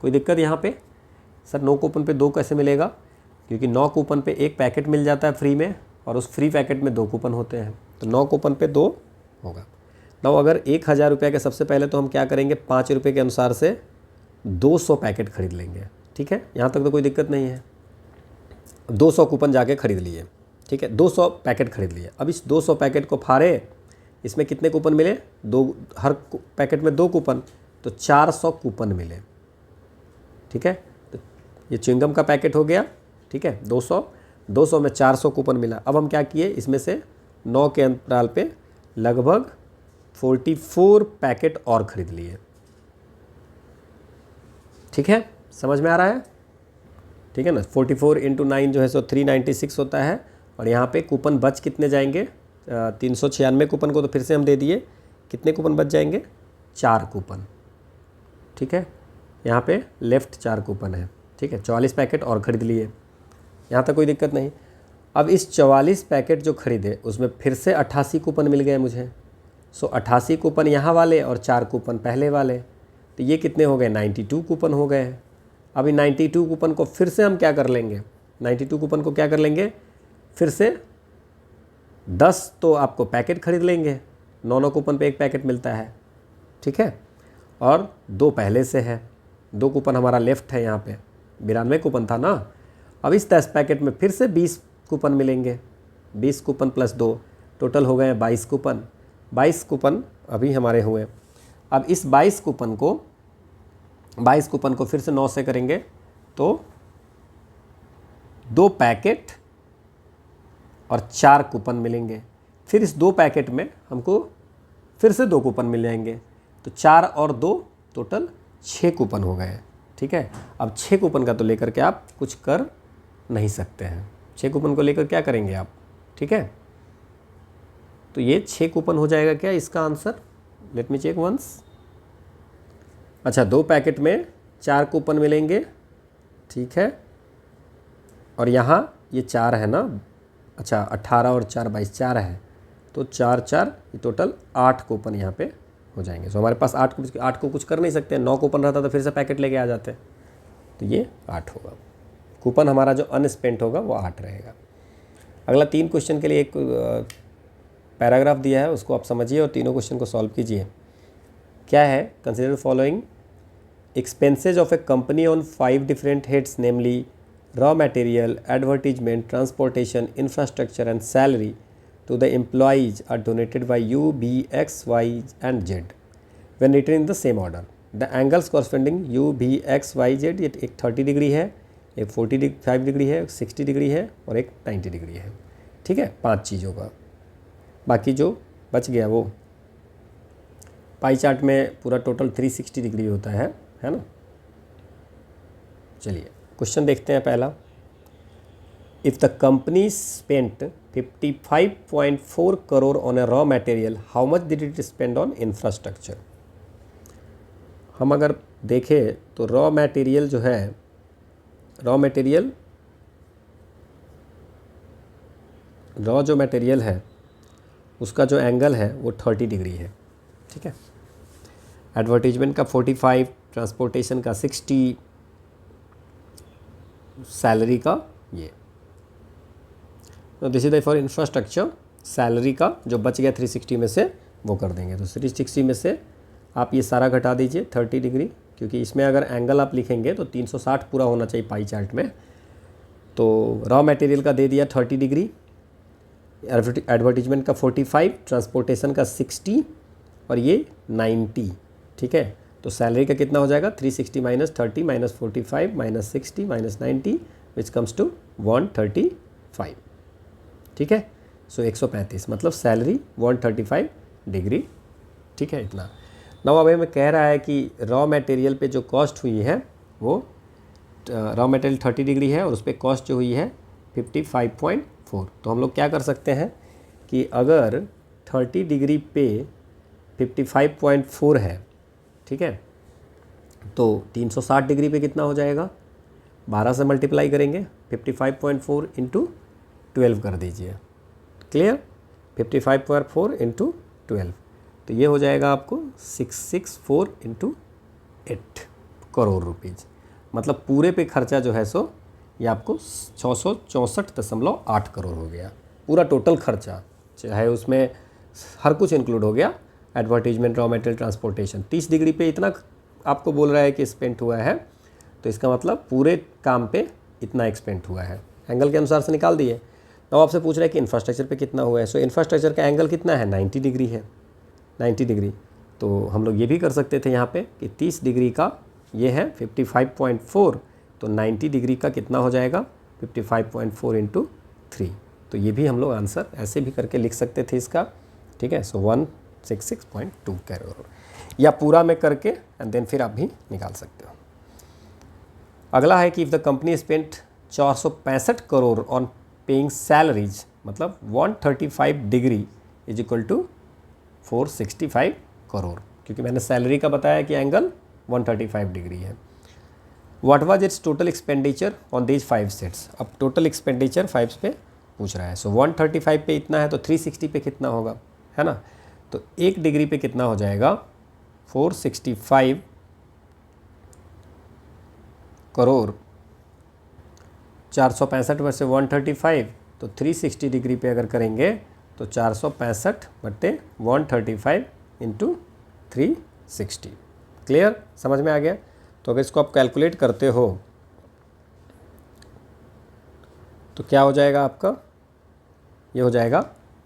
कोई दिक्कत यहाँ पे? सर 9 कूपन पे 2 कैसे मिलेगा? क्योंकि 9 कूपन पे एक पैकेट मिल जाता है फ्री में, और उस फ्री पैकेट में 2 कूपन होते हैं, तो 9 कूपन पे 2 होगा। ना अगर 1000 रुपये के, सबसे पहले तो हम क्या करेंगे, 5 रुपये के अनुसार से 200 पैकेट खरीद लेंगे। ठीक है, यहाँ तक तो कोई दिक्कत नहीं है। 200 कूपन जाके खरीद लिए, ठीक है, 200 पैकेट खरीद लिए। अब इस 200 पैकेट को फाड़े, इसमें कितने कूपन मिले? 2, हर पैकेट में 2 कूपन, तो 400 कूपन मिले। ठीक है, तो ये च्युइंगम का पैकेट हो गया। ठीक है, 200 में 400 कूपन मिला। अब हम क्या किए, इसमें से 9 के अंतराल पे लगभग 44 पैकेट और खरीद लिए। ठीक है, समझ में आ रहा है? ठीक है ना, 44 × 9 जो है सो 396 होता है, और यहाँ पे कूपन बच कितने जाएंगे? 396 कूपन को तो फिर से हम दे दिए, कितने कूपन बच जाएंगे? 4 कूपन। ठीक है, यहाँ पे लेफ्ट 4 कूपन है। ठीक है, 44 पैकेट और ख़रीद लिए, यहाँ तक कोई दिक्कत नहीं। अब इस 44 पैकेट जो खरीदे उसमें फिर से 88 कूपन मिल गए मुझे। सो 88 कूपन यहाँ वाले और 4 कूपन पहले वाले, तो ये कितने हो गए? 92 कूपन हो गए। अभी 92 कूपन को फिर से हम क्या कर लेंगे? 92 कूपन को क्या कर लेंगे? फिर से 10 तो आपको पैकेट खरीद लेंगे, 9 कूपन पे एक पैकेट मिलता है। ठीक है, और 2 पहले से है, 2 कूपन हमारा लेफ्ट है, यहाँ पे 92 कूपन था ना। अब इस 10 पैकेट में फिर से 20 कूपन मिलेंगे, 20 कूपन प्लस 2, टोटल हो गए 22 कूपन। 22 कूपन अभी हमारे हुए। अब इस 22 कूपन को फिर से 9 से करेंगे तो 2 पैकेट और 4 कूपन मिलेंगे। फिर इस 2 पैकेट में हमको फिर से 2 कूपन मिल जाएंगे, तो 4 और 2 टोटल 6 कूपन हो गए। ठीक है, अब 6 कूपन का तो लेकर के आप कुछ कर नहीं सकते हैं। 6 कूपन को लेकर क्या करेंगे आप? ठीक है, तो ये 6 कूपन हो जाएगा क्या इसका answer? Let me check once. अच्छा, 2 पैकेट में 4 कूपन मिलेंगे। ठीक है, और यहाँ ये 4 है ना। अच्छा, 18 और 4 22, 4 है, तो 4 4 ये टोटल 8 कूपन यहाँ पे हो जाएंगे। सो हमारे पास 8 को कुछ कर नहीं सकते, 9 कूपन रहता तो फिर से पैकेट लेके आ जाते, तो ये 8 होगा। कूपन हमारा जो अनस्पेंट होगा वो 8 रहेगा। अगला 3 क्वेश्चन के लिए एक पैराग्राफ दिया है, उसको आप समझिए और तीनों क्वेश्चन को सॉल्व कीजिए। क्या है? Consider following expenses of a company on 5 different heads, namely raw material, advertisement, transportation, infrastructure and salary to the employees are donated by U, B, X, Y and Z when written in the same order. The angles corresponding U, B, X, Y, Z, ये एक 30 degree है, एक 45 degree है, एक 60 degree है और एक 90 degree है। ठीक है, 5 चीज़ों का। बाकी जो बच गया वो पाई चार्ट में पूरा टोटल 360 डिग्री होता है ना। चलिए क्वेश्चन देखते हैं पहला। If the company spent 55.4 crore on A raw material, how much did it spend on infrastructure? हम अगर देखें तो रॉ मटेरियल जो है, रॉ जो मटेरियल है उसका जो एंगल है वो 30 डिग्री है। ठीक है, एडवर्टीजमेंट का 45, ट्रांसपोर्टेशन का 60, सैलरी का ये। तो this is the for infrastructure. Salary का जो बच गया 360 में से वो कर देंगे, तो 360 में से आप ये सारा घटा दीजिए 30 डिग्री, क्योंकि इसमें अगर एंगल आप लिखेंगे तो 360 पूरा होना चाहिए पाई चार्ट में। तो रॉ मटेरियल का दे दिया 30 डिग्री, एडवर्टीजमेंट का 45, ट्रांसपोर्टेशन का 60 और ये 90। ठीक है, तो सैलरी का कितना हो जाएगा? 360 minus 30 minus 45 minus 60 minus 90 which comes to 135। ठीक है, सो 135 मतलब सैलरी 135 डिग्री। ठीक है, इतना। नाउ अब हमें कह रहा है कि रॉ मटेरियल पे जो कॉस्ट हुई है वो रॉ मटेरियल 30 डिग्री है और उस पर कॉस्ट जो हुई है 55.4। तो हम लोग क्या कर सकते हैं कि अगर 30 डिग्री पे 55.4 है, ठीक है, तो 360 डिग्री पे कितना हो जाएगा? 12 से मल्टीप्लाई करेंगे, 55.4 इंटू 12 कर दीजिए। क्लियर, 55.4 इंटू 12, तो ये हो जाएगा आपको 664 इंटू 8 करोड़ रुपीज़। मतलब पूरे पे खर्चा जो है सो ये आपको 664.8 करोड़ हो गया, पूरा टोटल खर्चा, चाहे उसमें हर कुछ इंक्लूड हो गया, advertisement, raw material, transportation. 30 degree पे इतना आपको बोल रहा है कि स्पेंड हुआ है, तो इसका मतलब पूरे काम पे इतना एक्सपेंड हुआ है, एंगल के अनुसार से निकाल दिए। तो आपसे पूछ रहा है कि इंफ्रास्ट्रक्चर पे कितना हुआ है। सो इंफ्रास्ट्रक्चर का एंगल कितना है, 90 डिग्री है, 90 डिग्री। तो हम लोग ये भी कर सकते थे यहाँ पे कि 30 डिग्री का ये है 55.4, तो 90 डिग्री का कितना हो जाएगा 55.4 इंटू 3। तो ये भी हम लोग आंसर ऐसे भी करके लिख सकते थे इसका, ठीक है। सो 166.2 करोड़, या पूरा में करके एंड देन फिर आप भी निकाल सकते हो। अगला है कि if the company spent 465 crore on paying salaries, मतलब 135 degree is equal to 465 crore, क्योंकि मैंने सैलरी का बताया कि एंगल 135 डिग्री है। What was its total expenditure on these 5 sets. अब टोटल एक्सपेंडिचर 5 पे पूछ रहा है। सो 135 पे इतना है तो 360 पे कितना होगा, है ना। तो 1 डिग्री पे कितना हो जाएगा 465 करोड़, 465 वर्से 135, तो 360 डिग्री पे अगर करेंगे तो 465 बट्टे 135 इंटू 360। क्लियर, समझ में आ गया। तो अगर इसको आप कैलकुलेट करते हो तो क्या हो जाएगा आपका, ये हो जाएगा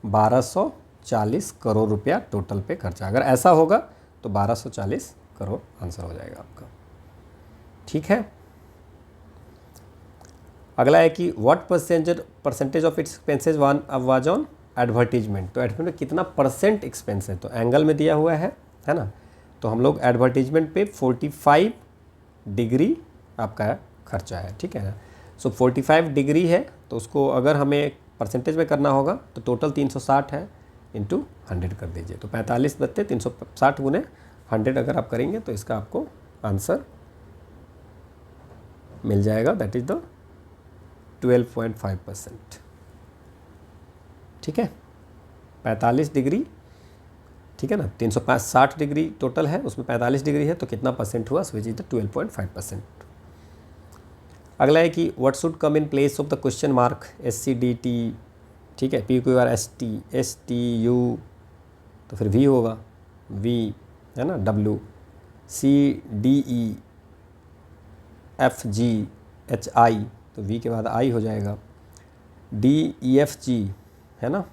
1240 करोड़ रुपया टोटल पे खर्चा। अगर ऐसा होगा तो 1240 करोड़ आंसर हो जाएगा आपका, ठीक है। अगला है कि what percentage of its expenses was on advertisement. तो एडवर्टीजमेंट कितना परसेंट एक्सपेंस है, तो एंगल में दिया हुआ है ना। तो हम लोग एडवर्टीजमेंट पे 45 डिग्री आपका खर्चा है, ठीक है ना। सो 45 डिग्री है, तो उसको अगर हमें परसेंटेज में करना होगा तो टोटल 360 है, इंटू 100 कर दीजिए। तो 45 बत्ते 360 गुने 100 अगर आप करेंगे तो इसका आपको आंसर मिल जाएगा, दैट इज़ द 12.5%, ठीक है। 45 डिग्री, ठीक है ना, 360 डिग्री टोटल है, उसमें 45 डिग्री है, तो कितना परसेंट हुआ, विच इज द 12.5%। अगला है कि what should come in place of the question mark SCDT, ठीक है, PQR STU, तो फिर V होगा, V है ना, W CDE FGHI, तो V के बाद I हो जाएगा, DEFG है ना,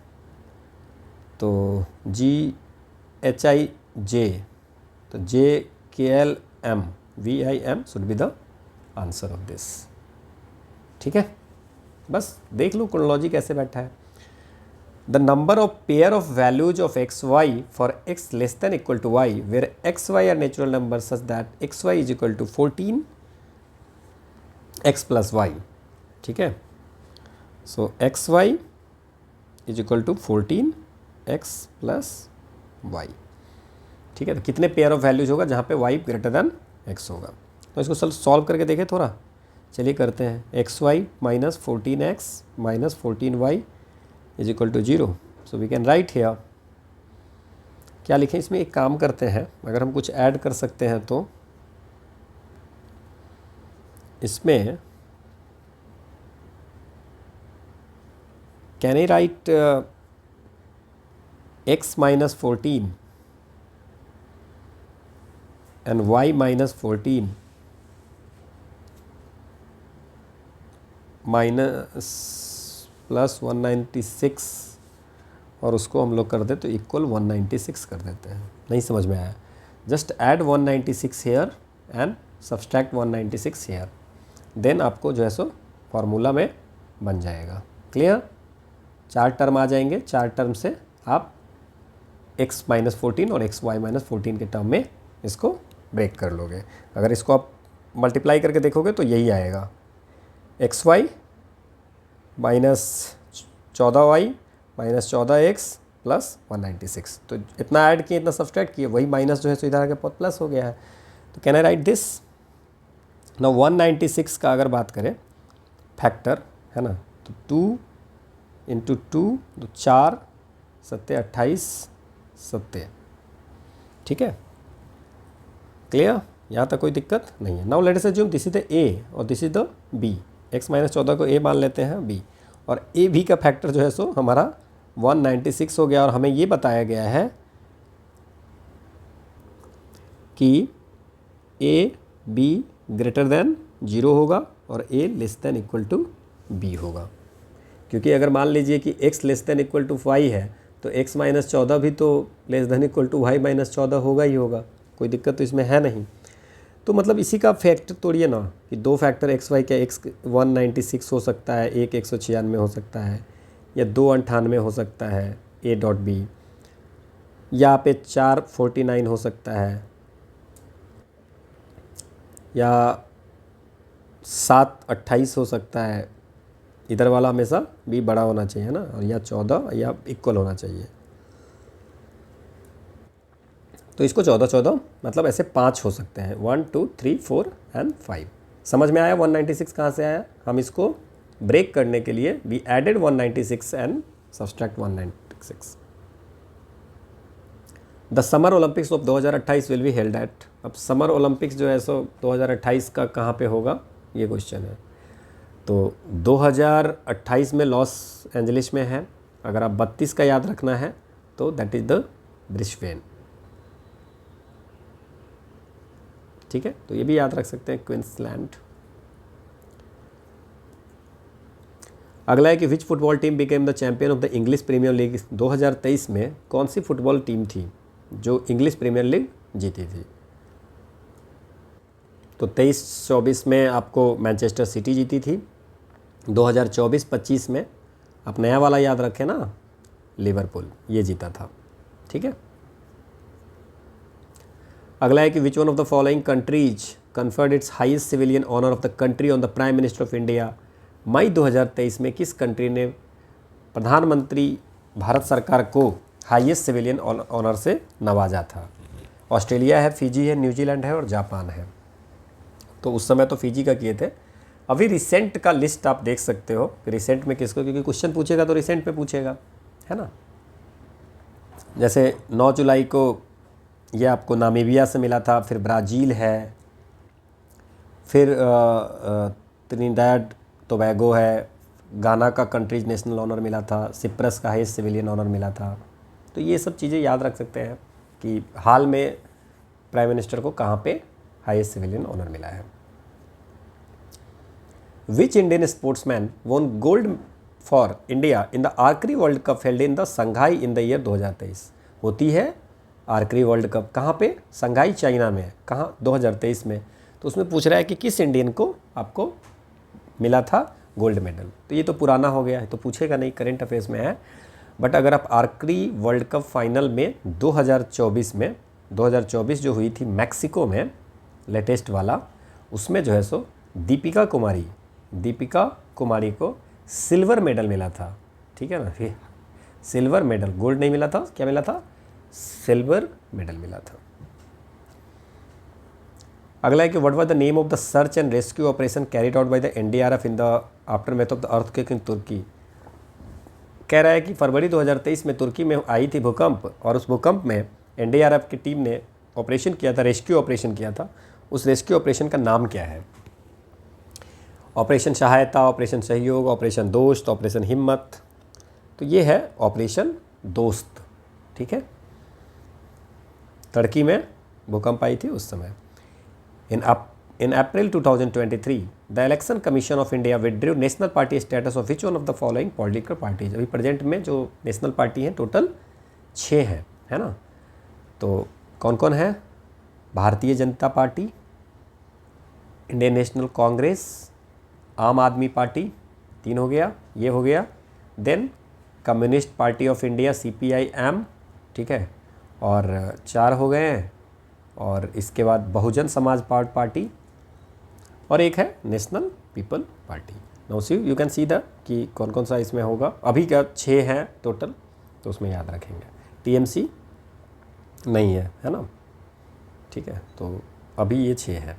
तो GHIJ, तो JKLM VIM should be the answer of this, ठीक है। बस देख लो क्रोनोलॉजी कैसे बैठा है। The number of pair of values of XY for X less than equal to Y where XY are natural number such that XY is equal to 14 X plus Y, ठीक है। So XY is equal to 14 X plus Y, ठीक है। तो कितने pair of values होगा जहाँ पे Y greater than X होगा। तो इसको सॉल्व करके देखें थोड़ा, चलिए करते हैं। XY minus 14X minus 14Y is equal to 0। So we can write here, क्या लिखें इसमें, एक काम करते हैं, अगर हम कुछ ऐड कर सकते हैं तो इसमें can I right X minus 14 and Y minus 14 minus plus 196, और उसको हम लोग कर दे तो इक्वल 196 कर देते हैं। नहीं समझ में आया, just add 196 here and subtract 196 here, then आपको जो है सो फार्मूला में बन जाएगा। क्लियर, 4 टर्म आ जाएंगे, 4 टर्म से आप x माइनस 14 और XY माइनस 14 के टर्म में इसको ब्रेक कर लोगे। अगर इसको आप मल्टीप्लाई करके देखोगे तो यही आएगा, XY minus 14Y minus 14X plus 196। तो इतना ऐड किए, इतना सब्सट्रैक्ट किए, वही माइनस जो है सो इधर आके प्लस हो गया है। तो कैन आई राइट दिस ना 196 का अगर बात करें फैक्टर, है ना, तो 2 इंटू 2 तो 4 सत्ते 28 सत्ते, ठीक है, क्लियर, यहाँ तक कोई दिक्कत नहीं है। Now let us assume this is the A और this is the B, x minus 14 को a मान लेते हैं b, और ए भी का फैक्टर जो है सो हमारा 196 हो गया, और हमें ये बताया गया है कि a b ग्रेटर देन 0 होगा और a less than equal to b होगा, क्योंकि अगर मान लीजिए कि x less than equal to y है तो x माइनस 14 भी तो less than equal to y minus 14 होगा ही होगा, कोई दिक्कत तो इसमें है नहीं। तो मतलब इसी का फैक्टर तोड़िए ना कि दो फैक्टर एक्स वाई का, x 196 हो सकता है, एक 196 हो सकता है, या 298 हो सकता है a डॉट बी, यहाँ पे 449 हो सकता है, या 728 हो सकता है, इधर वाला हमेशा b बड़ा होना चाहिए ना, और या 14 या इक्वल होना चाहिए। तो इसको 14 मतलब ऐसे 5 हो सकते हैं, 1 2 3 4 एंड 5। समझ में आया 196 कहाँ से आया? हम इसको ब्रेक करने के लिए we added 196 and subtract 196। The summer Olympics of 2028 will be held at. अब समर ओलंपिक्स जो है सो 2028 का कहाँ पे होगा, ये क्वेश्चन है। तो 2028 में लॉस एंजलिस में है। अगर आप 32 का याद रखना है तो दैट इज़ द ब्रिस्बेन, ठीक है, तो ये भी याद रख सकते हैं, क्वींसलैंड। अगला है कि which football team became the champion of the English premier league. 2023 में कौन सी फुटबॉल टीम थी जो इंग्लिश प्रीमियर लीग जीती थी? तो 23-24 में आपको मैनचेस्टर सिटी जीती थी, 2024-25 में आप नया वाला याद रखें ना, लिवरपूल, ये जीता था, ठीक है। अगला है कि which one of the following countries conferred its highest civilian honour of the country on the prime minister of India. मई 2023 में किस कंट्री ने प्रधानमंत्री भारत सरकार को हाईएस्ट सिविलियन ऑनर से नवाजा था? ऑस्ट्रेलिया है, फिजी है, न्यूजीलैंड है और जापान है। तो उस समय तो फिजी का किए थे। अभी रिसेंट का लिस्ट आप देख सकते हो, रिसेंट में किसको, क्योंकि क्वेश्चन पूछेगा तो रिसेंट में पूछेगा, है ना। जैसे 9 जुलाई को ये आपको नामीबिया से मिला था, फिर ब्राज़ील है, फिर त्रिनिदाद टोबैगो है, गाना का कंट्रीज नेशनल ऑनर मिला था, सिप्रस का हाईएस्ट सिविलियन ऑनर मिला था। तो ये सब चीज़ें याद रख सकते हैं कि हाल में प्राइम मिनिस्टर को कहाँ पे हाईएस्ट सिविलियन ऑनर मिला है। Which Indian sportsman won gold for India in the archery world cup held in the Shanghai in the year 2023। होती है आर्करी वर्ल्ड कप कहाँ पे? संघाई चाइना में। कहाँ? 2023 में। तो उसमें पूछ रहा है कि किस इंडियन को आपको मिला था गोल्ड मेडल। तो ये तो पुराना हो गया है, तो पूछेगा नहीं, करेंट अफेयर्स में है। बट अगर आप आर्करी वर्ल्ड कप फाइनल में 2024 में 2024 जो हुई थी मैक्सिको में, लेटेस्ट वाला, उसमें जो है सो दीपिका कुमारी को सिल्वर मेडल मिला था, ठीक है ना। सिल्वर मेडल, गोल्ड नहीं मिला था, क्या मिला था? सिल्वर मेडल मिला था। अगला है कि what was the name of the search and rescue operation carried out by the NDRF in the aftermath of the earthquake in Turkey. कह रहा है कि फरवरी 2023 में तुर्की में आई थी भूकंप, और उस भूकंप में एनडीआरएफ की टीम ने ऑपरेशन किया था, रेस्क्यू ऑपरेशन किया था। उस रेस्क्यू ऑपरेशन का नाम क्या है? ऑपरेशन सहायता, ऑपरेशन सहयोग, ऑपरेशन दोस्त, ऑपरेशन हिम्मत। तो ये है ऑपरेशन दोस्त, ठीक है। तुर्की में भूकंप आई थी उस समय। इन अप्रैल 2023 the election commission of India withdrew national party status of which one of the following political parties. अभी प्रेजेंट में जो नेशनल पार्टी हैं टोटल 6 हैं, है ना। तो कौन कौन है? Bharatiya Janata party, Indian national Congress, आम आदमी पार्टी, 3 हो गया, ये हो गया। Then communist party of India CPIM, ठीक है, और 4 हो गए हैं। और इसके बाद बहुजन समाज पार्टी, और एक है national people party. Now see you can see the कि कौन कौन सा इसमें होगा। अभी क्या 6 हैं टोटल, तो उसमें याद रखेंगे। TMC नहीं है, है ना, ठीक है। तो अभी ये 6 है।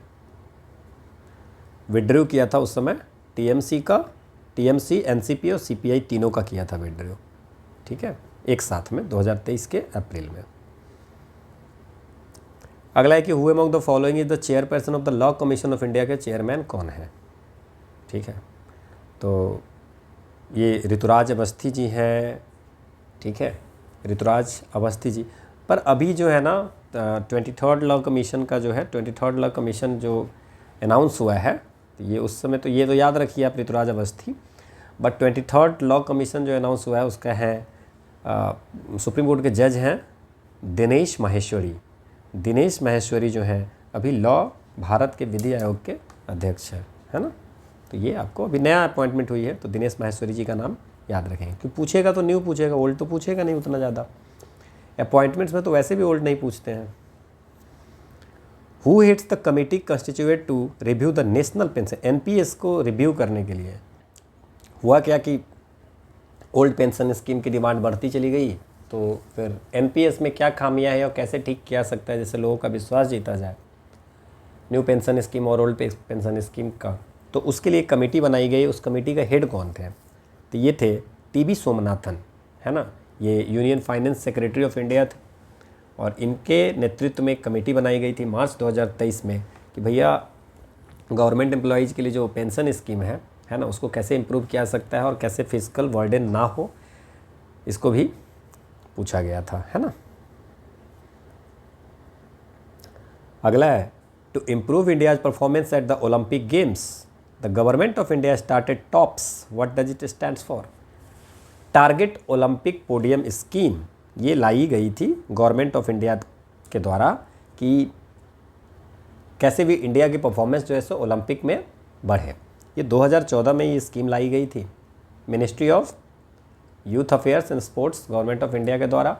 विड्रॉ किया था उस समय टीएमसी, एनसीपी और सीपीआई तीनों का किया था विड्रॉ, ठीक है, एक साथ में 2023 के अप्रैल में। अगला है कि who among the following is the chairperson of the law commission of India के चेयरमैन कौन है, ठीक है, तो ये ऋतुराज अवस्थी जी हैं, ठीक है, ऋतुराज अवस्थी जी। पर अभी जो है ना 23rd लॉ कमीशन का जो है 23rd लॉ कमीशन जो अनाउंस हुआ है, तो ये उस समय तो ये तो याद रखिए आप Rituraj Awasthi, but 23rd law commission जो अनाउंस हुआ है उसका है सुप्रीम कोर्ट के जज हैं दिनेश माहेश्वरी जो हैं अभी लॉ भारत के विधि आयोग के अध्यक्ष है ना। तो ये आपको अभी नया अपॉइंटमेंट हुई है, तो दिनेश माहेश्वरी जी का नाम याद रखेंगे, क्योंकि पूछेगा तो न्यू पूछेगा, ओल्ड तो पूछेगा नहीं उतना ज़्यादा। अपॉइंटमेंट्स में तो वैसे भी ओल्ड नहीं पूछते हैं। Who heads the committee constituted to review the national pension, NPS को रिव्यू करने के लिए। हुआ क्या कि ओल्ड पेंशन स्कीम की डिमांड बढ़ती चली गई, तो फिर एनपीएस में क्या खामियां है और कैसे ठीक किया सकता है जिससे लोगों का विश्वास जीता जाए न्यू पेंशन स्कीम और ओल्ड पेंशन स्कीम का। तो उसके लिए एक कमेटी बनाई गई। उस कमेटी का हेड कौन थे, तो ये थे टीबी सोमनाथन, है ना, ये union finance secretary of India थे, और इनके नेतृत्व में एक कमेटी बनाई गई थी मार्च 2023 में कि भैया गवर्नमेंट एम्प्लॉयज़ के लिए जो पेंशन स्कीम है ना, उसको कैसे इम्प्रूव किया सकता है और कैसे फिजिकल बर्डन ना हो, इसको भी पूछा गया था, है ना। अगला है to improve India's performance at the Olympic games the government of India started TOPS, what does it stands for, target Olympic podium scheme. ये लाई गई थी गवर्नमेंट ऑफ इंडिया के द्वारा कि कैसे भी इंडिया की परफॉर्मेंस जो है सो ओलंपिक में बढ़े। ये 2014 में ये स्कीम लाई गई थी ministry of youth affairs and sports government of India के द्वारा,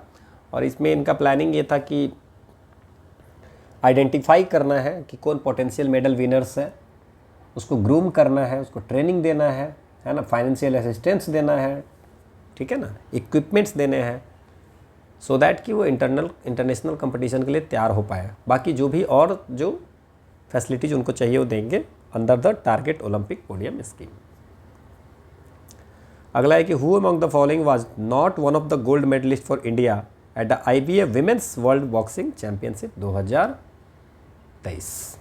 और इसमें इनका प्लानिंग ये था कि आइडेंटिफाई करना है कि कौन पोटेंशियल मेडल विनर्स है, उसको ग्रूम करना है, उसको ट्रेनिंग देना है ना, फाइनेंशियल असिस्टेंस देना है, ठीक है ना, इक्विपमेंट्स देने हैं, सो दैट कि वो इंटरनेशनल कंपटीशन के लिए तैयार हो पाए। बाकी जो भी और जो फैसिलिटीज उनको चाहिए वो देंगे under the target Olympic podium scheme. अगला है कि who among the following was not one of the gold medalist for India at the IBF women's world boxing championship 2023।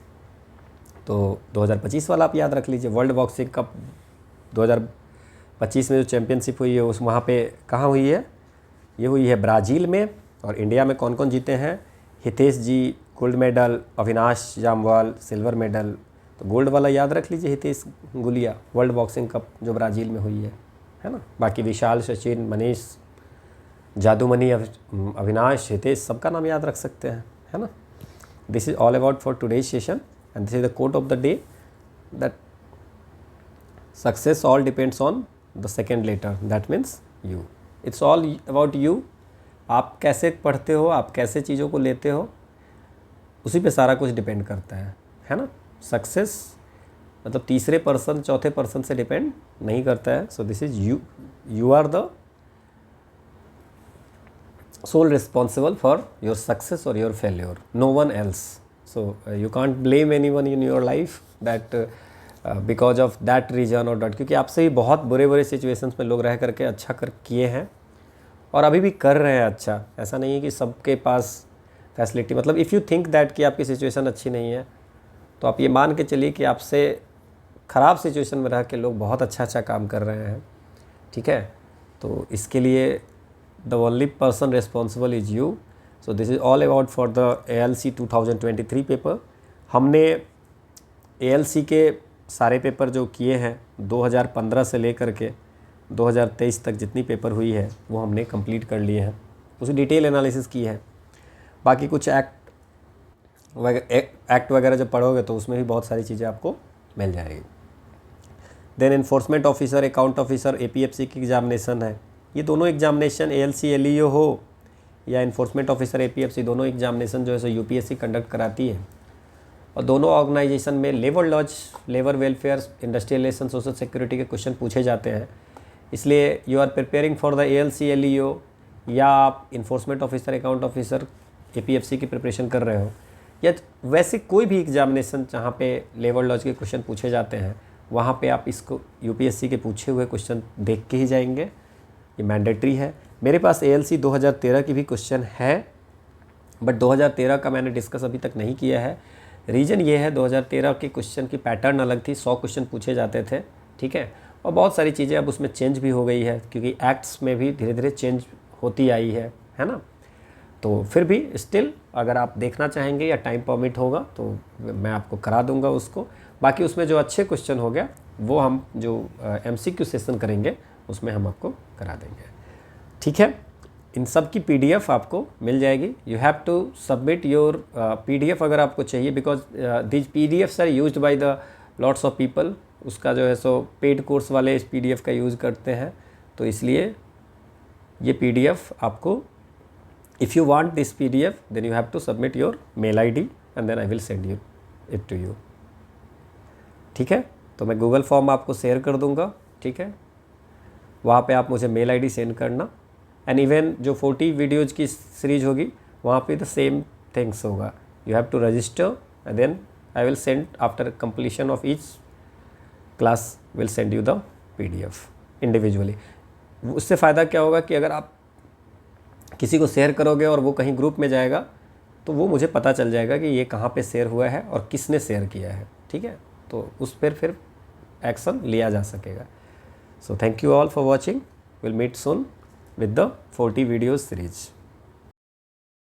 तो 2025 वाला आप याद रख लीजिए, वर्ल्ड बॉक्सिंग कप 2025 में जो चैंपियनशिप हुई है उस वहाँ पे कहाँ हुई है, ये हुई है ब्राज़ील में। और इंडिया में कौन कौन जीते हैं, Hitesh ji gold medal, Avinash Jamwal silver medal. तो गोल्ड वाला याद रख लीजिए Hitesh Gulia, world boxing cup जो ब्राज़ील में हुई है ना। बाकी विशाल, सचिन, मनीष, जादूमणि, अविनाश, हितेश, सबका नाम याद रख सकते हैं, है ना। This is all about for today's session and this is the quote of the day that success all depends on the second letter, that means you. It's all about you. आप कैसे पढ़ते हो, आप कैसे चीज़ों को लेते हो, उसी पे सारा कुछ डिपेंड करता है ना। सक्सेस मतलब तीसरे पर्सन चौथे पर्सन से डिपेंड नहीं करता है। So this is you, you are the sole responsible for your success or your failure, no one else. So you can't blame anyone in your life that because of that reason or that, क्योंकि आपसे ही बहुत बुरे situations में लोग रह करके अच्छा कर किए हैं और अभी भी कर रहे हैं अच्छा। ऐसा नहीं है कि सबके पास फैसिलिटी, मतलब इफ़ यू थिंक दैट कि आपकी सिचुएशन अच्छी नहीं है तो आप ये मान के चलिए कि आपसे ख़राब सिचुएशन में रह के लोग बहुत अच्छा काम कर रहे हैं, ठीक है। तो इसके लिए the only person responsible is you. So this is all about for the ALC 2023 paper. हमने ALC के सारे पेपर जो किए हैं 2015 से लेकर के 2023 तक जितनी पेपर हुई है वो हमने कंप्लीट कर लिए हैं, उसी डिटेल एनालिसिस की है। बाकी कुछ एक्ट वगैरह जब पढ़ोगे तो उसमें भी बहुत सारी चीज़ें आपको मिल जाएगी। Then enforcement officer, account officer, APFC की एग्जामिनेशन है। ये दोनों एग्जामिनेशन ALC LEO हो या इन्फोर्समेंट ऑफिसर APFC, दोनों एग्जामिनेशन जो है सो UPSC कंडक्ट कराती है। और दोनों ऑर्गेनाइजेशन में labour laws, labour welfare, industrial relation, social security के क्वेश्चन पूछे जाते हैं। इसलिए you are preparing for the ALC LEO या आप enforcement officer, account officer, APFC की प्रिपरेशन कर रहे हो, या वैसे कोई भी एग्जामिनेशन जहाँ पे लेवल लॉज के क्वेश्चन पूछे जाते हैं वहाँ पे आप इसको यूपीएससी के पूछे हुए क्वेश्चन देख के ही जाएंगे, ये मैंडेटरी है। मेरे पास ALC 2013 की भी क्वेश्चन है, बट 2013 का मैंने डिस्कस अभी तक नहीं किया है। रीज़न ये है 2013 के क्वेश्चन की पैटर्न अलग थी, 100 क्वेश्चन पूछे जाते थे, ठीक है, और बहुत सारी चीज़ें अब उसमें चेंज भी हो गई है क्योंकि एक्ट्स में भी धीरे धीरे चेंज होती आई है ना। तो फिर भी स्टिल अगर आप देखना चाहेंगे या टाइम परमिट होगा तो मैं आपको करा दूंगा उसको। बाकी उसमें जो अच्छे क्वेश्चन हो गया वो हम जो MCQ सेशन करेंगे उसमें हम आपको करा देंगे, ठीक है। इन सब की PDF आपको मिल जाएगी। You have to submit your PDF अगर आपको चाहिए, because these PDFs are used by the lots of people. उसका जो है सो पेड कोर्स वाले इस PDF का यूज़ करते हैं, तो इसलिए ये PDF आपको, if you want this PDF then you have to submit your mail ID and then I will send you it to you, ठीक है। तो मैं गूगल फॉर्म आपको शेयर कर दूंगा, ठीक है, वहाँ पे आप मुझे मेल ID सेंड करना। एंड इवन जो 40 वीडियोज़ की सीरीज होगी वहाँ पे द सेम थिंग्स होगा। You have to register and then I will send after completion of each class will send you the PDF individually. उससे फ़ायदा क्या होगा कि अगर आप किसी को शेयर करोगे और वो कहीं ग्रुप में जाएगा तो वो मुझे पता चल जाएगा कि ये कहाँ पे शेयर हुआ है और किसने शेयर किया है, ठीक है, तो उस पर फिर एक्शन लिया जा सकेगा। So thank you all for watching, will meet soon with the 40 videos series.